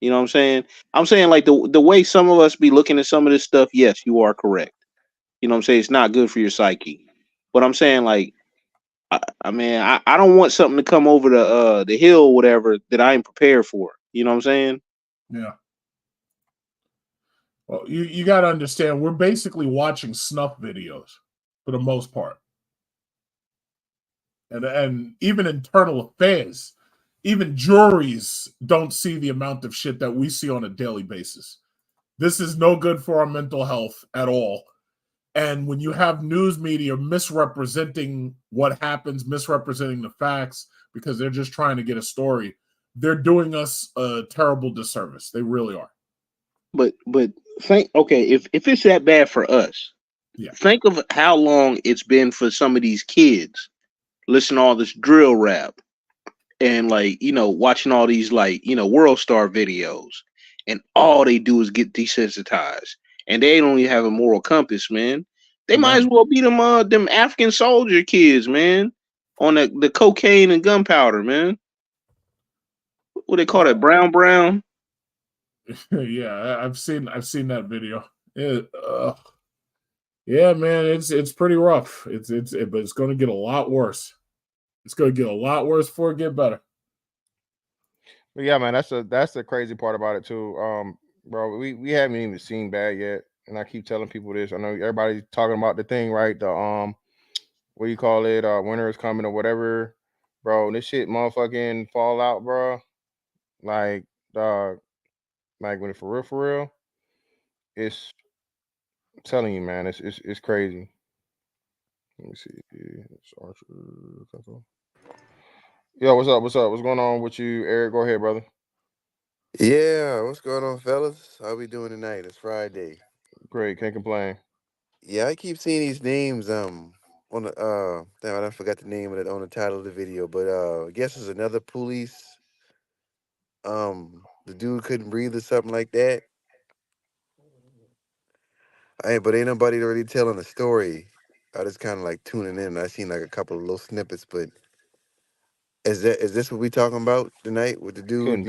You know what I'm saying? I'm saying, like, the way some of us be looking at some of this stuff, yes, you are correct. You know what I'm saying? It's not good for your psyche. But I'm saying, like, I don't want something to come over the hill or whatever that I ain't prepared for. You know what I'm saying? Yeah. Well, you got to understand, we're basically watching snuff videos for the most part. And even internal affairs, even juries don't see the amount of shit that we see on a daily basis. This is no good for our mental health at all. And when you have news media misrepresenting what happens, misrepresenting the facts because they're just trying to get a story, they're doing us a terrible disservice. They really are. But think, okay, if it's that bad for us, yeah, think of how long it's been for some of these kids listening to all this drill rap and, like, you know, watching all these, like, you know, World Star videos, and all they do is get desensitized, and they don't even have a moral compass, man. They might as well be them African soldier kids, man, on the cocaine and gunpowder, man. What they call that, brown? Yeah, I've seen that video. Yeah, man, it's pretty rough. But it's going to get a lot worse. It's going to get a lot worse before it get better. But yeah, man, that's the crazy part about it too. Bro, we haven't even seen bad yet, and I keep telling people this. I know everybody's talking about the thing, right? The what do you call it? Winter is coming or whatever, bro. This shit, motherfucking fallout, bro. Like, dog, like when it for real, it's, I'm telling you, man, it's crazy. Let me see. Yo, what's up? What's up? What's going on with you, Eric? Go ahead, brother. Yeah, what's going on, fellas? How we doing tonight? It's Friday. Great, can't complain. Yeah, I keep seeing these names on the damn, I forgot the name of it on the title of the video, but I guess it's another police. The dude couldn't breathe or something like that. But ain't nobody really telling the story. I just kind of like tuning in. I seen like a couple of little snippets, but is this what we talking about tonight with the dude?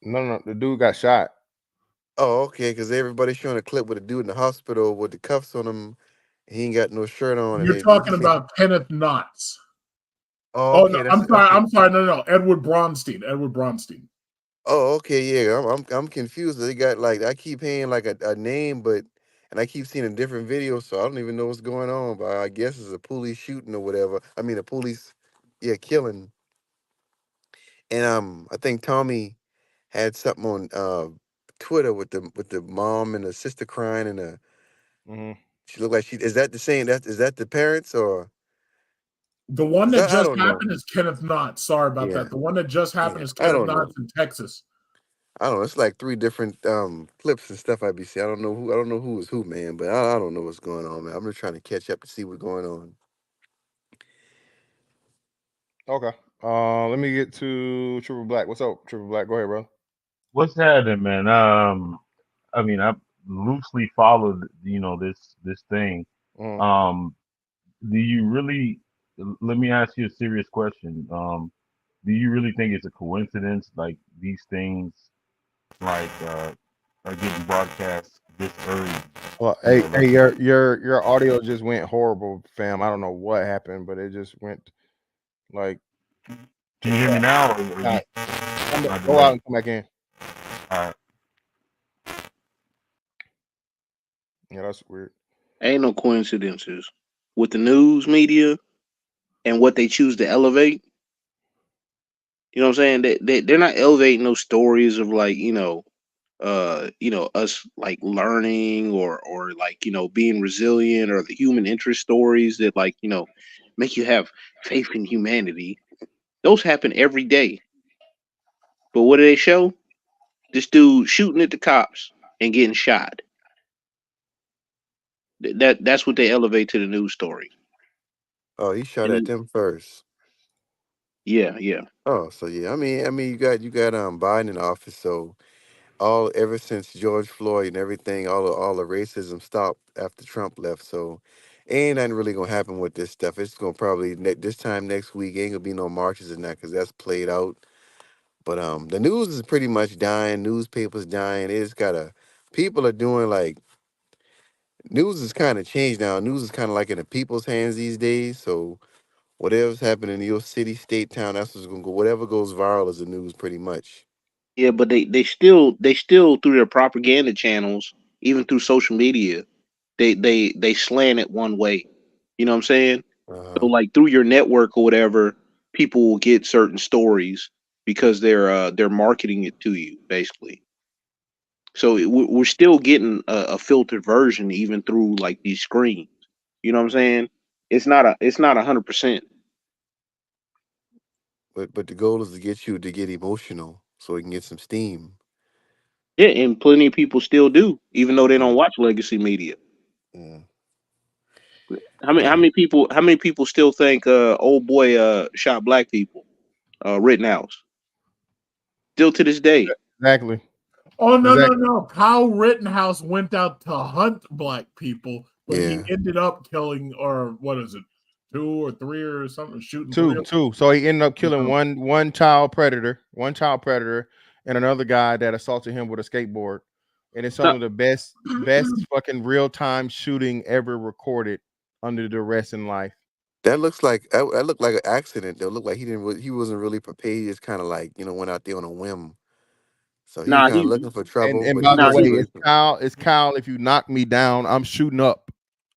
No, the dude got shot. Oh, okay, because everybody's showing a clip with a dude in the hospital with the cuffs on him. He ain't got no shirt on. You're talking about Kenneth Knotts. Oh, okay, no, I'm sorry. No. Edward Bronstein. Oh, okay, yeah. I'm confused. They got like I keep hearing like a name, and I keep seeing a different video, so I don't even know what's going on. But I guess it's a police shooting or whatever. I mean, a police, killing. And I think Tommy had something on Twitter with the mom and the sister crying, and she looked like she is that the same? Is that the parents or? The one 'Cause that I just don't know. happened is Kenneth Knott. Sorry about Yeah. that. The one that just happened is I Kenneth don't know. Knott in Texas. I don't know. It's like 3 different clips and stuff I be seeing. I don't know who is who, man. But I don't know what's going on, man. I'm just trying to catch up to see what's going on. Okay. Let me get to Triple Black. What's up, Triple Black? Go ahead, bro. What's happening, man? I mean, I loosely followed, this thing. Mm. Do you really let me ask you a serious question. Do you really think it's a coincidence, like these things, like are getting broadcast this early Well, in the hey, election? your audio just went horrible, fam. I don't know what happened, but it just went like. Can you hear me now, or Nah, am I go out delayed? and come back in. All right. Yeah, that's weird. Ain't no coincidences with the news media and what they choose to elevate. You know what I'm saying? They're not elevating those stories of like, us like learning or like, being resilient, or the human interest stories that like, make you have faith in humanity. Those happen every day. But what do they show? This dude shooting at the cops and getting shot. That's what they elevate to the news story. Oh, he shot And at then, them first. yeah. Oh, so yeah. I mean, you got Biden in office, so all ever since George Floyd and everything, all the racism stopped after Trump left. So ain't nothing really gonna happen with this stuff. It's gonna probably this time next week ain't gonna be no marches and that because that's played out. But the news is pretty much dying. Newspapers dying. It's gotta people are doing like news is kind of changed now. News is kind of like in the people's hands these days. So whatever's happening in your city, state, town, that's what's gonna go. Whatever goes viral is the news, pretty much. Yeah, but they still through their propaganda channels, even through social media, they slant it one way. You know what I'm saying? So Uh, like through your network or whatever, people will get certain stories because they're marketing it to you basically. So we're still getting a filtered version even through like these screens. You know what I'm saying? It's not 100%. but the goal is to get you to get emotional so we can get some steam. Yeah, and plenty of people still do, even though they don't Mm, watch legacy media. mm. How many people still think old boy shot black people? Rittenhouse. Still to this day. Exactly. Oh no, no, Exactly. no! Kyle Rittenhouse went out to hunt black people, but he Yeah, ended up killing, or what is it, 2 or 3 or something, shooting 3 of them. Two. So he ended up killing Yeah. one child predator, and another guy that assaulted him with a skateboard. And it's some No, of the best fucking real time shooting ever recorded under duress in life. that looks like that looked like an accident. Though, looked like he wasn't really prepared. He just kind of like went out there on a whim. So he was nah, kind of he looking for And trouble, and but he by the nah way, wasn't he really. it's Kyle. If you knock me down, I'm shooting up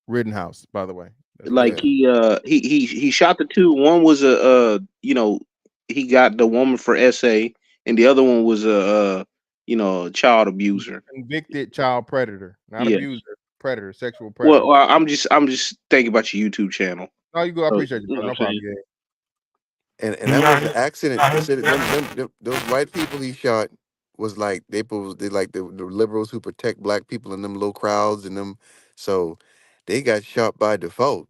Rittenhouse. By the way, that's what he like Yeah, said. he shot the two. One was he got the woman for SA, and the other one was a child abuser. Convicted child predator, not Yeah. abuser, predator, sexual Well, predator. I'm just thinking about your YouTube channel. No, you go. I So, appreciate you, you know brother. what No I'm saying? problem. Yeah. and Can that y'all was hear? an accident. Y'all hear me? So those white people he shot was like they like the liberals who protect black people in them low crowds and them. So they got shot by default.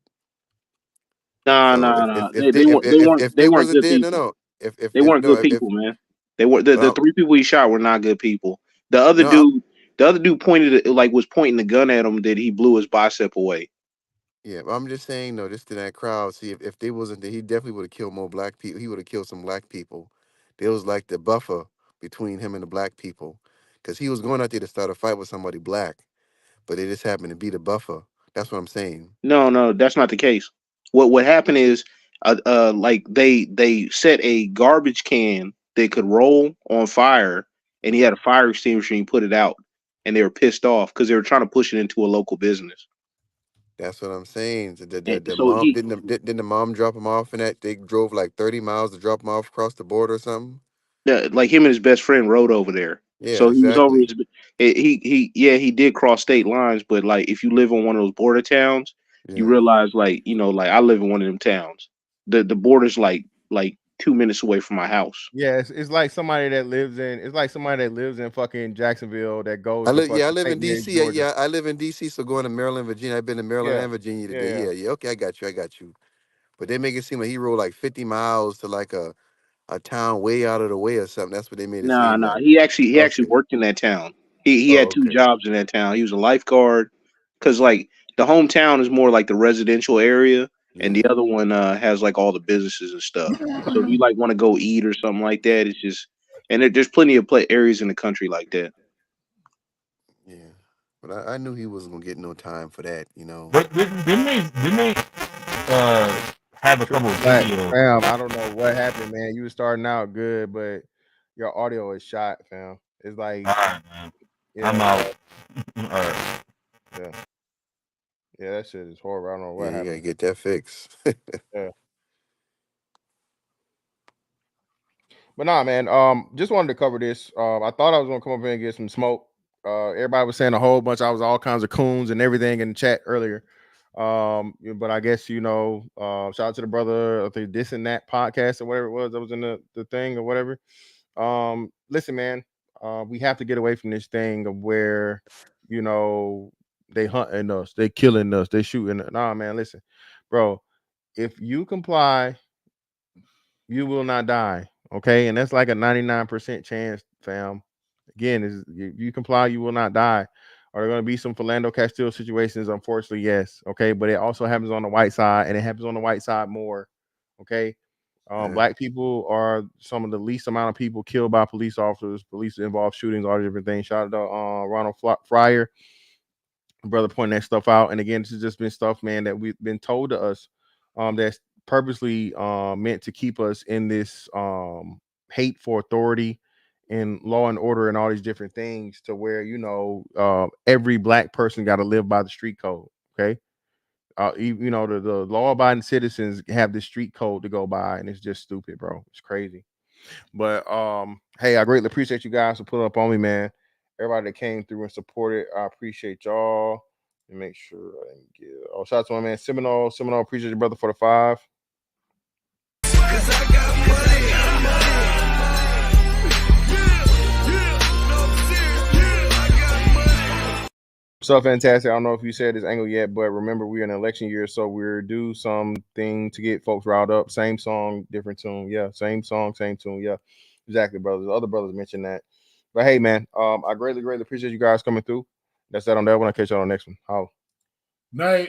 Nah, So nah, nah. They if weren't wasn't good there, no people. no They weren't no good people, man. They were the well, three people he shot were not good people. The other no dude, was pointing the gun at him that he blew his bicep away. yeah, but I'm just saying no, just to that crowd. See if they wasn't there, he definitely would have killed more black people. He would have killed some black people. There was like the buffer between him and the black people, because he was going out there to start a fight with somebody black, but it just happened to be the buffer. That's what I'm saying. No, no, that's not the case. What happened is, like they set a garbage can that could roll on fire, and he had a fire extinguisher and he put it out, and they were pissed off because they were trying to push it into a local business. That's what I'm saying. And The so mom he, didn't the mom drop him off and that they drove like 30 miles to drop him off across the border or something. yeah, like him and his best friend rode over there. Yeah, So he was over exactly. his. He did cross state lines, but like if you live in one of those border towns, you Yeah. realize like I live in one of them towns. The border's like 2 minutes away from my house. Yeah, it's like somebody that lives in fucking Jacksonville that goes to I fucking live St. in Mary, DC. Georgia. Yeah, I live in DC, so going to Maryland, Virginia. I've been to Maryland Yeah, and Virginia yeah, today. yeah. Yeah, yeah. Okay, I got you. But they make it seem like he rode like 50 miles to like a town way out of the way or something. That's what they made it Nah, seem nah. like. He actually Okay. worked in that town. He had Oh, two okay. jobs in that town. He was a lifeguard because like the hometown is more like the residential area, and the other one has like all the businesses and stuff. So if you like want to go eat or something like that, it's just and there's plenty of areas in the country like that. Yeah, but I knew he wasn't gonna get no time for that, you know. Didn't they have a couple of Black videos? fam, I don't know what happened, man. You were starting out good, but your audio is shot, fam. It's like, All right, man. yeah, I'm out. All right. yeah, yeah, that shit is horrible. I don't know what Yeah, you gotta happened. get that fixed. Yeah. But nah, man. Just wanted to cover this. I thought I was gonna come up here and get some smoke. Everybody was saying a whole bunch. I was all kinds of coons and everything in the chat earlier. But I guess shout out to the brother of the This and That podcast or whatever it was that was in the thing or whatever. Listen, man. We have to get away from this thing of where they hunting us, they killing us, they shooting. Nah, man. Listen, bro. If you comply, you will not die. Okay, and that's like a 99% chance, fam. Again, is if you comply, you will not die. Are there going to be some Philando Castile situations? Unfortunately, yes. Okay, but it also happens on the white side, and it happens on the white side more. Okay, black people are some of the least amount of people killed by police officers, police involved shootings, all different things. Shout out to Ronald Fryer, brother, pointing that stuff out. And again, this has just been stuff, man, that we've been told to us, that's purposely meant to keep us in this hate for authority and law and order and all these different things, to where every black person got to live by the street code. Okay, the law-abiding citizens have this street code to go by, and it's just stupid, bro. It's crazy. But hey, I greatly appreciate you guys for putting up on me, man. Everybody that came through and supported, I appreciate y'all. And make sure I didn't get. Oh, shout out to my man Seminole. Seminole, appreciate your brother for the 5. So fantastic. I don't know if you said this angle yet, but remember, we're in an election year, so we're do something to get folks riled up. Same song, different tune. Yeah, same song, same tune. Yeah, exactly, brothers. Other brothers mentioned that. But hey, man, I greatly appreciate you guys coming through. That's that on that one. I'll catch y'all on the next one. How? Night.